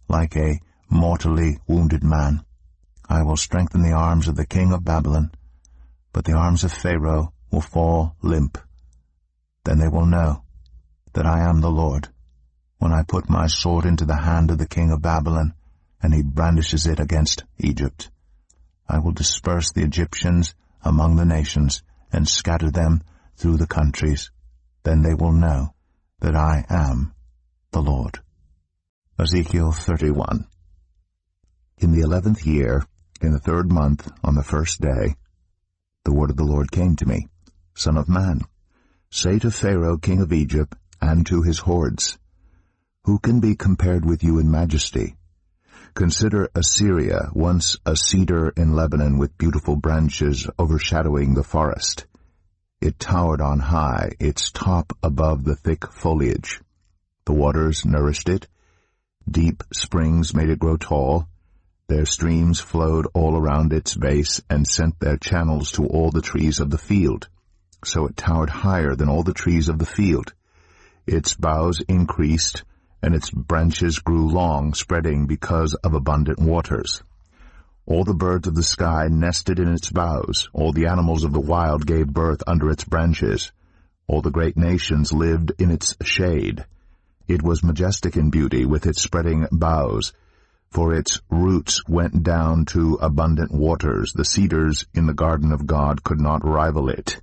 like a mortally wounded man. I will strengthen the arms of the king of Babylon, but the arms of Pharaoh will fall limp. Then they will know that I am the Lord, when I put my sword into the hand of the king of Babylon, and he brandishes it against Egypt. I will disperse the Egyptians among the nations, and scatter them through the countries. Then they will know that I am the Lord. Ezekiel 31. In the 11th year, in the 3rd month, on the 1st day, the word of the Lord came to me. Son of man, say to Pharaoh king of Egypt, and to his hordes, who can be compared with you in majesty? Consider Assyria, once a cedar in Lebanon with beautiful branches overshadowing the forest. It towered on high, its top above the thick foliage. The waters nourished it. Deep springs made it grow tall. Their streams flowed all around its base and sent their channels to all the trees of the field. So it towered higher than all the trees of the field. Its boughs increased, and its branches grew long, spreading because of abundant waters. All the birds of the sky nested in its boughs. All the animals of the wild gave birth under its branches. All the great nations lived in its shade. It was majestic in beauty with its spreading boughs, for its roots went down to abundant waters. The cedars in the garden of God could not rival it,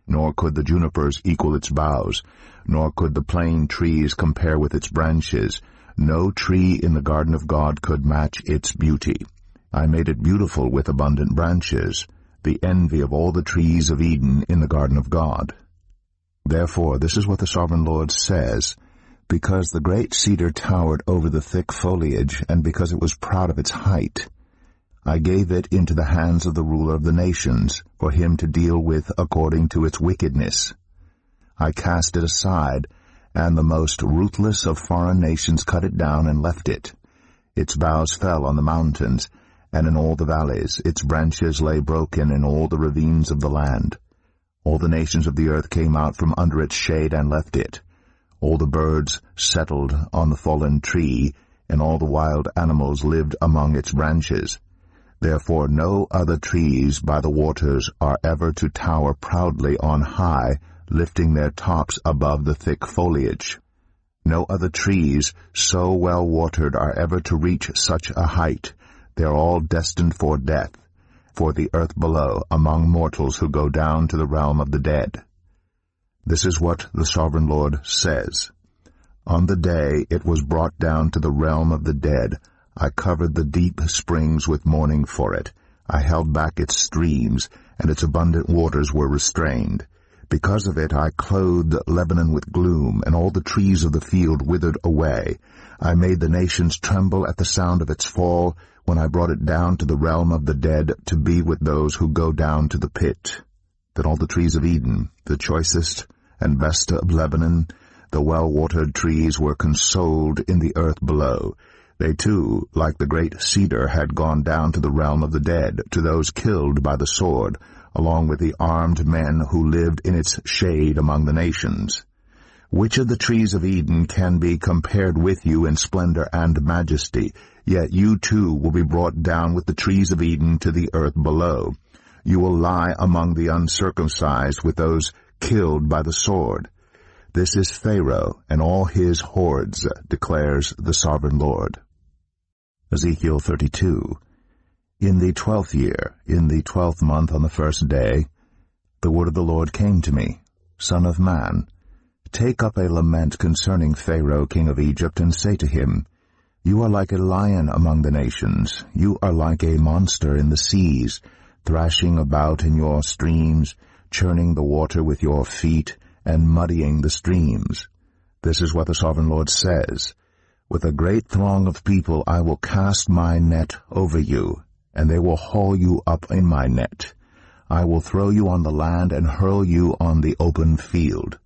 nor could the junipers equal its boughs, nor could the plane trees compare with its branches. No tree in the garden of God could match its beauty. I made it beautiful with abundant branches, the envy of all the trees of Eden in the garden of God. Therefore, this is what the Sovereign Lord says, because the great cedar towered over the thick foliage, and because it was proud of its height, I gave it into the hands of the ruler of the nations, for him to deal with according to its wickedness. I cast it aside, and the most ruthless of foreign nations cut it down and left it. Its boughs fell on the mountains, and in all the valleys. Its branches lay broken in all the ravines of the land. All the nations of the earth came out from under its shade and left it. All the birds settled on the fallen tree, and all the wild animals lived among its branches. Therefore no other trees by the waters are ever to tower proudly on high, lifting their tops above the thick foliage. No other trees so well watered are ever to reach such a height. They are all destined for death, for the earth below, among mortals who go down to the realm of the dead. This is what the Sovereign Lord says. On the day it was brought down to the realm of the dead, I covered the deep springs with mourning for it. I held back its streams, and its abundant waters were restrained. Because of it I clothed Lebanon with gloom, and all the trees of the field withered away. I made the nations tremble at the sound of its fall, when I brought it down to the realm of the dead to be with those who go down to the pit. Then all the trees of Eden, the choicest and best of Lebanon, the well-watered trees, were consoled in the earth below. They too, like the great cedar, had gone down to the realm of the dead, to those killed by the sword, along with the armed men who lived in its shade among the nations. Which of the trees of Eden can be compared with you in splendor and majesty? Yet you too will be brought down with the trees of Eden to the earth below. You will lie among the uncircumcised with those killed by the sword. This is Pharaoh and all his hordes, declares the Sovereign Lord. Ezekiel 32. In the 12th year, in the 12th month on the 1st day, the word of the Lord came to me. Son of man, take up a lament concerning Pharaoh king of Egypt, and say to him, You are like a lion among the nations. You are like a monster in the seas, thrashing about in your streams, churning the water with your feet, and muddying the streams. This is what the Sovereign Lord says. With a great throng of people I will cast my net over you, and they will haul you up in my net. I will throw you on the land and hurl you on the open field.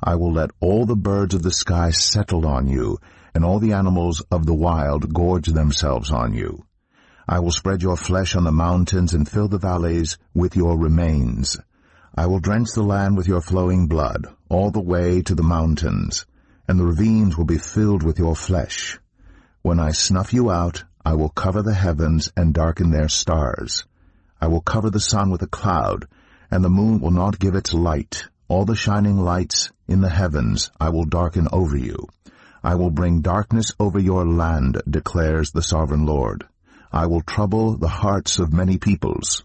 I will let all the birds of the sky settle on you, and all the animals of the wild gorge themselves on you. I will spread your flesh on the mountains and fill the valleys with your remains. I will drench the land with your flowing blood, all the way to the mountains, and the ravines will be filled with your flesh. When I snuff you out, I will cover the heavens and darken their stars. I will cover the sun with a cloud, and the moon will not give its light. All the shining lights in the heavens I will darken over you. I will bring darkness over your land, declares the Sovereign Lord. I will trouble the hearts of many peoples.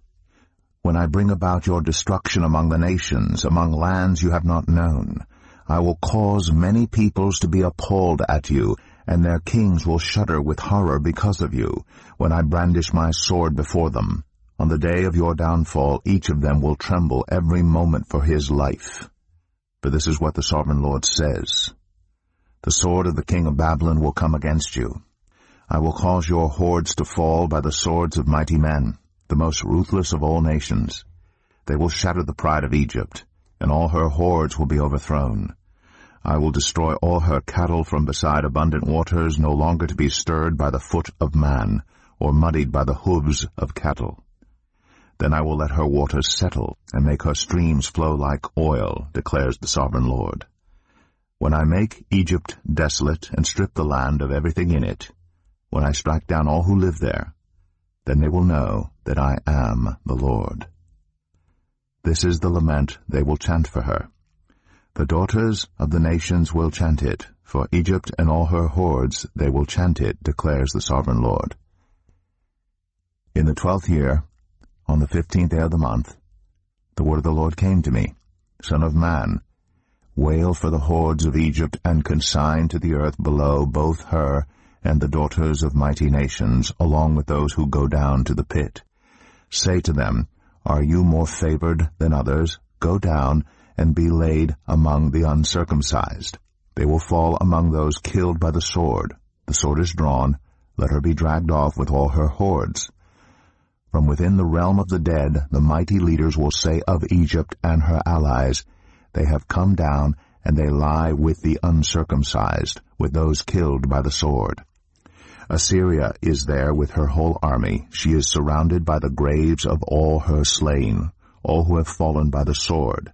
When I bring about your destruction among the nations, among lands you have not known, I will cause many peoples to be appalled at you, and their kings will shudder with horror because of you, when I brandish my sword before them. On the day of your downfall, each of them will tremble every moment for his life. For this is what the Sovereign Lord says. The sword of the king of Babylon will come against you. I will cause your hordes to fall by the swords of mighty men, the most ruthless of all nations. They will shatter the pride of Egypt, and all her hordes will be overthrown. I will destroy all her cattle from beside abundant waters, no longer to be stirred by the foot of man, or muddied by the hooves of cattle. Then I will let her waters settle, and make her streams flow like oil, declares the Sovereign Lord. When I make Egypt desolate and strip the land of everything in it, when I strike down all who live there, then they will know that I am the Lord. This is the lament they will chant for her. The daughters of the nations will chant it. For Egypt and all her hordes they will chant it, declares the Sovereign Lord. In the 12th year, on the 15th day of the month, the word of the Lord came to me. Son of man, wail for the hordes of Egypt, and consign to the earth below both her and the daughters of mighty nations, along with those who go down to the pit. Say to them, Are you more favored than others? Go down and be laid among the uncircumcised. They will fall among those killed by the sword. The sword is drawn. Let her be dragged off with all her hordes. From within the realm of the dead, the mighty leaders will say of Egypt and her allies, They have come down, and they lie with the uncircumcised, with those killed by the sword. Assyria is there with her whole army. She is surrounded by the graves of all her slain, all who have fallen by the sword.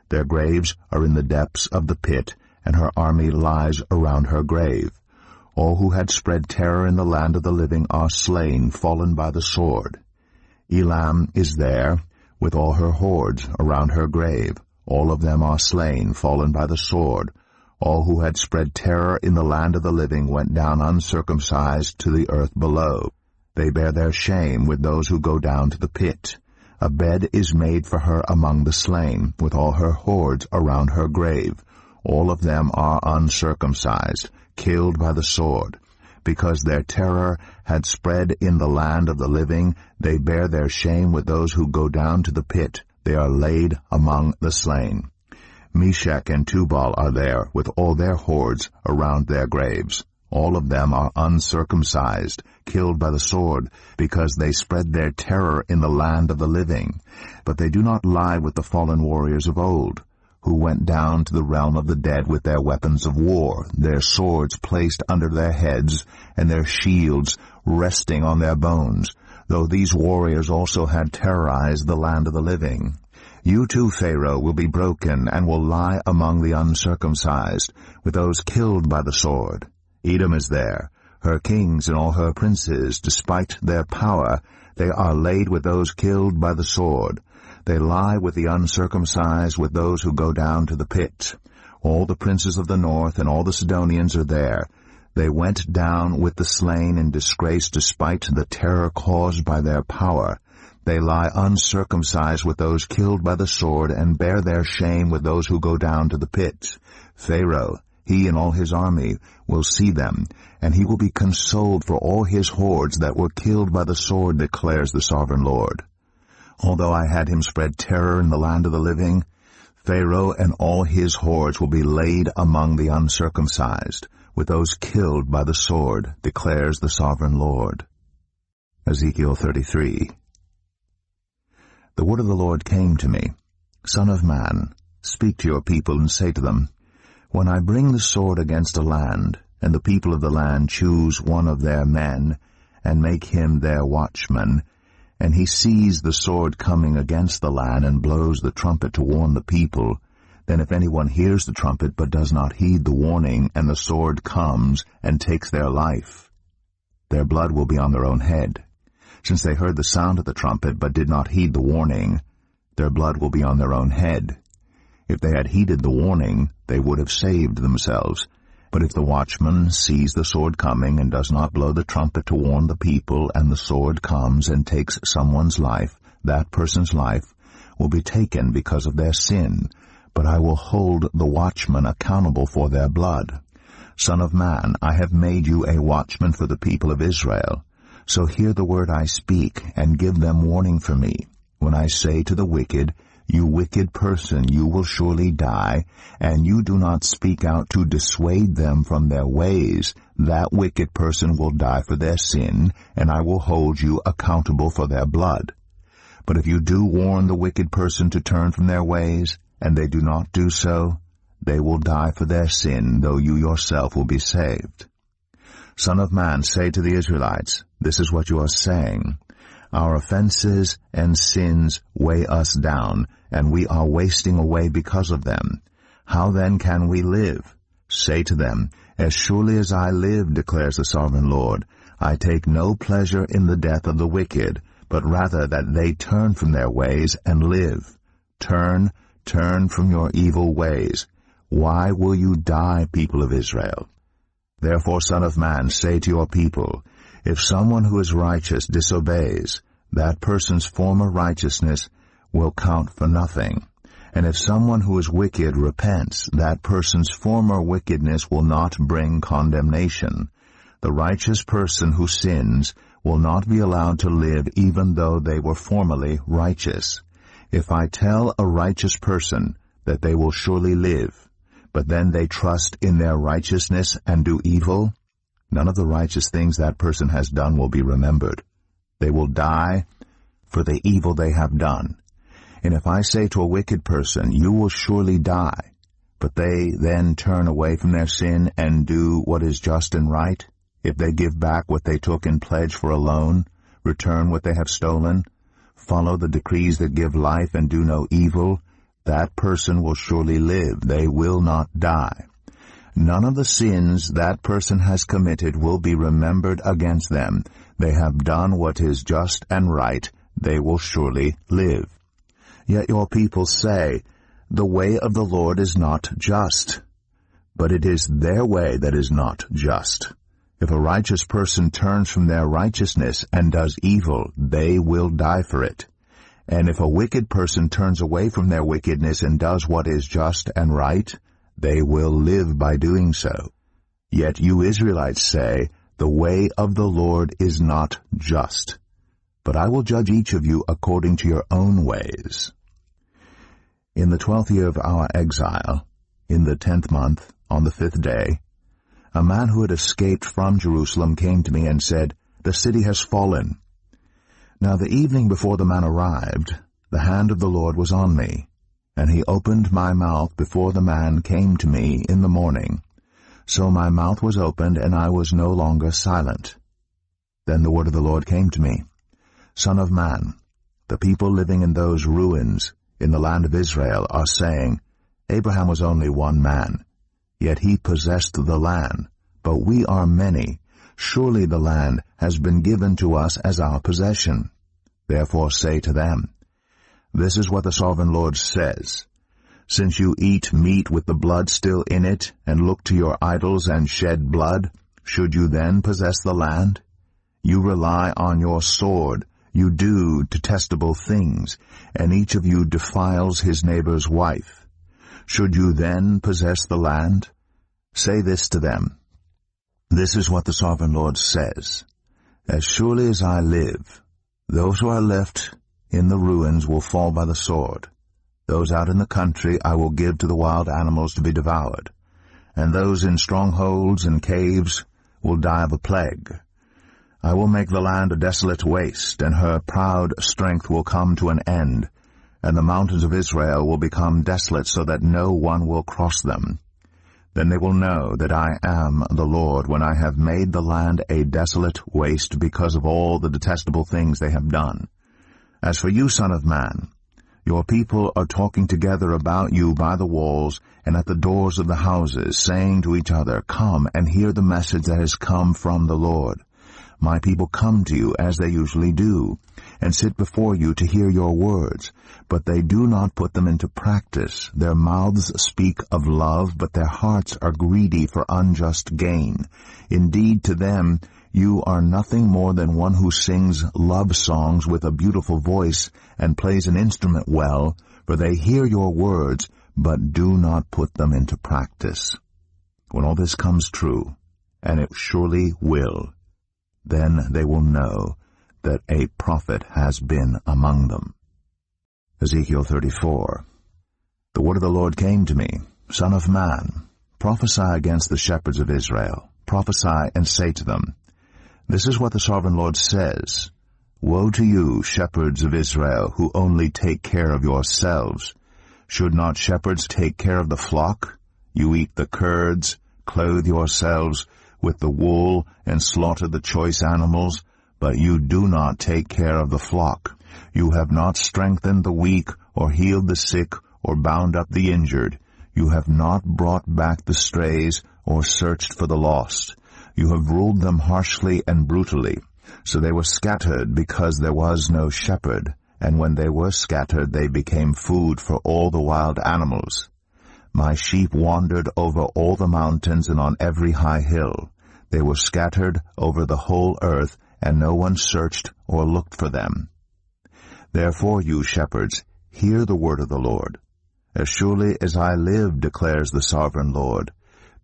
Their graves are in the depths of the pit, and her army lies around her grave. All who had spread terror in the land of the living are slain, fallen by the sword. Elam is there, with all her hordes, around her grave. All of them are slain, fallen by the sword. All who had spread terror in the land of the living went down uncircumcised to the earth below. They bear their shame with those who go down to the pit. A bed is made for her among the slain, with all her hordes around her grave. All of them are uncircumcised, killed by the sword. Because their terror had spread in the land of the living, they bear their shame with those who go down to the pit. They are laid among the slain. Meshach and Tubal are there, with all their hordes around their graves. All of them are uncircumcised, killed by the sword, because they spread their terror in the land of the living. But they do not lie with the fallen warriors of old, who went down to the realm of the dead with their weapons of war, their swords placed under their heads, and their shields resting on their bones, though these warriors also had terrorized the land of the living. You too, Pharaoh, will be broken, and will lie among the uncircumcised, with those killed by the sword. Edom is there, her kings and all her princes. Despite their power, they are laid with those killed by the sword. They lie with the uncircumcised, with those who go down to the pit. All the princes of the north and all the Sidonians are there. They went down with the slain in disgrace despite the terror caused by their power. They lie uncircumcised with those killed by the sword, and bear their shame with those who go down to the pit. Pharaoh, he and all his army, will see them, and he will be consoled for all his hordes that were killed by the sword, declares the Sovereign Lord. Although I had him spread terror in the land of the living, Pharaoh and all his hordes will be laid among the uncircumcised, with those killed by the sword, declares the sovereign Lord. Ezekiel 33. The word of the Lord came to me, Son of man, speak to your people and say to them, When I bring the sword against a land, and the people of the land choose one of their men, and make him their watchman, and he sees the sword coming against the land, and blows the trumpet to warn the people, then if anyone hears the trumpet but does not heed the warning, and the sword comes and takes their life, their blood will be on their own head. Since they heard the sound of the trumpet but did not heed the warning, their blood will be on their own head. If they had heeded the warning, they would have saved themselves. But if the watchman sees the sword coming and does not blow the trumpet to warn the people, and the sword comes and takes someone's life, that person's life will be taken because of their sin, but I will hold the watchman accountable for their blood. Son of man, I have made you a watchman for the people of Israel. So hear the word I speak, and give them warning for me. When I say to the wicked, You wicked person, you will surely die, and you do not speak out to dissuade them from their ways, that wicked person will die for their sin, and I will hold you accountable for their blood. But if you do warn the wicked person to turn from their ways, and they do not do so, they will die for their sin, though you yourself will be saved. Son of man, say to the Israelites, This is what you are saying. Our offenses and sins weigh us down, and we are wasting away because of them. How then can we live? Say to them, As surely as I live, declares the sovereign Lord, I take no pleasure in the death of the wicked, but rather that they turn from their ways and live. Turn from your evil ways. Why will you die, people of Israel? Therefore, Son of man, say to your people, If someone who is righteous disobeys, that person's former righteousness will count for nothing. And if someone who is wicked repents, that person's former wickedness will not bring condemnation. The righteous person who sins will not be allowed to live even though they were formerly righteous. If I tell a righteous person that they will surely live, but then they trust in their righteousness and do evil, none of the righteous things that person has done will be remembered. They will die for the evil they have done. And if I say to a wicked person, You will surely die, but they then turn away from their sin and do what is just and right, if they give back what they took in pledge for a loan, return what they have stolen, follow the decrees that give life and do no evil, that person will surely live. They will not die. None of the sins that person has committed will be remembered against them. They have done what is just and right. They will surely live. Yet your people say, The way of the Lord is not just. But it is their way that is not just. If a righteous person turns from their righteousness and does evil, they will die for it. And if a wicked person turns away from their wickedness and does what is just and right, they will live by doing so. Yet you Israelites say, The way of the Lord is not just. But I will judge each of you according to your own ways. In the 12th year of our exile, in the 10th month, on the 5th day, a man who had escaped from Jerusalem came to me and said, The city has fallen. Now the evening before the man arrived, the hand of the Lord was on me, and he opened my mouth before the man came to me in the morning. So my mouth was opened, and I was no longer silent. Then the word of the Lord came to me, Son of man, the people living in those ruins in the land of Israel are saying, Abraham was only one man, yet he possessed the land, but we are many. Surely the land has been given to us as our possession. Therefore say to them, This is what the sovereign Lord says. Since you eat meat with the blood still in it, and look to your idols and shed blood, should you then possess the land? You rely on your sword, you do detestable things, and each of you defiles his neighbor's wife. Should you then possess the land? Say this to them, This is what the sovereign Lord says. As surely as I live, those who are left in the ruins will fall by the sword. Those out in the country I will give to the wild animals to be devoured, and those in strongholds and caves will die of a plague. I will make the land a desolate waste, and her proud strength will come to an end, and the mountains of Israel will become desolate so that no one will cross them. Then they will know that I am the Lord, when I have made the land a desolate waste because of all the detestable things they have done. As for you, son of man, your people are talking together about you by the walls and at the doors of the houses, saying to each other, Come and hear the message that has come from the Lord. My people come to you as they usually do, and sit before you to hear your words, but they do not put them into practice. Their mouths speak of love, but their hearts are greedy for unjust gain. Indeed, to them you are nothing more than one who sings love songs with a beautiful voice and plays an instrument well, for they hear your words, but do not put them into practice. When all this comes true, and it surely will, then they will know that a prophet has been among them. Ezekiel 34. The word of the Lord came to me, Son of man, prophesy against the shepherds of Israel. Prophesy and say to them, This is what the sovereign Lord says. Woe to you, shepherds of Israel, who only take care of yourselves. Should not shepherds take care of the flock? You eat the curds, clothe yourselves with the wool, and slaughter the choice animals, but you do not take care of the flock. You have not strengthened the weak, or healed the sick, or bound up the injured. You have not brought back the strays, or searched for the lost. You have ruled them harshly and brutally. So they were scattered because there was no shepherd, and when they were scattered they became food for all the wild animals. My sheep wandered over all the mountains and on every high hill. They were scattered over the whole earth, and no one searched or looked for them. Therefore, you shepherds, hear the word of the Lord. As surely as I live, declares the sovereign Lord,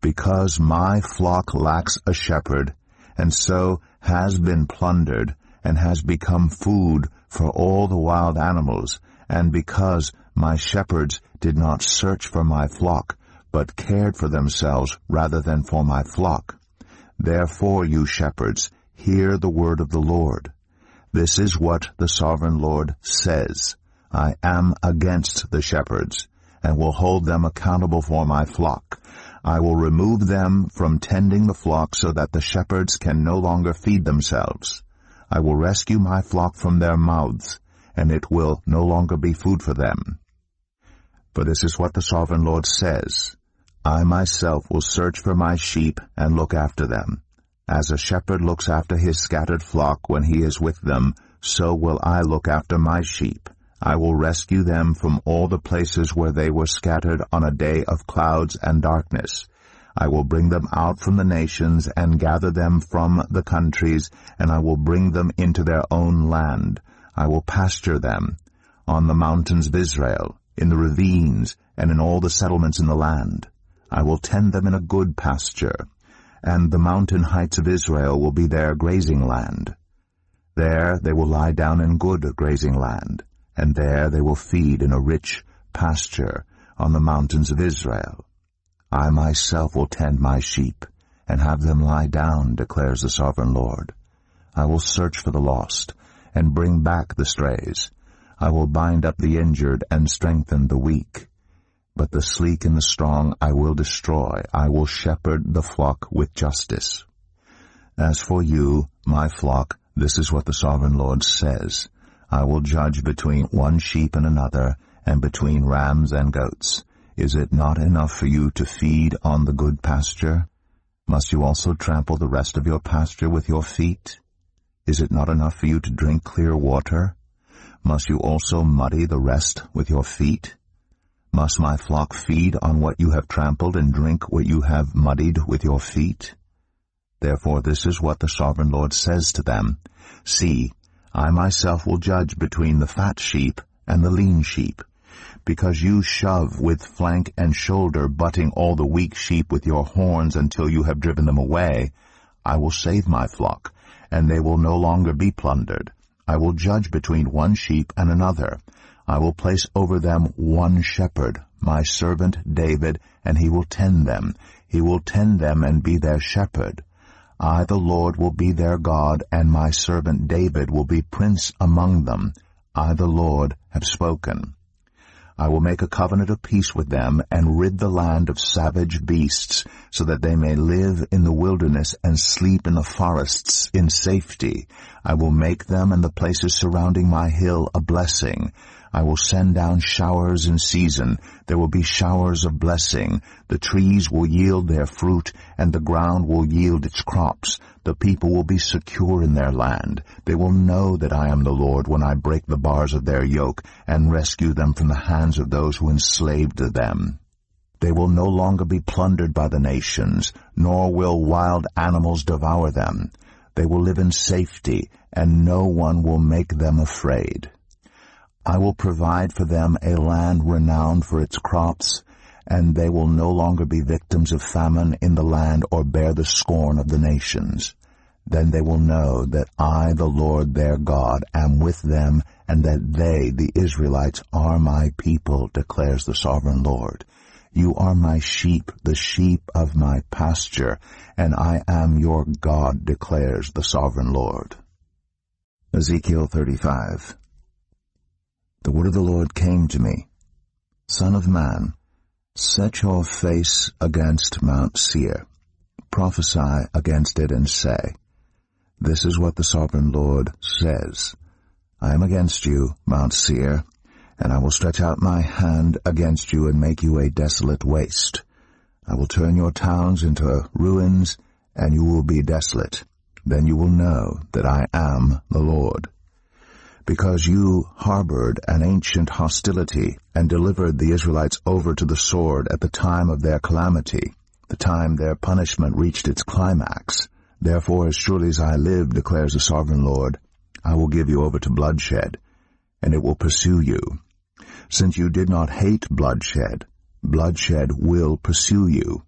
because my flock lacks a shepherd, and so has been plundered, and has become food for all the wild animals, and because my shepherds did not search for my flock, but cared for themselves rather than for my flock. Therefore, you shepherds, hear the word of the Lord. This is what the sovereign Lord says. I am against the shepherds, and will hold them accountable for my flock. I will remove them from tending the flock so that the shepherds can no longer feed themselves. I will rescue my flock from their mouths, and it will no longer be food for them. For this is what the sovereign Lord says. I myself will search for my sheep and look after them. As a shepherd looks after his scattered flock when he is with them, so will I look after my sheep. I will rescue them from all the places where they were scattered on a day of clouds and darkness. I will bring them out from the nations and gather them from the countries, and I will bring them into their own land. I will pasture them on the mountains of Israel, in the ravines, and in all the settlements in the land. I will tend them in a good pasture, and the mountain heights of Israel will be their grazing land. There they will lie down in good grazing land, and there they will feed in a rich pasture on the mountains of Israel. I myself will tend my sheep, and have them lie down, declares the sovereign Lord. I will search for the lost, and bring back the strays. I will bind up the injured and strengthen the weak. But the sleek and the strong I will destroy. I will shepherd the flock with justice. As for you, my flock, this is what the sovereign Lord says. I will judge between one sheep and another, and between rams and goats. Is it not enough for you to feed on the good pasture? Must you also trample the rest of your pasture with your feet? Is it not enough for you to drink clear water? Must you also muddy the rest with your feet? Must my flock feed on what you have trampled and drink what you have muddied with your feet? Therefore this is what the sovereign Lord says to them. See, I myself will judge between the fat sheep and the lean sheep. Because you shove with flank and shoulder, butting all the weak sheep with your horns until you have driven them away, I will save my flock, and they will no longer be plundered. I will judge between one sheep and another. I will place over them one shepherd, my servant David, and he will tend them. He will tend them and be their shepherd. I, the Lord, will be their God, and my servant David will be prince among them. I, the Lord, have spoken. I will make a covenant of peace with them, and rid the land of savage beasts, so that they may live in the wilderness and sleep in the forests in safety. I will make them and the places surrounding my hill a blessing. I will send down showers in season. There will be showers of blessing. The trees will yield their fruit, and the ground will yield its crops. The people will be secure in their land. They will know that I am the Lord when I break the bars of their yoke and rescue them from the hands of those who enslaved them. They will no longer be plundered by the nations, nor will wild animals devour them. They will live in safety, and no one will make them afraid. I will provide for them a land renowned for its crops, and they will no longer be victims of famine in the land or bear the scorn of the nations. Then they will know that I, the Lord their God, am with them, and that they, the Israelites, are my people, declares the sovereign Lord. You are my sheep, the sheep of my pasture, and I am your God, declares the sovereign Lord. Ezekiel 35. The word of the Lord came to me. Son of man, set your face against Mount Seir. Prophesy against it and say, This is what the sovereign Lord says. I am against you, Mount Seir, and I will stretch out my hand against you and make you a desolate waste. I will turn your towns into ruins, and you will be desolate. Then you will know that I am the Lord. Because you harbored an ancient hostility and delivered the Israelites over to the sword at the time of their calamity, the time their punishment reached its climax. Therefore, as surely as I live, declares the sovereign Lord, I will give you over to bloodshed, and it will pursue you. Since you did not hate bloodshed, bloodshed will pursue you.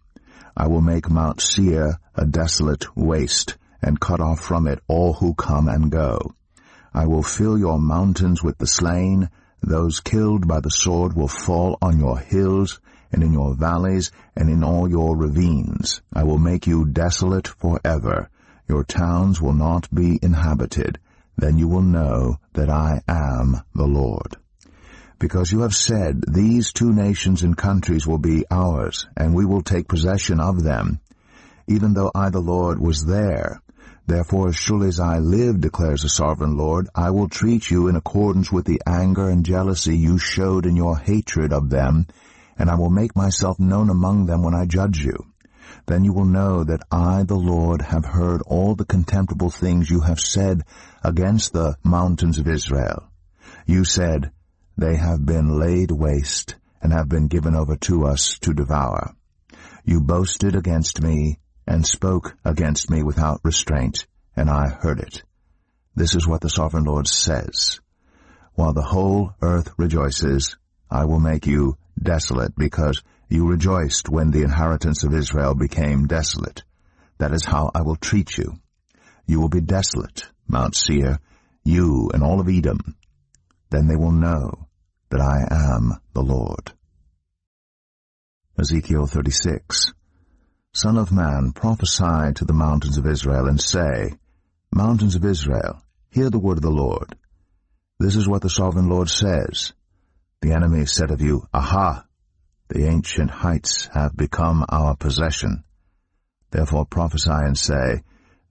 I will make Mount Seir a desolate waste, and cut off from it all who come and go. I will fill your mountains with the slain. Those killed by the sword will fall on your hills, and in your valleys, and in all your ravines. I will make you desolate forever. Your towns will not be inhabited. Then you will know that I am the Lord. Because you have said, These two nations and countries will be ours, and we will take possession of them, even though I, the Lord, was there. Therefore, as surely as I live, declares the sovereign Lord, I will treat you in accordance with the anger and jealousy you showed in your hatred of them, and I will make myself known among them when I judge you. Then you will know that I, the Lord, have heard all the contemptible things you have said against the mountains of Israel. You said, They have been laid waste, and have been given over to us to devour. You boasted against me, and spoke against me without restraint, and I heard it. This is what the sovereign Lord says. While the whole earth rejoices, I will make you desolate, because you rejoiced when the inheritance of Israel became desolate. That is how I will treat you. You will be desolate, Mount Seir, you and all of Edom. Then they will know that I am the Lord. Ezekiel 36. Son of man, prophesy to the mountains of Israel, and say, Mountains of Israel, hear the word of the Lord. This is what the sovereign Lord says. The enemy said of you, Aha! The ancient heights have become our possession. Therefore prophesy and say,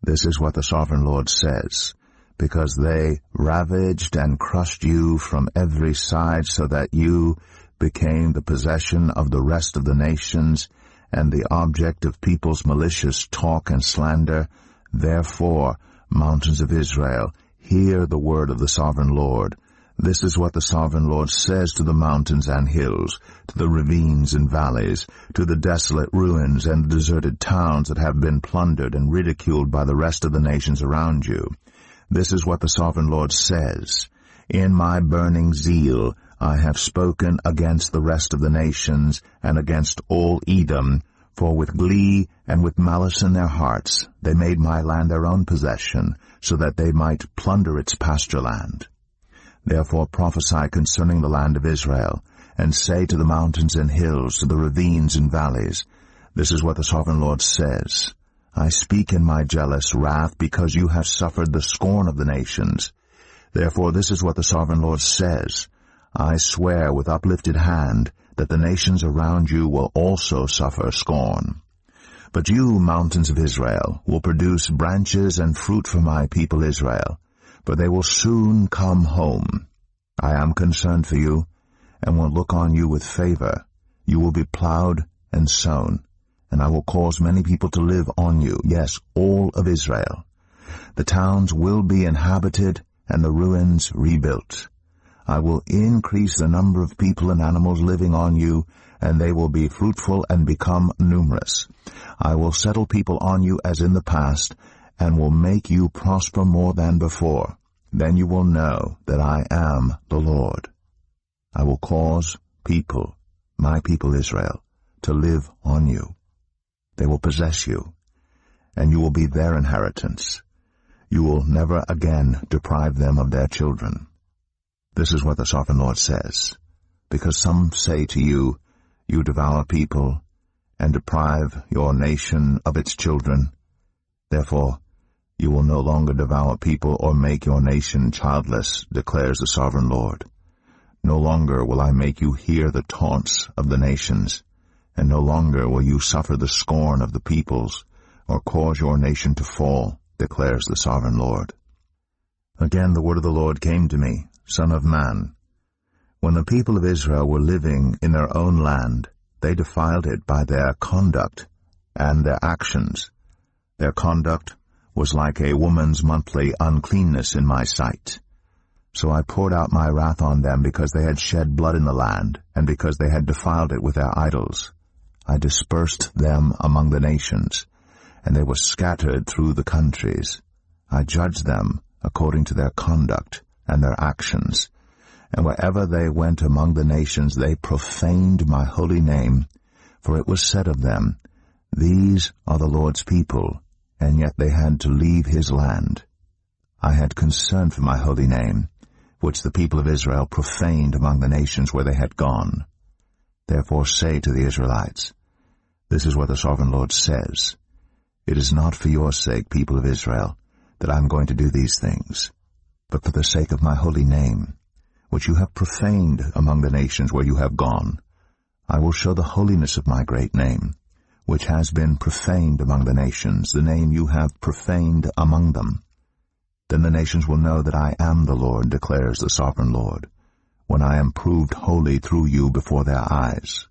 This is what the sovereign Lord says. Because they ravaged and crushed you from every side, so that you became the possession of the rest of the nations, and the object of people's malicious talk and slander. Therefore, mountains of Israel, hear the word of the sovereign Lord. This is what the sovereign Lord says to the mountains and hills, to the ravines and valleys, to the desolate ruins and the deserted towns that have been plundered and ridiculed by the rest of the nations around you. This is what the sovereign Lord says. In my burning zeal I have spoken against the rest of the nations and against all Edom, for with glee and with malice in their hearts they made my land their own possession, so that they might plunder its pasture land. Therefore prophesy concerning the land of Israel, and say to the mountains and hills, to the ravines and valleys, This is what the Sovereign Lord says. I speak in my jealous wrath, because you have suffered the scorn of the nations. Therefore this is what the Sovereign Lord says. I swear with uplifted hand that the nations around you will also suffer scorn. But you, mountains of Israel, will produce branches and fruit for my people Israel, for they will soon come home. I am concerned for you, and will look on you with favor. You will be plowed and sown, and I will cause many people to live on you, yes, all of Israel. The towns will be inhabited, and the ruins rebuilt. I will increase the number of people and animals living on you, and they will be fruitful and become numerous. I will settle people on you as in the past, and will make you prosper more than before. Then you will know that I am the Lord. I will cause people, my people Israel, to live on you. They will possess you, and you will be their inheritance. You will never again deprive them of their children. This is what the Sovereign Lord says. Because some say to you, You devour people, and deprive your nation of its children. Therefore, you will no longer devour people or make your nation childless, declares the Sovereign Lord. No longer will I make you hear the taunts of the nations, and no longer will you suffer the scorn of the peoples, or cause your nation to fall, declares the Sovereign Lord. Again the word of the Lord came to me, Son of man. When the people of Israel were living in their own land, they defiled it by their conduct and their actions. Their conduct was like a woman's monthly uncleanness in my sight. So I poured out my wrath on them because they had shed blood in the land, and because they had defiled it with their idols. I dispersed them among the nations, and they were scattered through the countries. I judged them according to their conduct and their actions, and wherever they went among the nations they profaned my holy name, for it was said of them, These are the Lord's people, and yet they had to leave his land. I had concern for my holy name, which the people of Israel profaned among the nations where they had gone. Therefore say to the Israelites, This is what the Sovereign Lord says. It is not for your sake, people of Israel, that I am going to do these things, but for the sake of my holy name, which you have profaned among the nations where you have gone. I will show the holiness of my great name, which has been profaned among the nations, the name you have profaned among them. Then the nations will know that I am the Lord, declares the Sovereign Lord, when I am proved holy through you before their eyes.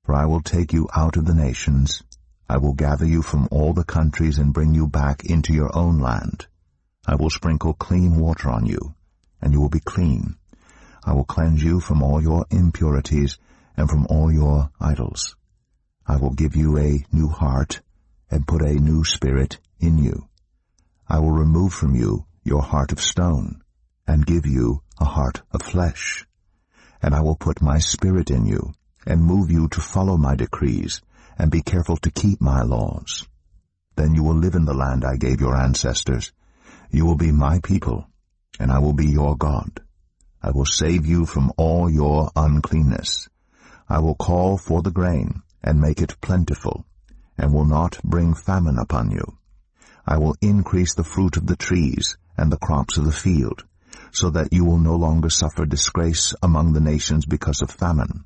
For I will take you out of the nations, I will gather you from all the countries and bring you back into your own land. I will sprinkle clean water on you, and you will be clean. I will cleanse you from all your impurities and from all your idols. I will give you a new heart and put a new spirit in you. I will remove from you your heart of stone and give you a heart of flesh. And I will put my spirit in you and move you to follow my decrees and be careful to keep my laws. Then you will live in the land I gave your ancestors. You will be my people, and I will be your God. I will save you from all your uncleanness. I will call for the grain and make it plentiful, and will not bring famine upon you. I will increase the fruit of the trees and the crops of the field, so that you will no longer suffer disgrace among the nations because of famine.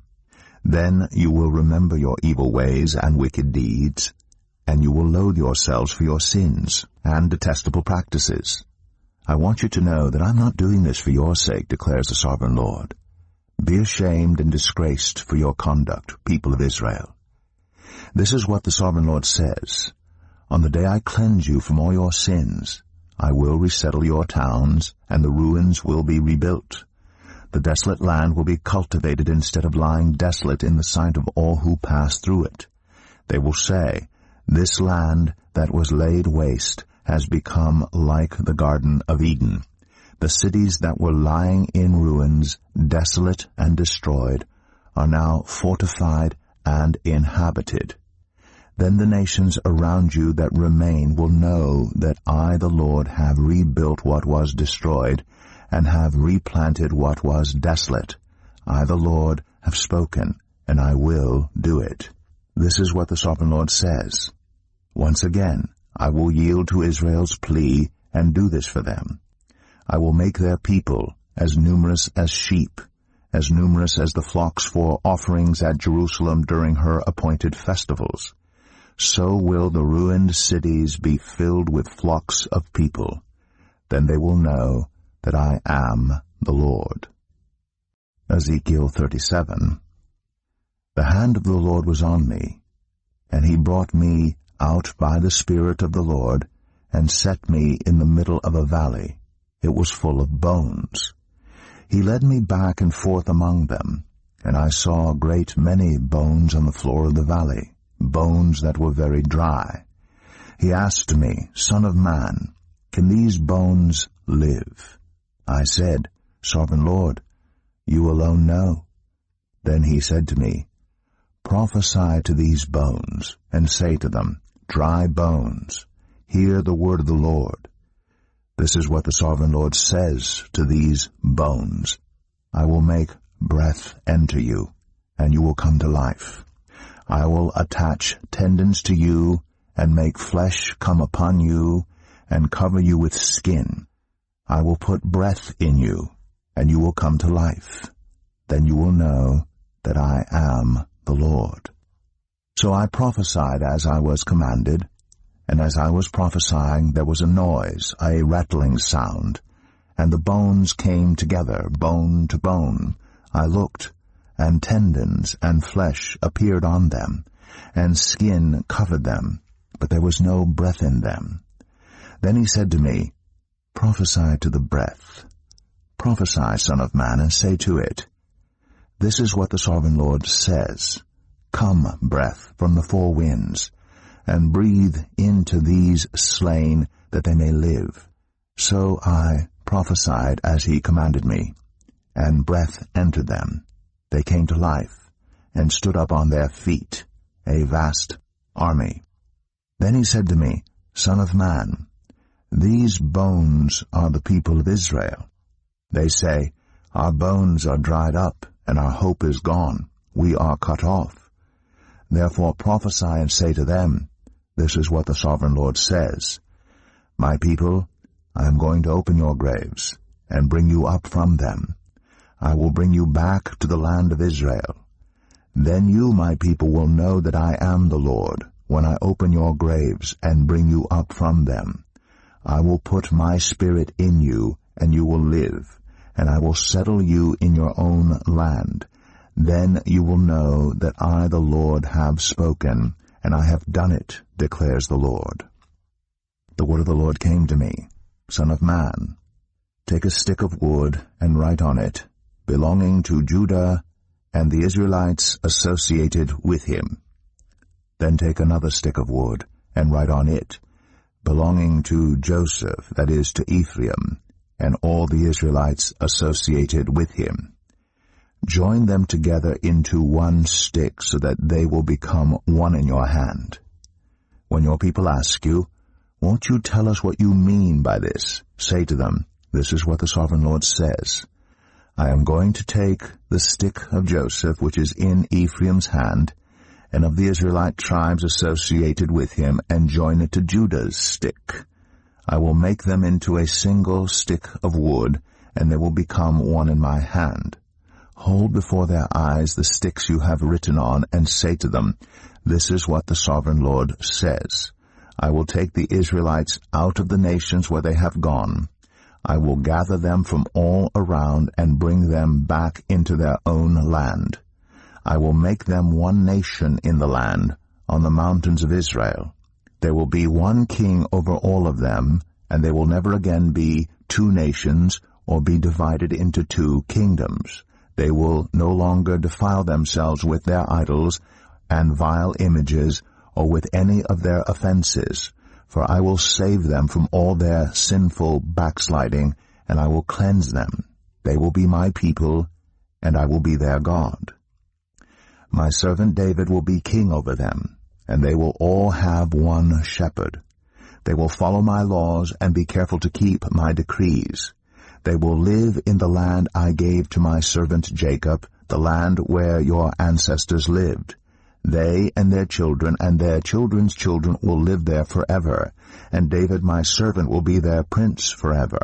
Then you will remember your evil ways and wicked deeds, and you will loathe yourselves for your sins and detestable practices. I want you to know that I'm not doing this for your sake, declares the Sovereign Lord. Be ashamed and disgraced for your conduct, people of Israel. This is what the Sovereign Lord says. On the day I cleanse you from all your sins, I will resettle your towns, and the ruins will be rebuilt. The desolate land will be cultivated instead of lying desolate in the sight of all who pass through it. They will say, This land that was laid waste has become like the Garden of Eden. The cities that were lying in ruins, desolate and destroyed, are now fortified and inhabited. Then the nations around you that remain will know that I, the Lord, have rebuilt what was destroyed, and have replanted what was desolate. I, the Lord, have spoken, and I will do it. This is what the Sovereign Lord says. Once again, I will yield to Israel's plea and do this for them. I will make their people as numerous as sheep, as numerous as the flocks for offerings at Jerusalem during her appointed festivals. So will the ruined cities be filled with flocks of people. Then they will know that I am the Lord. Ezekiel 37. The hand of the Lord was on me, and he brought me out by the Spirit of the Lord, and set me in the middle of a valley. It was full of bones. He led me back and forth among them, and I saw a great many bones on the floor of the valley, bones that were very dry. He asked me, Son of man, can these bones live? I said, Sovereign Lord, you alone know. Then he said to me, Prophesy to these bones, and say to them, Dry bones, hear the word of the Lord. This is what the Sovereign Lord says to these bones. I will make breath enter you, and you will come to life. I will attach tendons to you, and make flesh come upon you, and cover you with skin. I will put breath in you, and you will come to life. Then you will know that I am the Lord. So I prophesied as I was commanded, and as I was prophesying there was a noise, a rattling sound, and the bones came together, bone to bone. I looked, and tendons and flesh appeared on them, and skin covered them, but there was no breath in them. Then he said to me, Prophesy to the breath. Prophesy, Son of man, and say to it, This is what the Sovereign Lord says. Come, breath, from the four winds, and breathe into these slain, that they may live. So I prophesied as he commanded me, and breath entered them. They came to life, and stood up on their feet, a vast army. Then he said to me, Son of man, these bones are the people of Israel. They say, Our bones are dried up, and our hope is gone. We are cut off. Therefore prophesy and say to them, This is what the Sovereign Lord says. My people, I am going to open your graves, and bring you up from them. I will bring you back to the land of Israel. Then you, my people, will know that I am the Lord, when I open your graves and bring you up from them. I will put my spirit in you, and you will live, and I will settle you in your own land. Then you will know that I, the Lord, have spoken, and I have done it, declares the Lord. The word of the Lord came to me, Son of man, take a stick of wood and write on it, belonging to Judah and the Israelites associated with him. Then take another stick of wood and write on it, belonging to Joseph, that is, to Ephraim, and all the Israelites associated with him. Join them together into one stick, so that they will become one in your hand. When your people ask you, Won't you tell us what you mean by this? Say to them, This is what the Sovereign Lord says. I am going to take the stick of Joseph, which is in Ephraim's hand, and of the Israelite tribes associated with him, and join it to Judah's stick. I will make them into a single stick of wood, and they will become one in my hand. Hold before their eyes the sticks you have written on, and say to them, This is what the Sovereign Lord says. I will take the Israelites out of the nations where they have gone. I will gather them from all around and bring them back into their own land. I will make them one nation in the land, on the mountains of Israel. There will be one king over all of them, and they will never again be two nations, or be divided into two kingdoms. They will no longer defile themselves with their idols and vile images, or with any of their offenses. For I will save them from all their sinful backsliding, and I will cleanse them. They will be my people, and I will be their God. My servant David will be king over them, and they will all have one shepherd. They will follow my laws and be careful to keep my decrees. They will live in the land I gave to my servant Jacob, the land where your ancestors lived. They and their children and their children's children will live there forever, and David my servant will be their prince forever.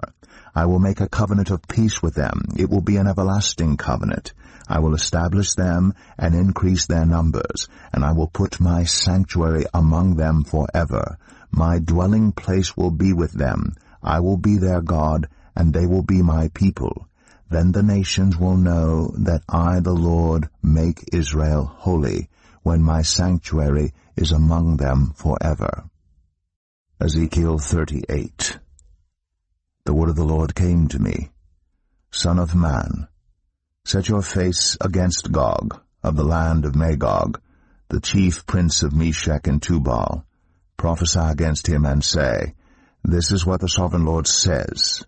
I will make a covenant of peace with them. It will be an everlasting covenant. I will establish them and increase their numbers, and I will put my sanctuary among them forever. My dwelling place will be with them. I will be their God, and they will be my people. Then the nations will know that I, the Lord, make Israel holy, when my sanctuary is among them forever. Ezekiel 38. The word of the Lord came to me. Son of man, set your face against Gog, of the land of Magog, the chief prince of Meshech and Tubal. Prophesy against him and say, This is what the sovereign Lord says.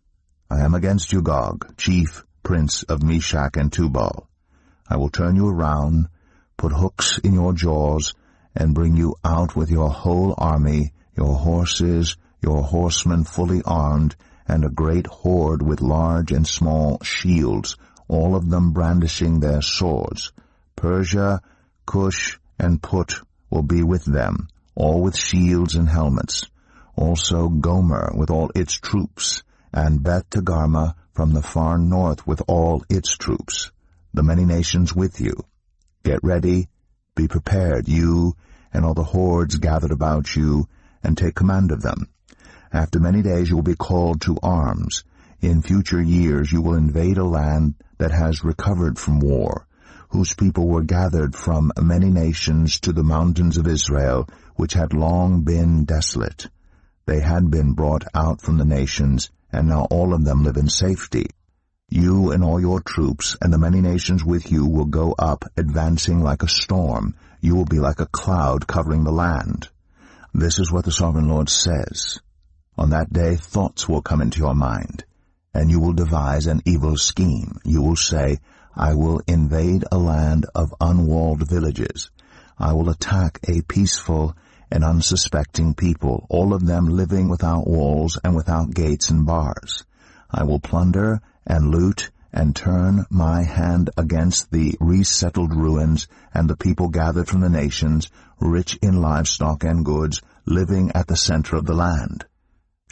I am against you, Gog, chief prince of Meshech and Tubal. I will turn you around, put hooks in your jaws, and bring you out with your whole army, your horses, your horsemen fully armed, and a great horde with large and small shields, all of them brandishing their swords. Persia, Cush, and Put will be with them, all with shields and helmets. Also Gomer with all its troops, and Beth Togarmah from the far north with all its troops, the many nations with you. Get ready, be prepared, you and all the hordes gathered about you, and take command of them. After many days you will be called to arms. In future years you will invade a land that has recovered from war, whose people were gathered from many nations to the mountains of Israel, which had long been desolate. They had been brought out from the nations, and now all of them live in safety. You and all your troops and the many nations with you will go up, advancing like a storm. You will be like a cloud covering the land. This is what the sovereign Lord says. On that day thoughts will come into your mind, and you will devise an evil scheme. You will say, I will invade a land of unwalled villages. I will attack a peaceful and unsuspecting people, all of them living without walls and without gates and bars. I will plunder and loot and turn my hand against the resettled ruins and the people gathered from the nations, rich in livestock and goods, living at the center of the land.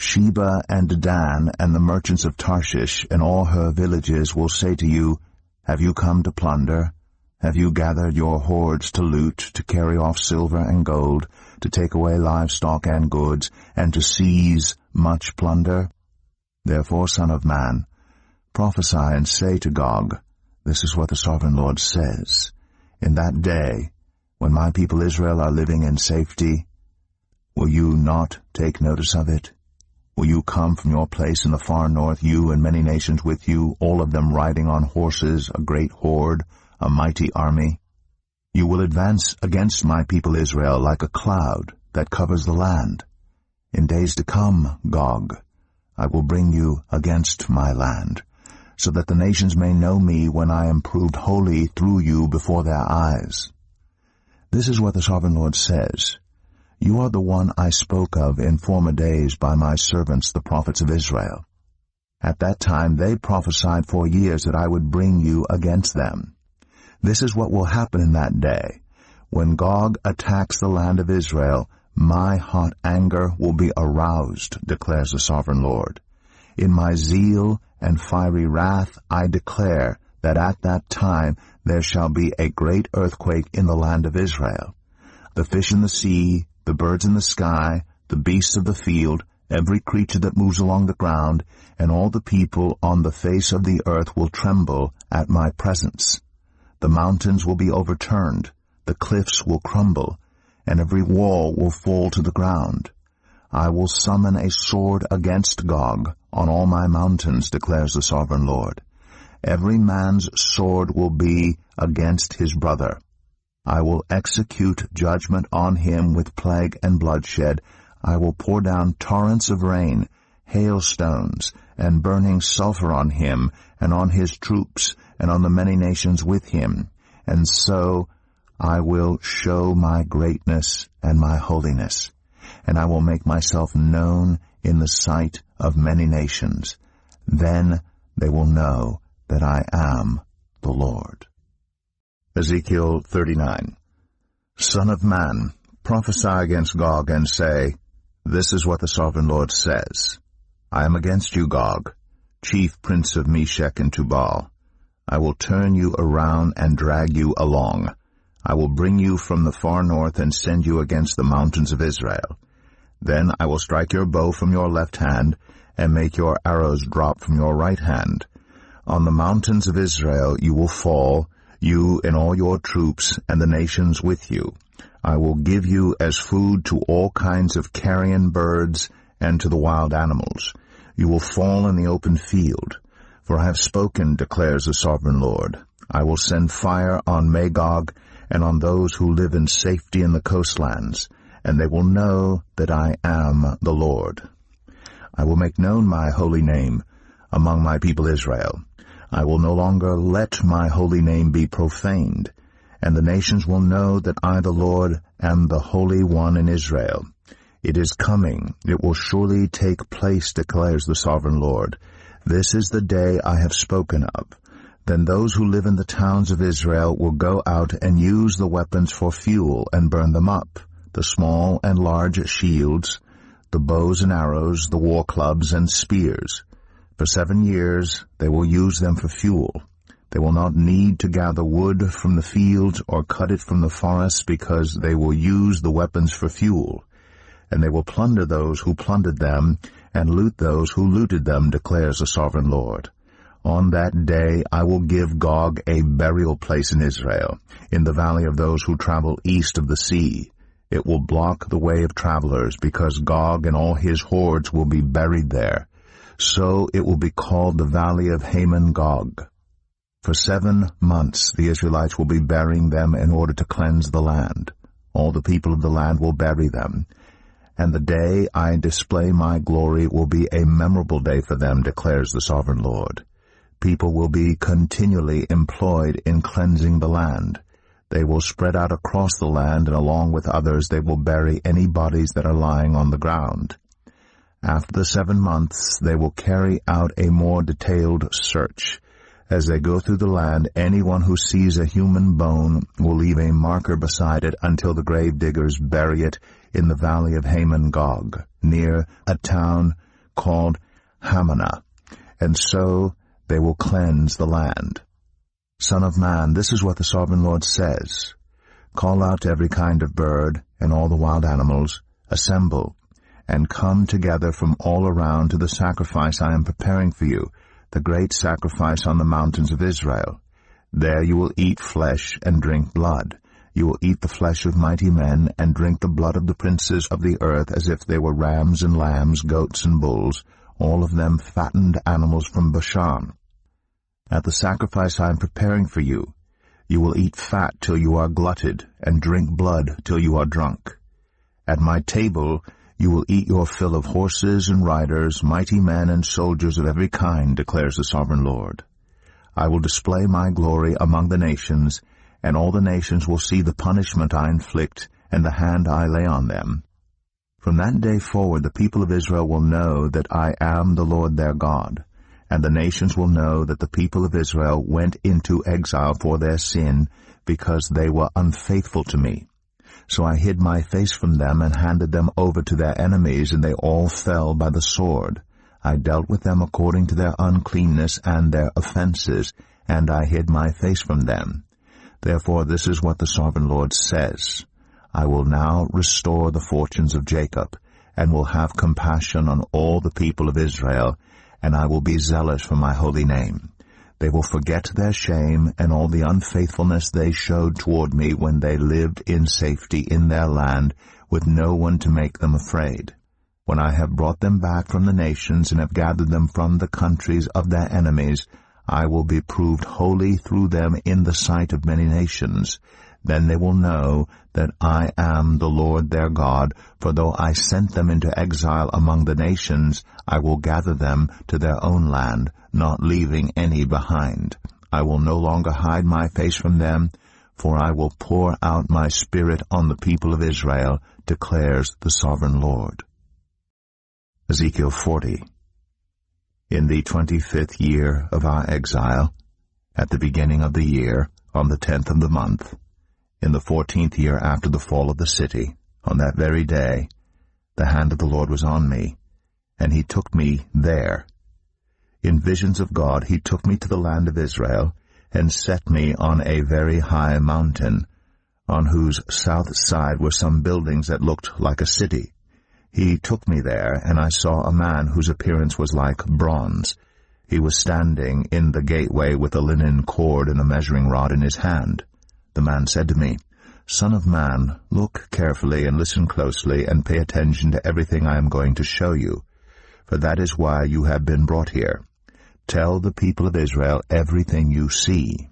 Sheba and Dedan and the merchants of Tarshish and all her villages will say to you, Have you come to plunder? Have you gathered your hordes to loot, to carry off silver and gold, to take away livestock and goods, and to seize much plunder? Therefore, Son of man, prophesy and say to Gog, This is what the sovereign Lord says. In that day, when my people Israel are living in safety, will you not take notice of it? Will you come from your place in the far north, you and many nations with you, all of them riding on horses, a great horde, a mighty army? You will advance against my people Israel like a cloud that covers the land. In days to come, Gog, I will bring you against my land, so that the nations may know me when I am proved holy through you before their eyes. This is what the sovereign Lord says. You are the one I spoke of in former days by my servants, the prophets of Israel. At that time they prophesied for years that I would bring you against them. This is what will happen in that day. When Gog attacks the land of Israel, my hot anger will be aroused, declares the sovereign Lord. In my zeal and fiery wrath I declare that at that time there shall be a great earthquake in the land of Israel. The fish in the sea, the birds in the sky, the beasts of the field, every creature that moves along the ground, and all the people on the face of the earth will tremble at my presence. The mountains will be overturned, the cliffs will crumble, and every wall will fall to the ground. I will summon a sword against Gog on all my mountains, declares the sovereign Lord. Every man's sword will be against his brother. I will execute judgment on him with plague and bloodshed. I will pour down torrents of rain, hailstones, and burning sulfur on him, and on his troops, and on the many nations with him. And so I will show my greatness and my holiness, and I will make myself known in the sight of many nations. Then they will know that I am the Lord. Ezekiel 39. Son of man, prophesy against Gog and say, This is what the sovereign Lord says. I am against you, Gog, chief prince of Meshech and Tubal. I will turn you around and drag you along. I will bring you from the far north and send you against the mountains of Israel. Then I will strike your bow from your left hand and make your arrows drop from your right hand. On the mountains of Israel you will fall, you and all your troops and the nations with you. I will give you as food to all kinds of carrion birds and to the wild animals. You will fall in the open field. For I have spoken, declares the sovereign Lord. I will send fire on Magog and on those who live in safety in the coastlands, and they will know that I am the Lord. I will make known my holy name among my people Israel. I will no longer let my holy name be profaned, and the nations will know that I, the Lord, am the Holy One in Israel. It is coming. It will surely take place, declares the sovereign Lord. This is the day I have spoken of. Then those who live in the towns of Israel will go out and use the weapons for fuel and burn them up, the small and large shields, the bows and arrows, the war clubs and spears. For 7 years they will use them for fuel. They will not need to gather wood from the fields or cut it from the forests, because they will use the weapons for fuel. And they will plunder those who plundered them, and loot those who looted them, declares the sovereign Lord. On that day I will give Gog a burial place in Israel, in the valley of those who travel east of the sea. It will block the way of travelers, because Gog and all his hordes will be buried there. So it will be called the valley of Hamon-Gog. For 7 months the Israelites will be burying them in order to cleanse the land. All the people of the land will bury them. And the day I display my glory will be a memorable day for them, declares the sovereign Lord. People will be continually employed in cleansing the land. They will spread out across the land, and along with others they will bury any bodies that are lying on the ground. After the 7 months they will carry out a more detailed search. As they go through the land, anyone who sees a human bone will leave a marker beside it until the grave diggers bury it in the valley of Hamon-Gog, near a town called Hamanah, and so they will cleanse the land. Son of man, this is what the sovereign Lord says. Call out to every kind of bird and all the wild animals, assemble, and come together from all around to the sacrifice I am preparing for you, the great sacrifice on the mountains of Israel. There you will eat flesh and drink blood. You will eat the flesh of mighty men and drink the blood of the princes of the earth, as if they were rams and lambs, goats and bulls, all of them fattened animals from Bashan. At the sacrifice I am preparing for you, you will eat fat till you are glutted, and drink blood till you are drunk. At my table you will eat your fill of horses and riders, mighty men and soldiers of every kind, declares the sovereign Lord. I will display my glory among the nations, and all the nations will see the punishment I inflict and the hand I lay on them. From that day forward the people of Israel will know that I am the Lord their God, and the nations will know that the people of Israel went into exile for their sin, because they were unfaithful to me. So I hid my face from them and handed them over to their enemies, and they all fell by the sword. I dealt with them according to their uncleanness and their offenses, and I hid my face from them. Therefore this is what the sovereign Lord says. I will now restore the fortunes of Jacob, and will have compassion on all the people of Israel, and I will be zealous for my holy name. They will forget their shame and all the unfaithfulness they showed toward me when they lived in safety in their land, with no one to make them afraid. When I have brought them back from the nations and have gathered them from the countries of their enemies, I will be proved holy through them in the sight of many nations. Then they will know that I am the Lord their God, for though I sent them into exile among the nations, I will gather them to their own land, not leaving any behind. I will no longer hide my face from them, for I will pour out my Spirit on the people of Israel, declares the sovereign Lord. Ezekiel 40. In the 25th year of our exile, at the beginning of the year, on the 10th of the month, in the 14th year after the fall of the city, on that very day, the hand of the Lord was on me, and he took me there. In visions of God he took me to the land of Israel, and set me on a very high mountain, on whose south side were some buildings that looked like a city. He took me there, and I saw a man whose appearance was like bronze. He was standing in the gateway with a linen cord and a measuring rod in his hand. The man said to me, "Son of man, look carefully and listen closely, and pay attention to everything I am going to show you, for that is why you have been brought here. Tell the people of Israel everything you see."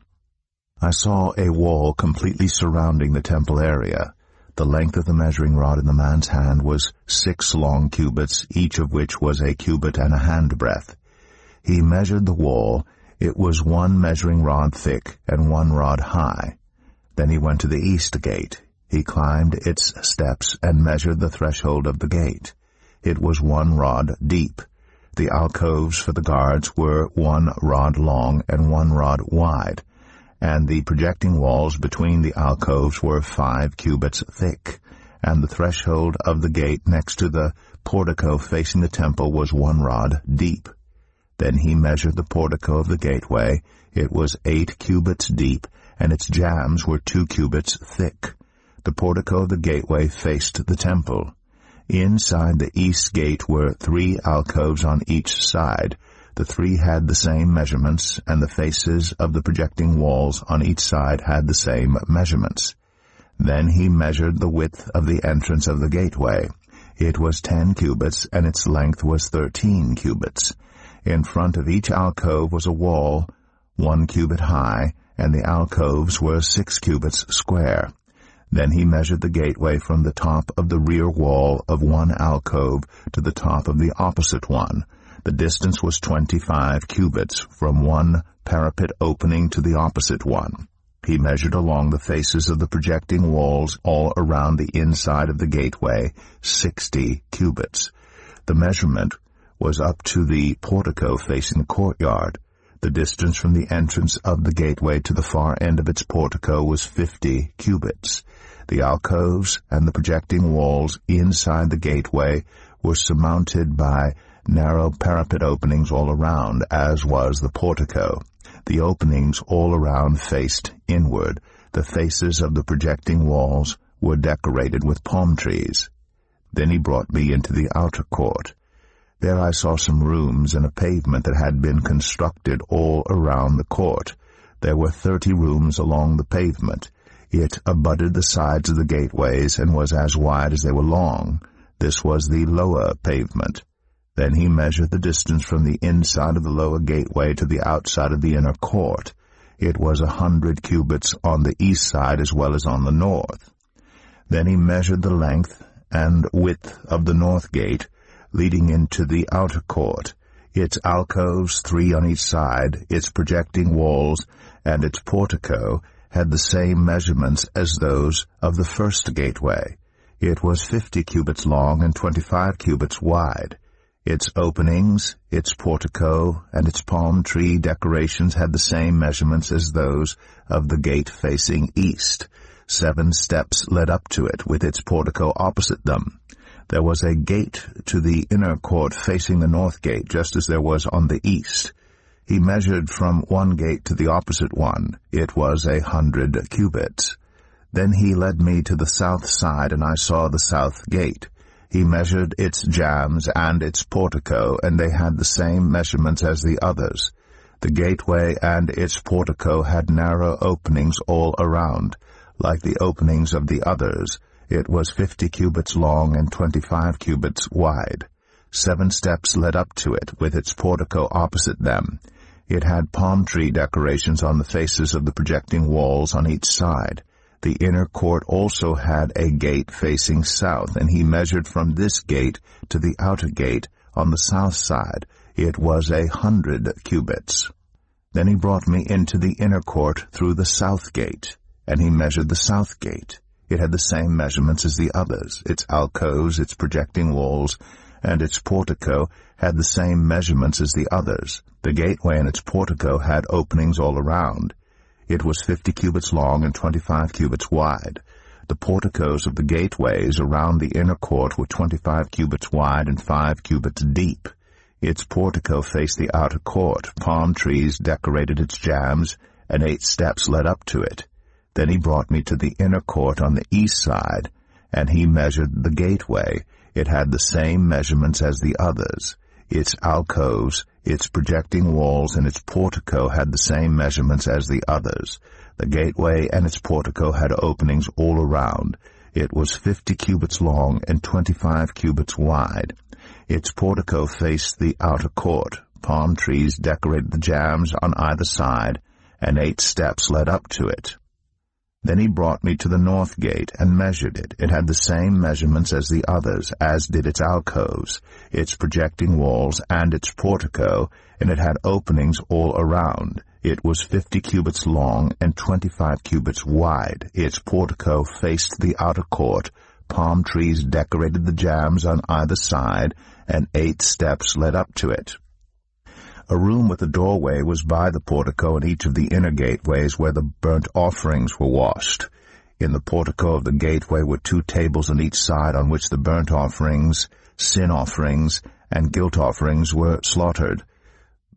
I saw a wall completely surrounding the temple area. The length of the measuring rod in the man's hand was 6 long cubits, each of which was a cubit and a handbreadth. He measured the wall. It was 1 measuring rod thick and 1 rod high. Then he went to the east gate. He climbed its steps and measured the threshold of the gate. It was 1 rod deep. The alcoves for the guards were 1 rod long and 1 rod wide, and the projecting walls between the alcoves were 5 cubits thick, and the threshold of the gate next to the portico facing the temple was 1 rod deep. Then he measured the portico of the gateway. It was 8 cubits deep, and its jambs were 2 cubits thick. The portico of the gateway faced the temple. Inside the east gate were 3 alcoves on each side. The 3 had the same measurements, and the faces of the projecting walls on each side had the same measurements. Then he measured the width of the entrance of the gateway. It was 10 cubits, and its length was 13 cubits. In front of each alcove was a wall 1 cubit high, and the alcoves were 6 cubits square. Then he measured the gateway from the top of the rear wall of 1 alcove to the top of the opposite one. The distance was 25 cubits from 1 parapet opening to the opposite one. He measured along the faces of the projecting walls all around the inside of the gateway 60 cubits. The measurement was up to the portico facing the courtyard. The distance from the entrance of the gateway to the far end of its portico was 50 cubits. The alcoves and the projecting walls inside the gateway were surmounted by narrow parapet openings all around, as was the portico. The openings all around faced inward. The faces of the projecting walls were decorated with palm trees. Then he brought me into the outer court. There I saw some rooms and a pavement that had been constructed all around the court. There were 30 rooms along the pavement. It abutted the sides of the gateways and was as wide as they were long. This was the lower pavement. Then he measured the distance from the inside of the lower gateway to the outside of the inner court. It was 100 cubits on the east side as well as on the north. Then he measured the length and width of the north gate, leading into the outer court, its alcoves 3 on each side, its projecting walls, and its portico had the same measurements as those of the first gateway. It was 50 cubits long and 25 cubits wide. Its openings, its portico, and its palm tree decorations had the same measurements as those of the gate facing east. 7 steps led up to it, with its portico opposite them. There was a gate to the inner court facing the north gate, just as there was on the east. He measured from one gate to the opposite one. It was 100 cubits. Then he led me to the south side, and I saw the south gate. He measured its jambs and its portico, and they had the same measurements as the others. The gateway and its portico had narrow openings all around, like the openings of the others. It was 50 cubits long and 25 cubits wide. 7 steps led up to it, with its portico opposite them. It had palm tree decorations on the faces of the projecting walls on each side. The inner court also had a gate facing south, and he measured from this gate to the outer gate on the south side. It was 100 cubits. Then he brought me into the inner court through the south gate, and he measured the south gate. It had the same measurements as the others, its alcoves, its projecting walls, and its portico had the same measurements as the others. The gateway and its portico had openings all around. It was 50 cubits long and 25 cubits wide. The porticos of the gateways around the inner court were 25 cubits wide and 5 cubits deep. Its portico faced the outer court. Palm trees decorated its jambs, and 8 steps led up to it. Then he brought me to the inner court on the east side, and he measured the gateway. It had the same measurements as the others. Its alcoves, its projecting walls, and its portico had the same measurements as the others. The gateway and its portico had openings all around. It was 50 cubits long and 25 cubits wide. Its portico faced the outer court. Palm trees decorated the jambs on either side, and 8 steps led up to it. Then he brought me to the north gate and measured it. It had the same measurements as the others, as did its alcoves, its projecting walls, and its portico, and it had openings all around. It was 50 cubits long and 25 cubits wide. Its portico faced the outer court. Palm trees decorated the jambs on either side, and 8 steps led up to it. A room with a doorway was by the portico in each of the inner gateways where the burnt offerings were washed. In the portico of the gateway were 2 tables on each side on which the burnt offerings, sin offerings, and guilt offerings were slaughtered.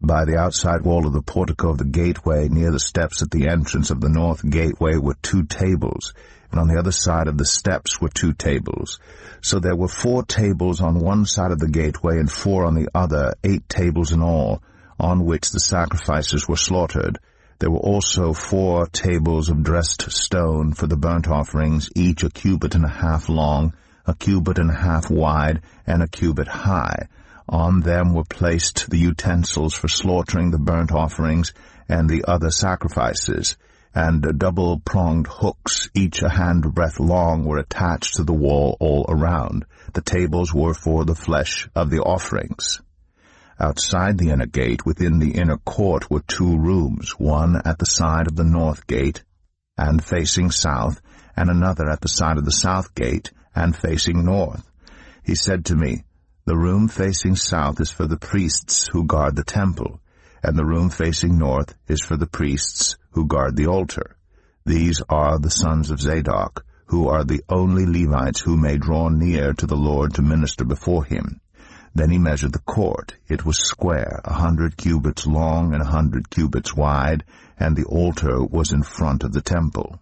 By the outside wall of the portico of the gateway, near the steps at the entrance of the north gateway, were 2 tables, and on the other side of the steps were 2 tables. So there were 4 tables on one side of the gateway and 4 on the other, 8 tables in all, on which the sacrifices were slaughtered. There were also 4 tables of dressed stone for the burnt offerings, each 1.5 cubits long, 1.5 cubits wide, and 1 cubit high. On them were placed the utensils for slaughtering the burnt offerings and the other sacrifices, and double-pronged hooks, each 1 handbreadth long, were attached to the wall all around. The tables were for the flesh of the offerings. Outside the inner gate, within the inner court, were 2 rooms, one at the side of the north gate and facing south, and another at the side of the south gate and facing north. He said to me, "The room facing south is for the priests who guard the temple, and the room facing north is for the priests who guard the altar. These are the sons of Zadok, who are the only Levites who may draw near to the Lord to minister before him." Then he measured the court. It was square, 100 cubits long and 100 cubits wide, and the altar was in front of the temple.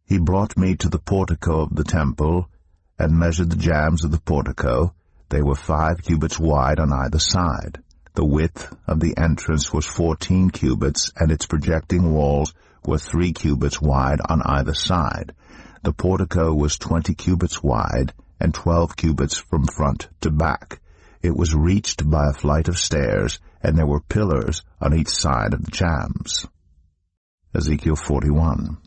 He brought me to the portico of the temple, and measured the jambs of the portico. They were 5 cubits wide on either side. The width of the entrance was 14 cubits, and its projecting walls were 3 cubits wide on either side. The portico was 20 cubits wide, and 12 cubits from front to back. It was reached by a flight of stairs, and there were pillars on each side of the jambs. Ezekiel 41.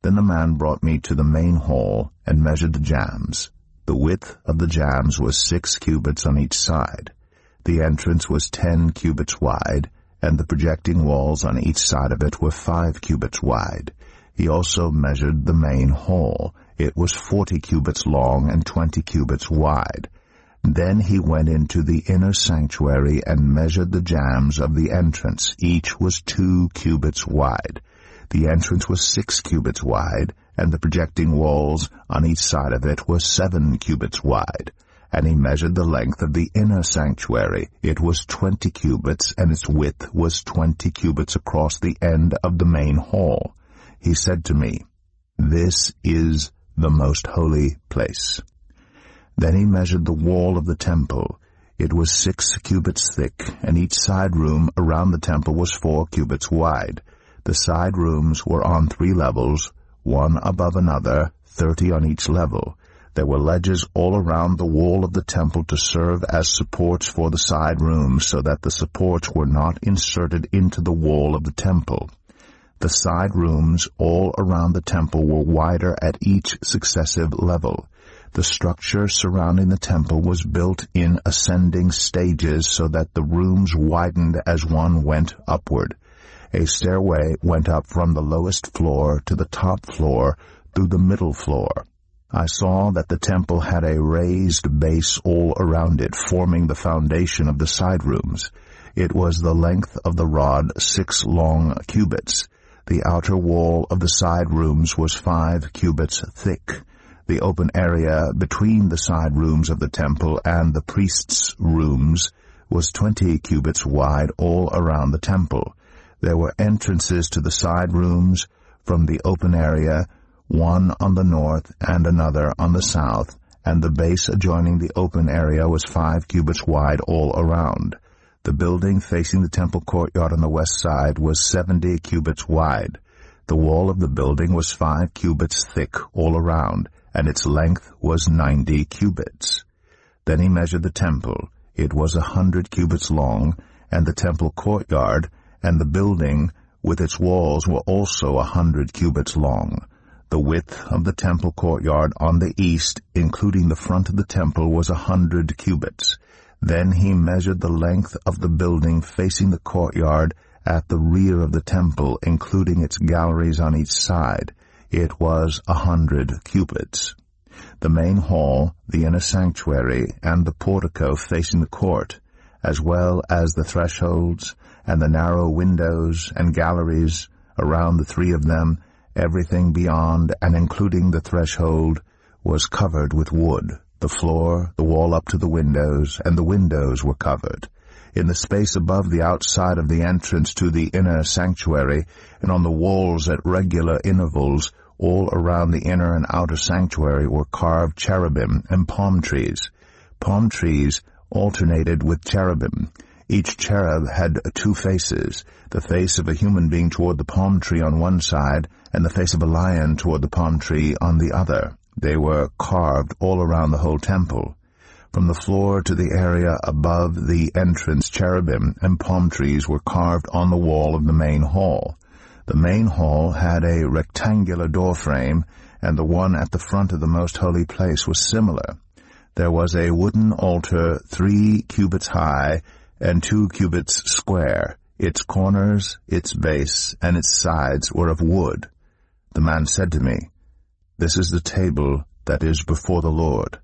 Then the man brought me to the main hall, and measured the jambs. The width of the jambs was 6 cubits on each side. The entrance was 10 cubits wide, and the projecting walls on each side of it were 5 cubits wide. He also measured the main hall. It was 40 cubits long and 20 cubits wide. Then he went into the inner sanctuary and measured the jambs of the entrance. Each was 2 cubits wide. The entrance was 6 cubits wide, and the projecting walls on each side of it were 7 cubits wide. And he measured the length of the inner sanctuary. It was 20 cubits, and its width was 20 cubits across the end of the main hall. He said to me, "This is the most holy place." Then he measured the wall of the temple. It was 6 cubits thick, and each side room around the temple was 4 cubits wide. The side rooms were on 3 levels, one above another, 30 on each level. There were ledges all around the wall of the temple to serve as supports for the side rooms, so that the supports were not inserted into the wall of the temple. The side rooms all around the temple were wider at each successive level. The structure surrounding the temple was built in ascending stages so that the rooms widened as one went upward. A stairway went up from the lowest floor to the top floor through the middle floor. I saw that the temple had a raised base all around it, forming the foundation of the side rooms. It was the length of the rod 6 long cubits. The outer wall of the side rooms was 5 cubits thick. The open area between the side rooms of the temple and the priests' rooms was 20 cubits wide all around the temple. There were entrances to the side rooms from the open area, one on the north and another on the south, and the base adjoining the open area was 5 cubits wide all around. The building facing the temple courtyard on the west side was 70 cubits wide. The wall of the building was 5 cubits thick all around, and its length was 90 cubits. Then he measured the temple. It was 100 cubits long, and the temple courtyard and the building with its walls were also 100 cubits long. The width of the temple courtyard on the east, including the front of the temple, was 100 cubits. Then he measured the length of the building facing the courtyard at the rear of the temple, including its galleries on each side. It was 100 cubits. The main hall, the inner sanctuary, and the portico facing the court, as well as the thresholds and the narrow windows and galleries around the 3 of them, everything beyond and including the threshold was covered with wood. The floor, the wall up to the windows, and the windows were covered. In the space above the outside of the entrance to the inner sanctuary, and on the walls at regular intervals, all around the inner and outer sanctuary were carved cherubim and palm trees. Palm trees alternated with cherubim. Each cherub had 2 faces, the face of a human being toward the palm tree on one side, and the face of a lion toward the palm tree on the other. They were carved all around the whole temple. From the floor to the area above the entrance, cherubim and palm trees were carved on the wall of the main hall. The main hall had a rectangular doorframe, and the one at the front of the most holy place was similar. There was a wooden altar 3 cubits high and 2 cubits square. Its corners, its base, and its sides were of wood. The man said to me, "This is the table that is before the Lord."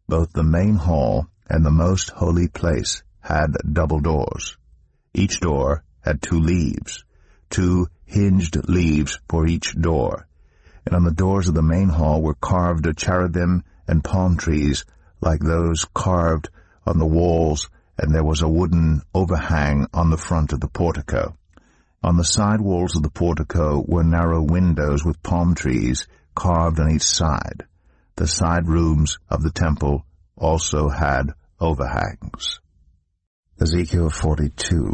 Both the main hall and the most holy place had double doors. Each door had 2 leaves, 2 hinged leaves for each door. And on the doors of the main hall were carved cherubim and palm trees like those carved on the walls, and there was a wooden overhang on the front of the portico. On the side walls of the portico were narrow windows with palm trees carved on each side. The side rooms of the temple also had overhangs. Ezekiel 42.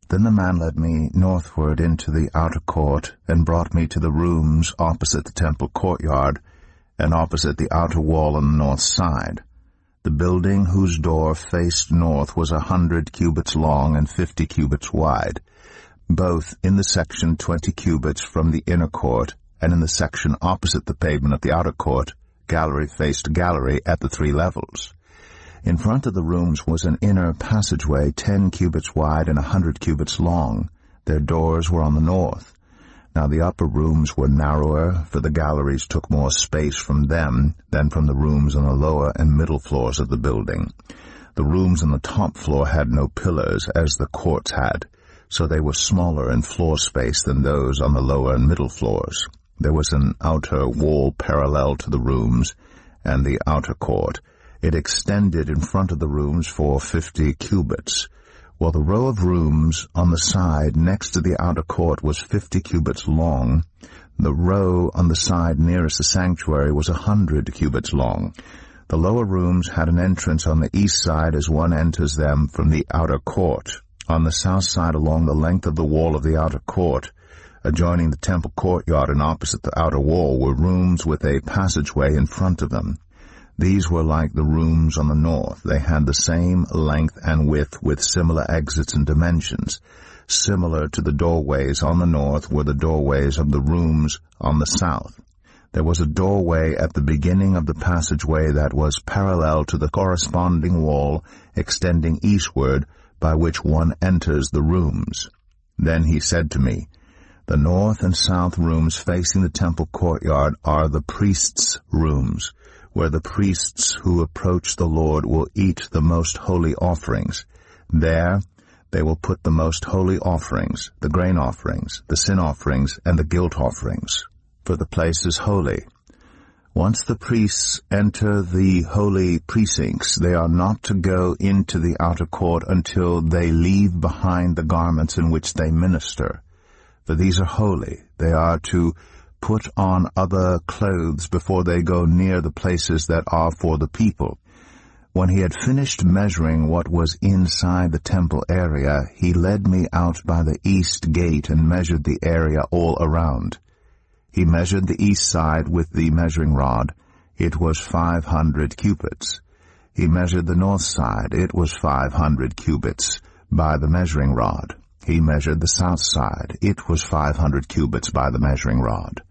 Then the man led me northward into the outer court and brought me to the rooms opposite the temple courtyard and opposite the outer wall on the north side. The building whose door faced north was 100 cubits long and 50 cubits wide, both in the section 20 cubits from the inner court and in the section opposite the pavement of the outer court, gallery faced gallery at the 3 levels. In front of the rooms was an inner passageway 10 cubits wide and 100 cubits long. Their doors were on the north. Now the upper rooms were narrower, for the galleries took more space from them than from the rooms on the lower and middle floors of the building. The rooms on the top floor had no pillars, as the courts had, so they were smaller in floor space than those on the lower and middle floors. There was an outer wall parallel to the rooms and the outer court. It extended in front of the rooms for 50 cubits, while the row of rooms on the side next to the outer court was 50 cubits long. The row on the side nearest the sanctuary was 100 cubits long. The lower rooms had an entrance on the east side as one enters them from the outer court. On the south side along the length of the wall of the outer court, adjoining the temple courtyard and opposite the outer wall, were rooms with a passageway in front of them. These were like the rooms on the north. They had the same length and width with similar exits and dimensions. Similar to the doorways on the north were the doorways of the rooms on the south. There was a doorway at the beginning of the passageway that was parallel to the corresponding wall extending eastward by which one enters the rooms. Then he said to me, The north and south rooms facing the temple courtyard are the priests' rooms, where the priests who approach the Lord will eat the most holy offerings. There they will put the most holy offerings, the grain offerings, the sin offerings, and the guilt offerings, for the place is holy. Once the priests enter the holy precincts, they are not to go into the outer court until they leave behind the garments in which they minister. For these are holy. They are to put on other clothes before they go near the places that are for the people. When he had finished measuring what was inside the temple area, he led me out by the east gate and measured the area all around. He measured the east side with the measuring rod. It was 500 cubits. He measured the north side. It was 500 cubits by the measuring rod. He measured the south side. It was 500 cubits by the measuring rod.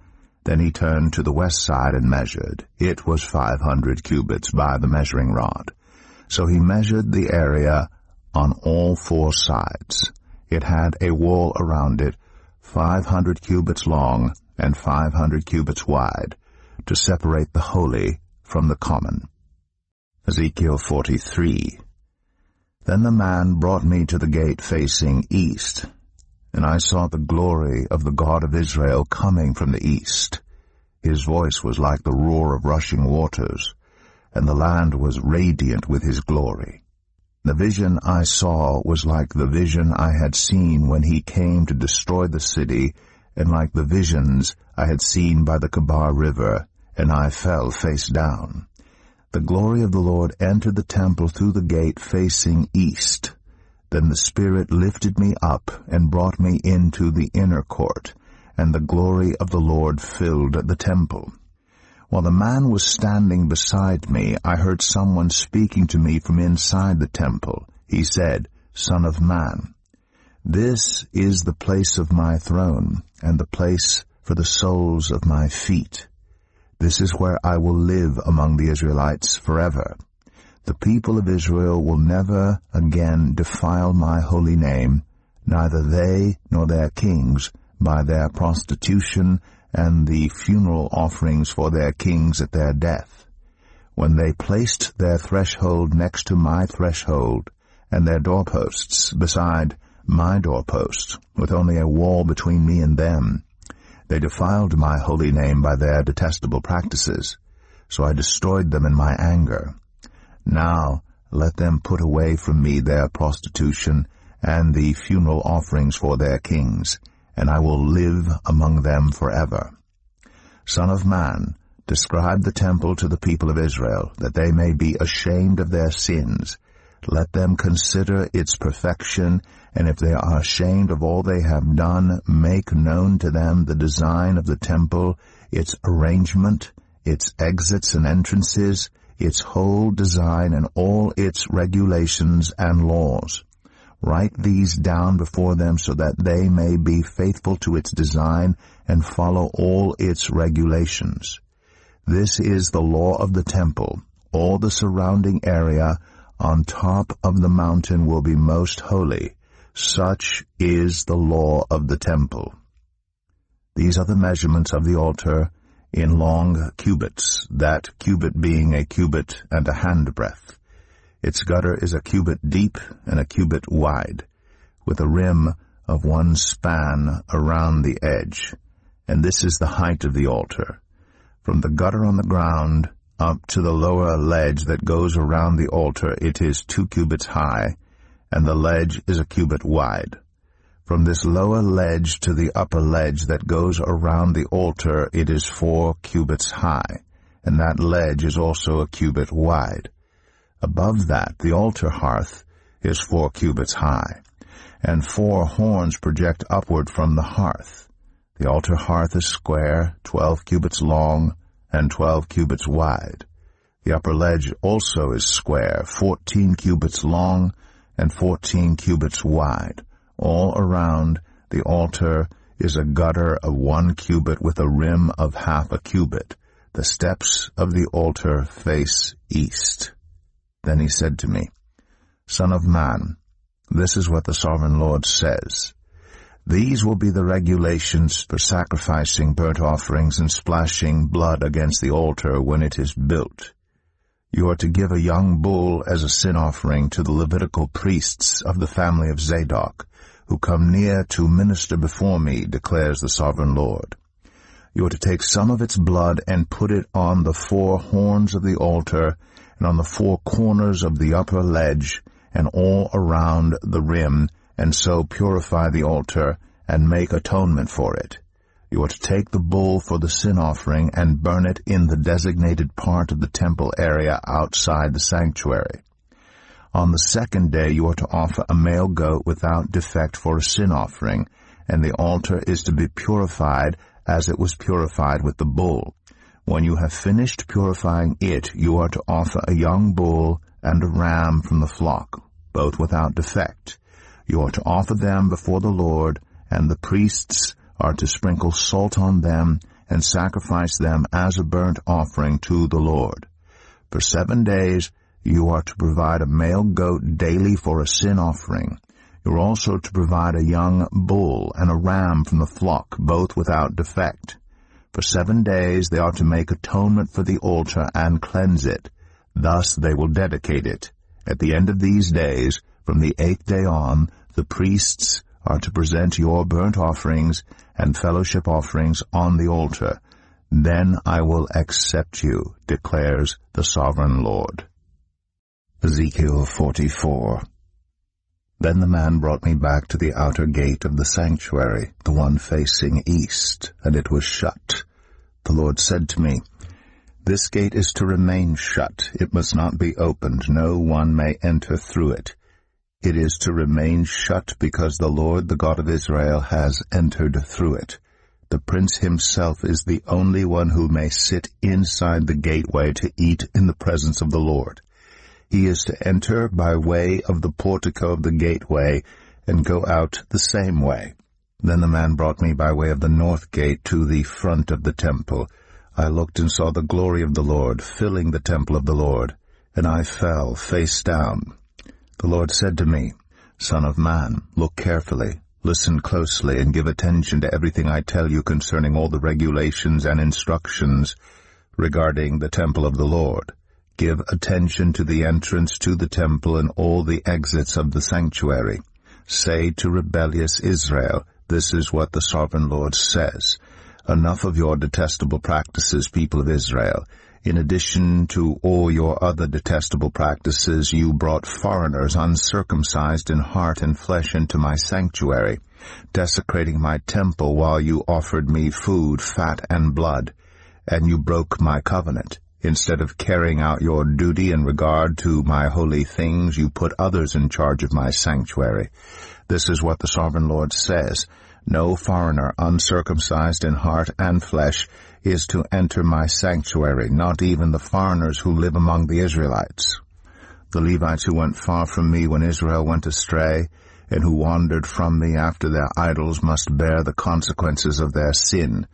Then he turned to the west side and measured. It was 500 cubits by the measuring rod. So he measured the area on all four sides. It had a wall around it, 500 cubits long and 500 cubits wide, to separate the holy from the common. Ezekiel 43. Then the man brought me to the gate facing east, and I saw the glory of the God of Israel coming from the east. His voice was like the roar of rushing waters, and the land was radiant with his glory. The vision I saw was like the vision I had seen when he came to destroy the city, and like the visions I had seen by the Kebar River, and I fell face down. The glory of the Lord entered the temple through the gate facing east. Then the Spirit lifted me up and brought me into the inner court, and the glory of the Lord filled the temple. While the man was standing beside me, I heard someone speaking to me from inside the temple. He said, "Son of man, this is the place of my throne, and the place for the soles of my feet. This is where I will live among the Israelites forever. The people of Israel will never again defile my holy name, neither they nor their kings, by their prostitution and the funeral offerings for their kings at their death. When they placed their threshold next to my threshold, and their doorposts beside my doorpost, with only a wall between me and them, they defiled my holy name by their detestable practices, so I destroyed them in my anger. Now let them put away from me their prostitution and the funeral offerings for their kings, and I will live among them forever. Son of man, describe the temple to the people of Israel, that they may be ashamed of their sins. Let them consider its perfection, and if they are ashamed of all they have done, make known to them the design of the temple, its arrangement, its exits and entrances, its whole design, and all its regulations and laws. Write these down before them so that they may be faithful to its design and follow all its regulations. This is the law of the temple. All the surrounding area on top of the mountain will be most holy. Such is the law of the temple. These are the measurements of the altar in long cubits, that cubit being a cubit and a handbreadth. Its gutter is a cubit deep and a cubit wide, with a rim of 1 span around the edge. And this is the height of the altar. From the gutter on the ground up to the lower ledge that goes around the altar, it is 2 cubits high, and the ledge is a cubit wide. From this lower ledge to the upper ledge that goes around the altar, it is 4 cubits high, and that ledge is also a cubit wide. Above that, the altar hearth is 4 cubits high, and 4 horns project upward from the hearth. The altar hearth is square, 12 cubits long, and 12 cubits wide. The upper ledge also is square, 14 cubits long, and 14 cubits wide. All around the altar is a gutter of 1 cubit with a rim of half a cubit. The steps of the altar face east. Then he said to me, Son of man, this is what the sovereign Lord says. These will be the regulations for sacrificing burnt offerings and splashing blood against the altar when it is built. You are to give a young bull as a sin offering to the Levitical priests of the family of Zadok, who come near to minister before me, declares the Sovereign Lord. You are to take some of its blood and put it on the 4 horns of the altar and on the 4 corners of the upper ledge and all around the rim, and so purify the altar and make atonement for it. You are to take the bull for the sin offering and burn it in the designated part of the temple area outside the sanctuary. On the 2nd day you are to offer a male goat without defect for a sin offering, and the altar is to be purified as it was purified with the bull. When you have finished purifying it, you are to offer a young bull and a ram from the flock, both without defect. You are to offer them before the Lord, and the priests are to sprinkle salt on them and sacrifice them as a burnt offering to the Lord. For 7 days you are to provide a male goat daily for a sin offering. You are also to provide a young bull and a ram from the flock, both without defect. For 7 days they are to make atonement for the altar and cleanse it. Thus they will dedicate it. At the end of these days, from the 8th day on, the priests are to present your burnt offerings and fellowship offerings on the altar. Then I will accept you, declares the Sovereign Lord. Ezekiel 44. Then the man brought me back to the outer gate of the sanctuary, the one facing east, and it was shut. The Lord said to me, "This gate is to remain shut. It must not be opened. No one may enter through it. It is to remain shut because the Lord, the God of Israel, has entered through it. The prince himself is the only one who may sit inside the gateway to eat in the presence of the Lord. He is to enter by way of the portico of the gateway and go out the same way." Then the man brought me by way of the north gate to the front of the temple. I looked and saw the glory of the Lord filling the temple of the Lord, and I fell face down. The Lord said to me, "Son of man, look carefully, listen closely, and give attention to everything I tell you concerning all the regulations and instructions regarding the temple of the Lord. Give attention to the entrance to the temple and all the exits of the sanctuary. Say to rebellious Israel, this is what the Sovereign Lord says. Enough of your detestable practices, people of Israel. In addition to all your other detestable practices, you brought foreigners uncircumcised in heart and flesh into my sanctuary, desecrating my temple while you offered me food, fat, and blood, and you broke my covenant. Instead of carrying out your duty in regard to my holy things, you put others in charge of my sanctuary. This is what the Sovereign Lord says. No foreigner uncircumcised in heart and flesh is to enter my sanctuary, not even the foreigners who live among the Israelites. The Levites who went far from me when Israel went astray, and who wandered from me after their idols, must bear the consequences of their sin.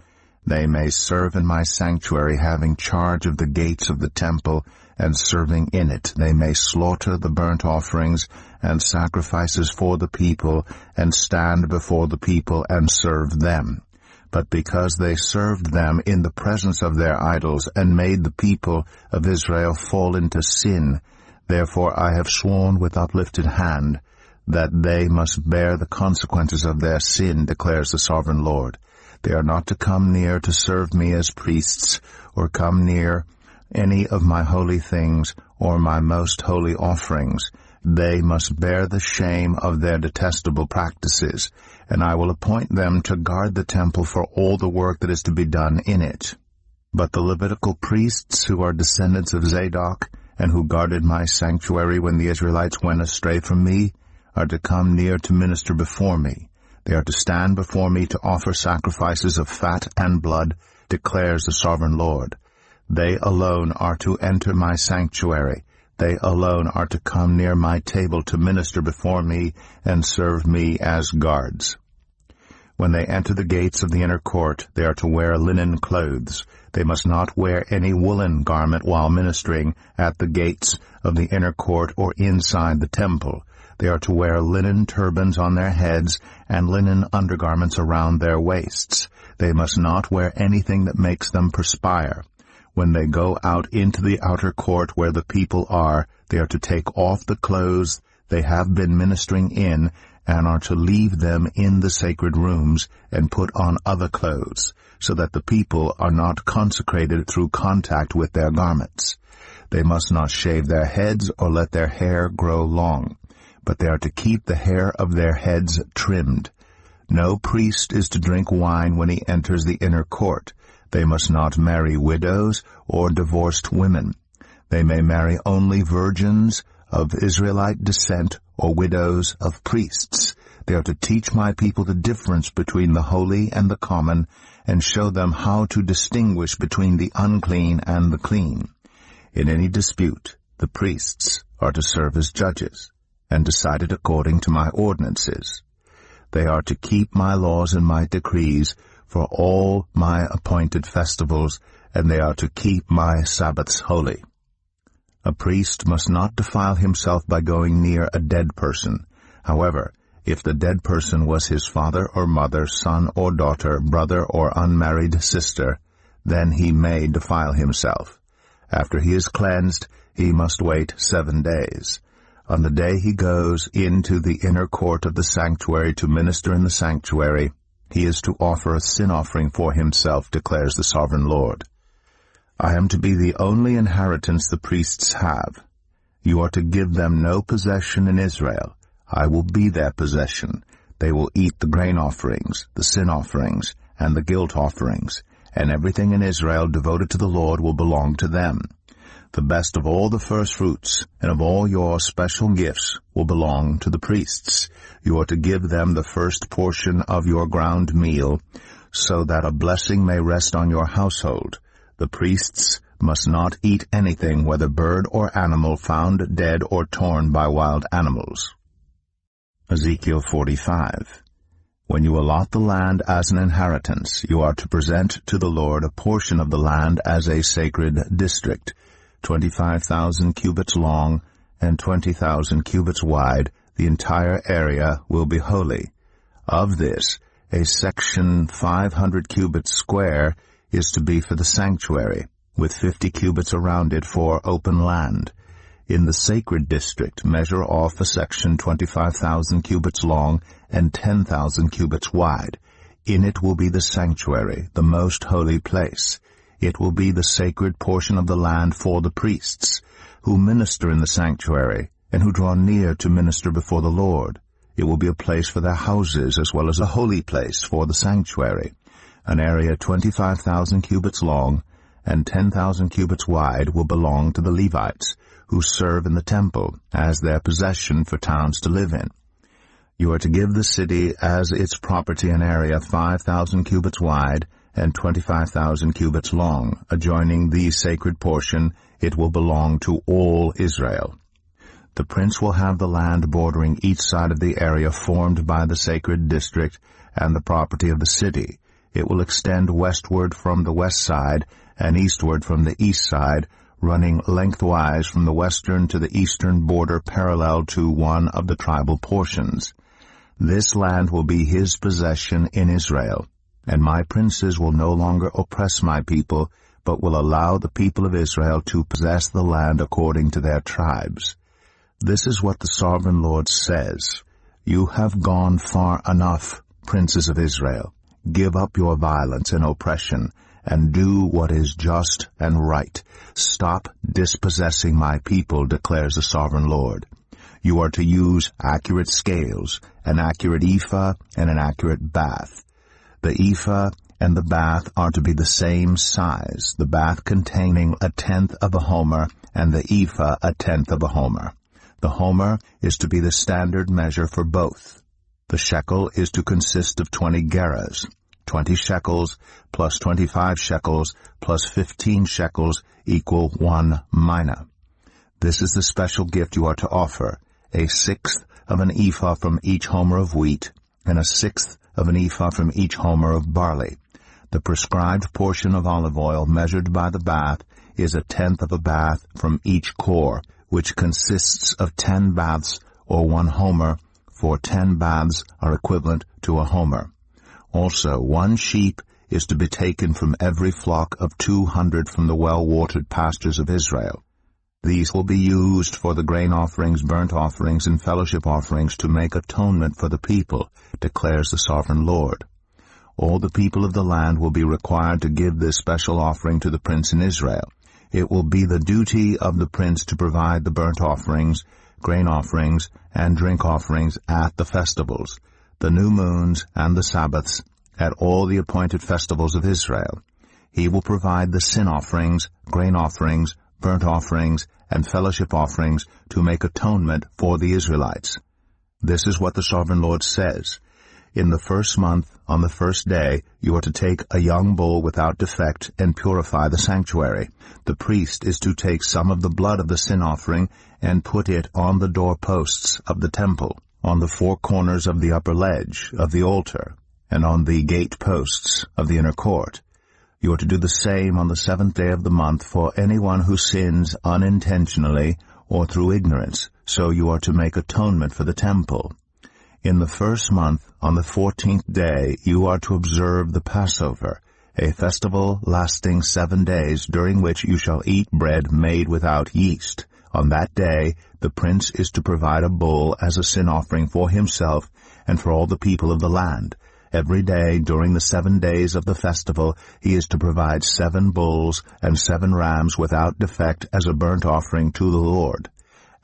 They may serve in my sanctuary, having charge of the gates of the temple, and serving in it. They may slaughter the burnt offerings and sacrifices for the people, and stand before the people and serve them. But because they served them in the presence of their idols, and made the people of Israel fall into sin, therefore I have sworn with uplifted hand that they must bear the consequences of their sin, declares the Sovereign Lord. They are not to come near to serve me as priests, or come near any of my holy things, or my most holy offerings. They must bear the shame of their detestable practices, and I will appoint them to guard the temple for all the work that is to be done in it. But the Levitical priests, who are descendants of Zadok, and who guarded my sanctuary when the Israelites went astray from me, are to come near to minister before me. They are to stand before me to offer sacrifices of fat and blood, declares the Sovereign Lord. They alone are to enter my sanctuary. They alone are to come near my table to minister before me and serve me as guards. When they enter the gates of the inner court, they are to wear linen clothes. They must not wear any woolen garment while ministering at the gates of the inner court or inside the temple. They are to wear linen turbans on their heads and linen undergarments around their waists. They must not wear anything that makes them perspire. When they go out into the outer court where the people are, they are to take off the clothes they have been ministering in, and are to leave them in the sacred rooms, and put on other clothes, so that the people are not consecrated through contact with their garments. They must not shave their heads or let their hair grow long, but they are to keep the hair of their heads trimmed. No priest is to drink wine when he enters the inner court. They must not marry widows or divorced women. They may marry only virgins of Israelite descent or widows of priests. They are to teach my people the difference between the holy and the common, and show them how to distinguish between the unclean and the clean. In any dispute, the priests are to serve as judges, and decide it according to my ordinances. They are to keep my laws and my decrees for all my appointed festivals, and they are to keep my Sabbaths holy. A priest must not defile himself by going near a dead person. However, if the dead person was his father or mother, son or daughter, brother or unmarried sister, then he may defile himself. After he is cleansed, he must wait 7 days. On the day he goes into the inner court of the sanctuary to minister in the sanctuary, he is to offer a sin offering for himself, declares the sovereign Lord. I am to be the only inheritance the priests have. You are to give them no possession in Israel. I will be their possession. They will eat the grain offerings, the sin offerings, and the guilt offerings, and everything in Israel devoted to the Lord will belong to them. The best of all the first fruits and of all your special gifts will belong to the priests. You are to give them the first portion of your ground meal, so that a blessing may rest on your household. The priests must not eat anything, whether bird or animal, found dead or torn by wild animals. Ezekiel 45. When you allot the land as an inheritance, you are to present to the Lord a portion of the land as a sacred district, 25,000 cubits long and 20,000 cubits wide. The entire area will be holy. Of this, a section 500 cubits square is to be for the sanctuary, with 50 cubits around it for open land. In the sacred district, measure off a section 25,000 cubits long and 10,000 cubits wide. In it will be the sanctuary, the most holy place. It will be the sacred portion of the land for the priests, who minister in the sanctuary, and who draw near to minister before the Lord. It will be a place for their houses, as well as a holy place for the sanctuary. An area 25,000 cubits long and 10,000 cubits wide will belong to the Levites, who serve in the temple, as their possession for towns to live in. You are to give the city as its property an area 5,000 cubits wide and 25,000 cubits long. Adjoining the sacred portion, it will belong to all Israel. The prince will have the land bordering each side of the area formed by the sacred district and the property of the city. It will extend westward from the west side and eastward from the east side, running lengthwise from the western to the eastern border parallel to one of the tribal portions. This land will be his possession in Israel, and my princes will no longer oppress my people, but will allow the people of Israel to possess the land according to their tribes. This is what the sovereign Lord says. You have gone far enough, princes of Israel. Give up your violence and oppression, and do what is just and right. Stop dispossessing my people, declares the sovereign Lord. You are to use accurate scales, an accurate ephah and an accurate bath. The ephah and the bath are to be the same size, the bath containing 1/10 of a homer, and the ephah 1/10 of a homer. The homer is to be the standard measure for both. The shekel is to consist of 20 gerahs. 20 shekels plus 25 shekels plus 15 shekels equal 1 mina. This is the special gift you are to offer, 1/6 of an ephah from each homer of wheat, and 1/6 of an ephah from each homer of barley. The prescribed portion of olive oil measured by the bath is 1/10 of a bath from each core, which consists of 10 baths or 1 homer, for 10 baths are equivalent to a homer. Also 1 sheep is to be taken from every flock of 200 from the well-watered pastures of Israel. These will be used for the grain offerings, burnt offerings, and fellowship offerings to make atonement for the people, declares the sovereign Lord. All the people of the land will be required to give this special offering to the prince in Israel. It will be the duty of the prince to provide the burnt offerings, grain offerings, and drink offerings at the festivals, the new moons, and the Sabbaths, at all the appointed festivals of Israel. He will provide the sin offerings, grain offerings, burnt offerings, and fellowship offerings to make atonement for the Israelites. This is what the sovereign Lord says. In the first month, on the first day, you are to take a young bull without defect and purify the sanctuary. The priest is to take some of the blood of the sin offering and put it on the doorposts of the temple, on the 4 corners of the upper ledge of the altar, and on the gate posts of the inner court. You are to do the same on the 7th day of the month for anyone who sins unintentionally or through ignorance, so you are to make atonement for the temple. In the first month, on the 14th day, you are to observe the Passover, a festival lasting 7 days, during which you shall eat bread made without yeast. On that day, the prince is to provide a bull as a sin offering for himself and for all the people of the land. Every day during the 7 days of the festival, he is to provide 7 bulls and 7 rams without defect as a burnt offering to the Lord,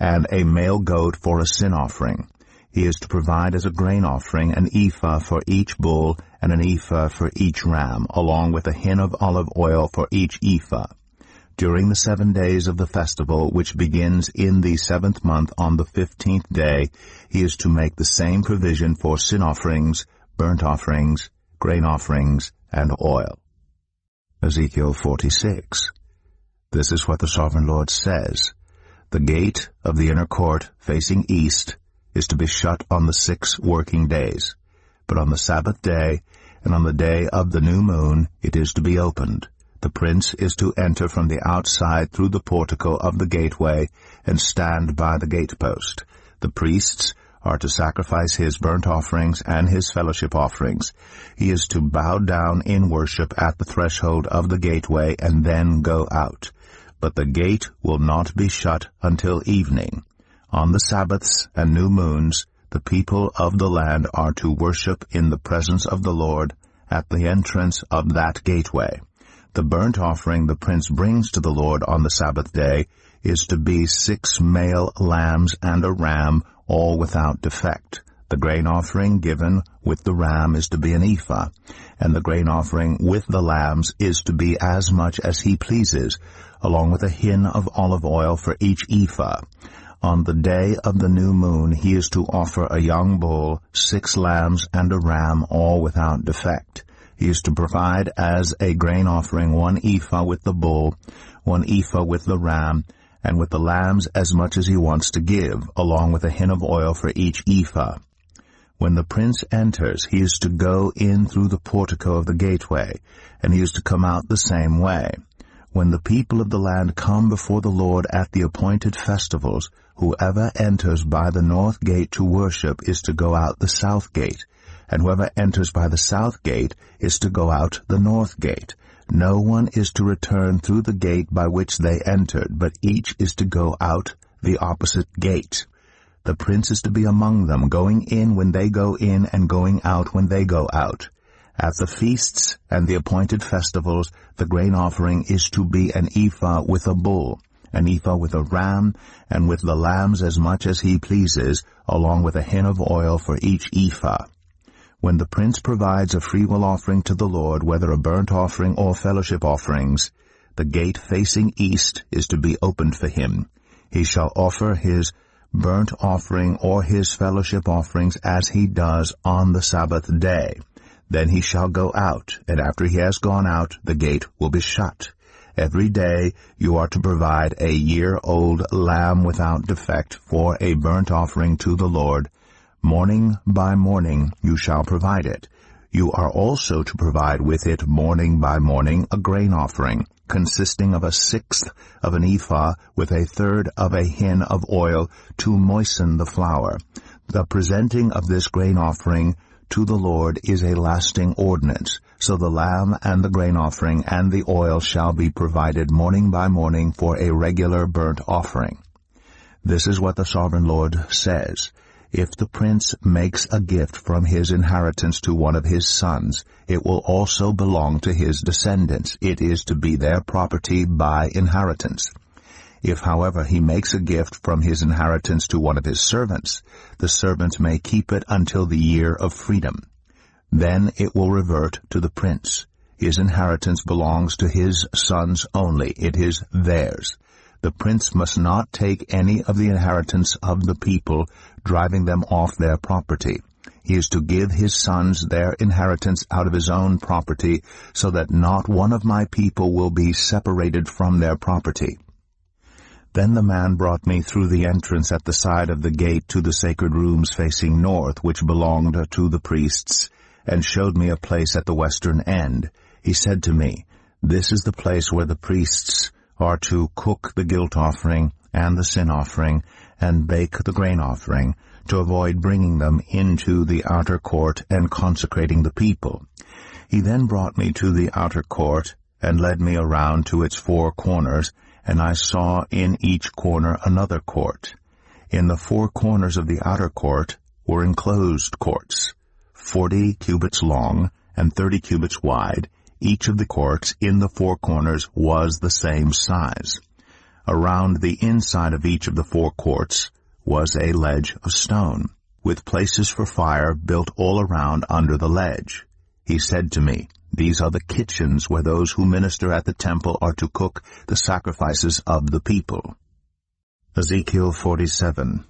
and a male goat for a sin offering. He is to provide as a grain offering an ephah for each bull and an ephah for each ram, along with a hin of olive oil for each ephah. During the 7 days of the festival, which begins in the 7th month on the 15th day, he is to make the same provision for sin offerings, burnt offerings, grain offerings, and oil. Ezekiel 46. This is what the sovereign Lord says. The gate of the inner court facing east is to be shut on the 6 working days, but on the Sabbath day and on the day of the new moon it is to be opened. The prince is to enter from the outside through the portico of the gateway and stand by the gatepost. The priests are to sacrifice his burnt offerings and his fellowship offerings. He is to bow down in worship at the threshold of the gateway and then go out. But the gate will not be shut until evening. On the Sabbaths and new moons, the people of the land are to worship in the presence of the Lord at the entrance of that gateway. The burnt offering the prince brings to the Lord on the Sabbath day is to be 6 male lambs and a ram, all without defect. The grain offering given with the ram is to be an ephah, and the grain offering with the lambs is to be as much as he pleases, along with a hin of olive oil for each ephah. On the day of the new moon he is to offer a young bull, 6 lambs, and a ram, all without defect. He is to provide as a grain offering 1 ephah with the bull, 1 ephah with the ram, and with the lambs as much as he wants to give, along with a hin of oil for each ephah. When the prince enters, he is to go in through the portico of the gateway, and he is to come out the same way. When the people of the land come before the Lord at the appointed festivals, whoever enters by the north gate to worship is to go out the south gate, and whoever enters by the south gate is to go out the north gate. No one is to return through the gate by which they entered, but each is to go out the opposite gate. The prince is to be among them, going in when they go in and going out when they go out. At the feasts and the appointed festivals, the grain offering is to be an ephah with a bull, an ephah with a ram, and with the lambs as much as he pleases, along with a hin of oil for each ephah. When the prince provides a freewill offering to the Lord, whether a burnt offering or fellowship offerings, the gate facing east is to be opened for him. He shall offer his burnt offering or his fellowship offerings as he does on the Sabbath day. Then he shall go out, and after he has gone out, the gate will be shut. Every day you are to provide a year-old lamb without defect for a burnt offering to the Lord. Morning by morning you shall provide it. You are also to provide with it morning by morning a grain offering, consisting of 1/6 of an ephah with 1/3 of a hin of oil to moisten the flour. The presenting of this grain offering to the Lord is a lasting ordinance. So the lamb and the grain offering and the oil shall be provided morning by morning for a regular burnt offering. This is what the sovereign Lord says. If the prince makes a gift from his inheritance to one of his sons, it will also belong to his descendants. It is to be their property by inheritance. If, however, he makes a gift from his inheritance to one of his servants, the servant may keep it until the year of freedom. Then it will revert to the prince. His inheritance belongs to his sons only. It is theirs. The prince must not take any of the inheritance of the people, driving them off their property. He is to give his sons their inheritance out of his own property, so that not one of my people will be separated from their property. Then the man brought me through the entrance at the side of the gate to the sacred rooms facing north, which belonged to the priests, and showed me a place at the western end. He said to me, "This is the place where the priests are to cook the guilt offering and the sin offering, and bake the grain offering, to avoid bringing them into the outer court and consecrating the people." He then brought me to the outer court, and led me around to its 4 corners, and I saw in each corner another court. In the 4 corners of the outer court were enclosed courts, 40 cubits long and 30 cubits wide. Each of the courts in the 4 corners was the same size. Around the inside of each of the 4 courts was a ledge of stone, with places for fire built all around under the ledge. He said to me, "These are the kitchens where those who minister at the temple are to cook the sacrifices of the people." Ezekiel 47.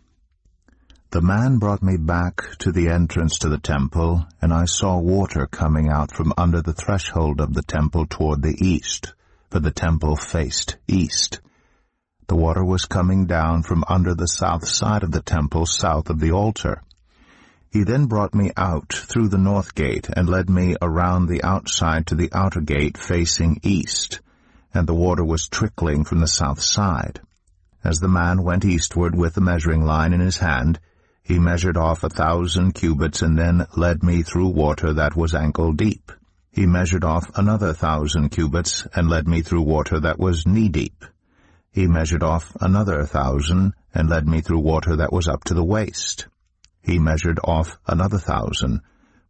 The man brought me back to the entrance to the temple, and I saw water coming out from under the threshold of the temple toward the east, for the temple faced east. The water was coming down from under the south side of the temple, south of the altar. He then brought me out through the north gate, and led me around the outside to the outer gate facing east, and the water was trickling from the south side. As the man went eastward with the measuring line in his hand, he measured off 1,000 cubits, and then led me through water that was ankle deep. He measured off another 1,000 cubits, and led me through water that was knee deep. He measured off another 1,000, and led me through water that was up to the waist. He measured off another 1,000,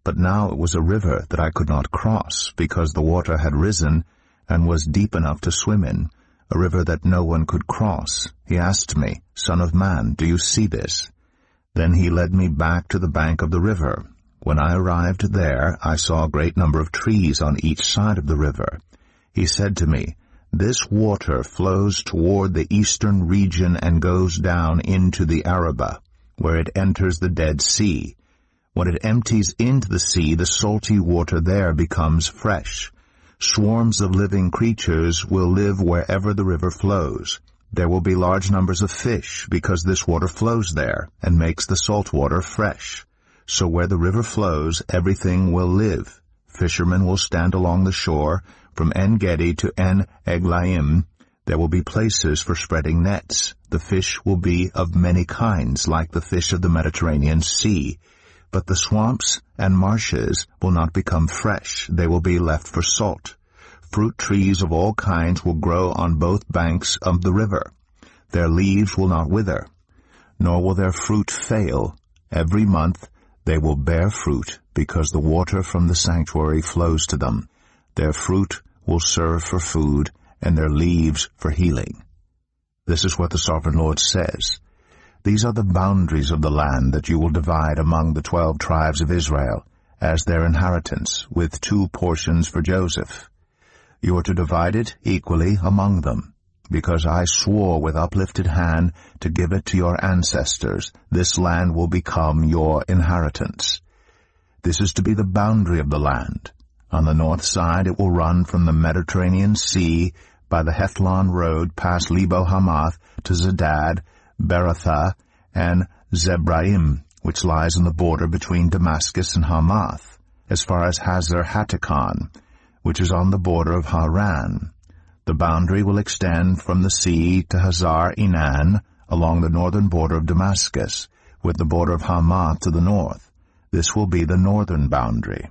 but now it was a river that I could not cross, because the water had risen and was deep enough to swim in, a river that no one could cross. He asked me, "Son of man, do you see this?" Then he led me back to the bank of the river. When I arrived there, I saw a great number of trees on each side of the river. He said to me, "This water flows toward the eastern region and goes down into the Arabah, where it enters the Dead Sea. When it empties into the sea, the salty water there becomes fresh. Swarms of living creatures will live wherever the river flows. There will be large numbers of fish, because this water flows there and makes the salt water fresh. So where the river flows, everything will live. Fishermen will stand along the shore, from En-Gedi to En-Eglaim. There will be places for spreading nets. The fish will be of many kinds, like the fish of the Mediterranean Sea. But the swamps and marshes will not become fresh. They will be left for salt. Fruit trees of all kinds will grow on both banks of the river. Their leaves will not wither, nor will their fruit fail. Every month they will bear fruit, because the water from the sanctuary flows to them. Their fruit will serve for food, and their leaves for healing." This is what the Sovereign Lord says. "These are the boundaries of the land that you will divide among the 12 tribes of Israel, as their inheritance, with 2 portions for Joseph. You are to divide it equally among them, because I swore with uplifted hand to give it to your ancestors. This land will become your inheritance. This is to be the boundary of the land. On the north side it will run from the Mediterranean Sea by the Hethlon road past Lebo-Hamath to Zedad, Beratha, and Zebraim, which lies on the border between Damascus and Hamath, as far as Hazar Hattikon, which is on the border of Haran. The boundary will extend from the sea to Hazar Enan, along the northern border of Damascus, with the border of Hamath to the north. This will be the northern boundary.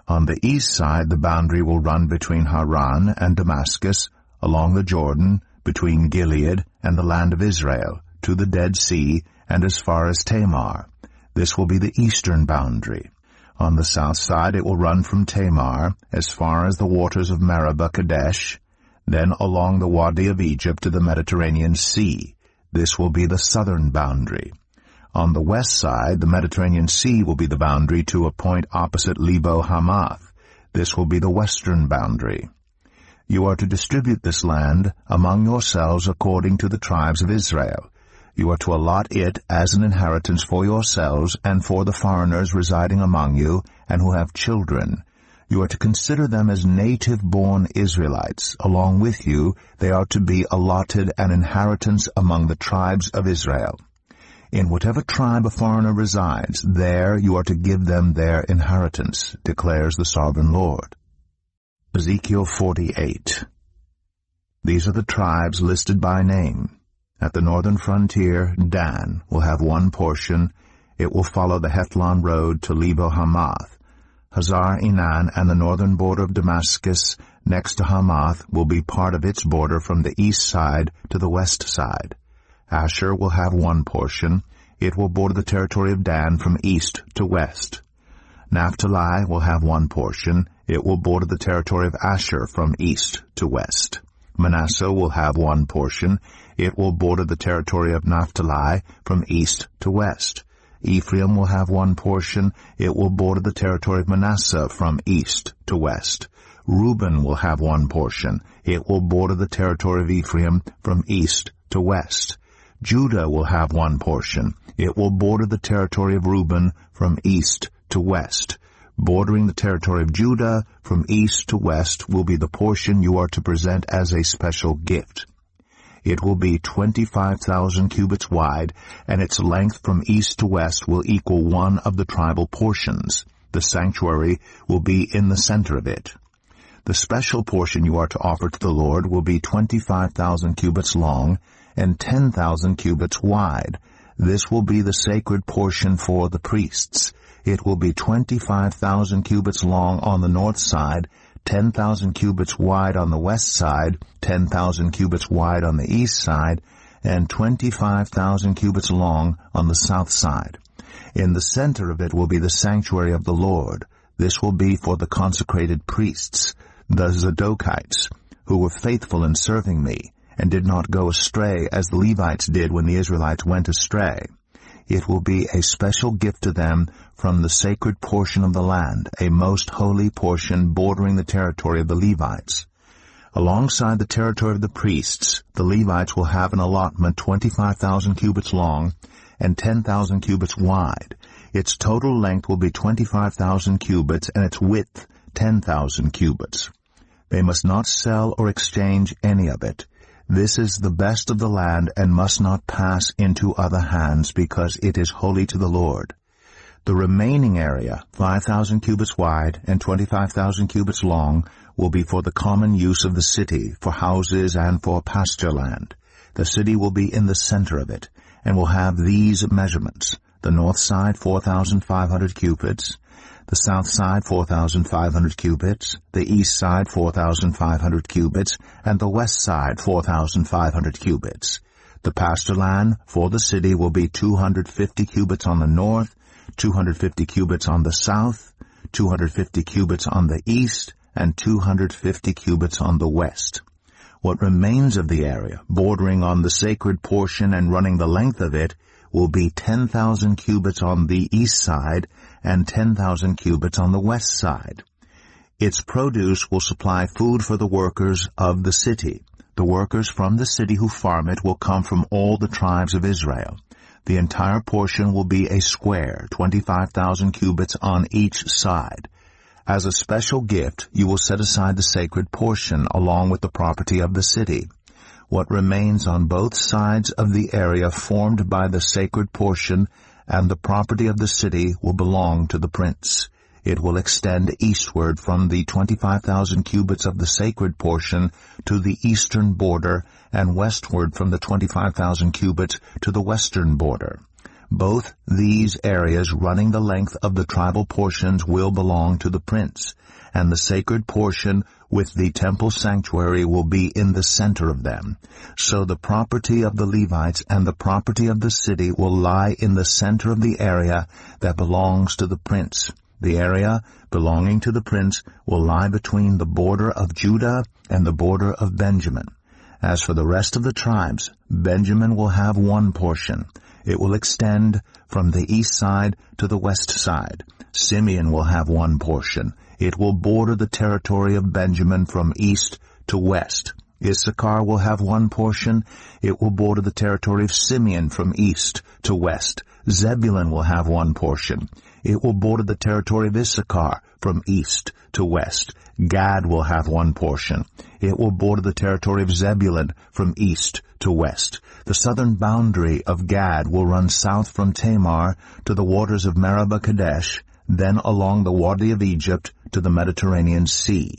On the east side, the boundary will run between Haran and Damascus, along the Jordan, between Gilead and the land of Israel, to the Dead Sea, and as far as Tamar. This will be the eastern boundary. On the south side, it will run from Tamar as far as the waters of Meribah Kadesh, then along the Wadi of Egypt to the Mediterranean Sea. This will be the southern boundary. On the west side, the Mediterranean Sea will be the boundary to a point opposite Lebo Hamath. This will be the western boundary. You are to distribute this land among yourselves according to the tribes of Israel. You are to allot it as an inheritance for yourselves and for the foreigners residing among you and who have children. You are to consider them as native-born Israelites. Along with you, they are to be allotted an inheritance among the tribes of Israel. In whatever tribe a foreigner resides, there you are to give them their inheritance, declares the sovereign Lord. Ezekiel 48. These are the tribes listed by name. At the northern frontier, Dan will have one portion. It will follow the Hethlon road to Lebo Hamath. Hazar Enan and the northern border of Damascus, next to Hamath, will be part of its border from the east side to the west side. Asher will have one portion. It will border the territory of Dan from east to west. Naphtali will have one portion. It will border the territory of Asher from east to west. Manasseh will have one portion. It will border the territory of Naphtali from east to west. Ephraim will have one portion. It will border the territory of Manasseh from east to west. Reuben will have one portion. It will border the territory of Ephraim from east to west. Judah will have one portion. It will border the territory of Reuben from east to west. Bordering the territory of Judah from east to west will be the portion you are to present as a special gift. It will be 25,000 cubits wide, and its length from east to west will equal one of the tribal portions. The sanctuary will be in the center of it. The special portion you are to offer to the Lord will be 25,000 cubits long and 10,000 cubits wide. This will be the sacred portion for the priests. It will be 25,000 cubits long on the north side, 10,000 cubits wide on the west side, 10,000 cubits wide on the east side, and 25,000 cubits long on the south side. In the center of it will be the sanctuary of the Lord. This will be for the consecrated priests, the Zadokites, who were faithful in serving me, and did not go astray as the Levites did when the Israelites went astray. It will be a special gift to them from the sacred portion of the land, a most holy portion bordering the territory of the Levites. Alongside the territory of the priests, the Levites will have an allotment 25,000 cubits long and 10,000 cubits wide. Its total length will be 25,000 cubits and its width 10,000 cubits. They must not sell or exchange any of it. This is the best of the land and must not pass into other hands, because it is holy to the Lord. The remaining area, 5,000 cubits wide and 25,000 cubits long, will be for the common use of the city, for houses and for pasture land. The city will be in the center of it, and will have these measurements: the north side 4,500 cubits, the south side 4,500 cubits, the east side 4,500 cubits, and the west side 4,500 cubits. The pasture land for the city will be 250 cubits on the north, 250 cubits on the south, 250 cubits on the east, and 250 cubits on the west. What remains of the area, bordering on the sacred portion and running the length of it, will be 10,000 cubits on the east side and 10,000 cubits on the west side. Its produce will supply food for the workers of the city. The workers from the city who farm it will come from all the tribes of Israel. The entire portion will be a square, 25,000 cubits on each side. As a special gift, you will set aside the sacred portion along with the property of the city. What remains on both sides of the area formed by the sacred portion and the property of the city will belong to the prince. It will extend eastward from the 25,000 cubits of the sacred portion to the eastern border, and westward from the 25,000 cubits to the western border. Both these areas running the length of the tribal portions will belong to the prince, and the sacred portion with the temple sanctuary will be in the center of them. So the property of the Levites and the property of the city will lie in the center of the area that belongs to the prince. The area belonging to the prince will lie between the border of Judah and the border of Benjamin. As for the rest of the tribes, Benjamin will have one portion. It will extend from the east side to the west side. Simeon will have one portion. It will border the territory of Benjamin from east to west. Issachar will have one portion. It will border the territory of Simeon from east to west. Zebulun will have one portion. It will border the territory of Issachar from east to west. Gad will have one portion. It will border the territory of Zebulun from east to west. The southern boundary of Gad will run south from Tamar to the waters of Meribah Kadesh, then along the Wadi of Egypt to the Mediterranean Sea.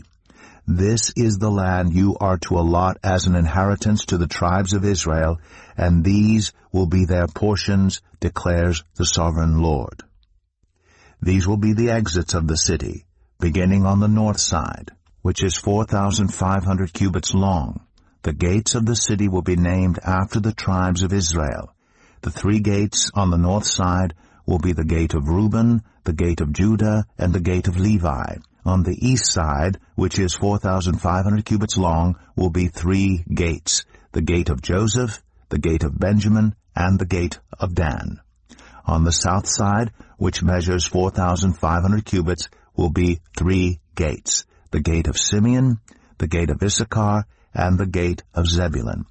This is the land you are to allot as an inheritance to the tribes of Israel, and these will be their portions, declares the sovereign Lord. These will be the exits of the city, beginning on the north side, which is 4,500 cubits long. The gates of the city will be named after the tribes of Israel. The 3 gates on the north side will be the gate of Reuben, the gate of Judah, and the gate of Levi. On the east side, which is 4,500 cubits long, will be 3 gates, the gate of Joseph, the gate of Benjamin, and the gate of Dan. On the south side, which measures 4,500 cubits, will be 3 gates, the gate of Simeon, the gate of Issachar, and the gate of Zebulun.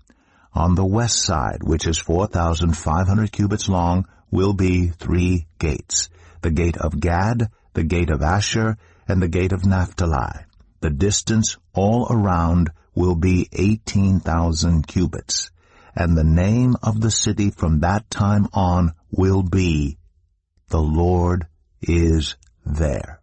On the west side, which is 4,500 cubits long, will be 3 gates, the gate of Gad, the gate of Asher, and the gate of Naphtali. The distance all around will be 18,000 cubits, and the name of the city from that time on will be, "The Lord is there."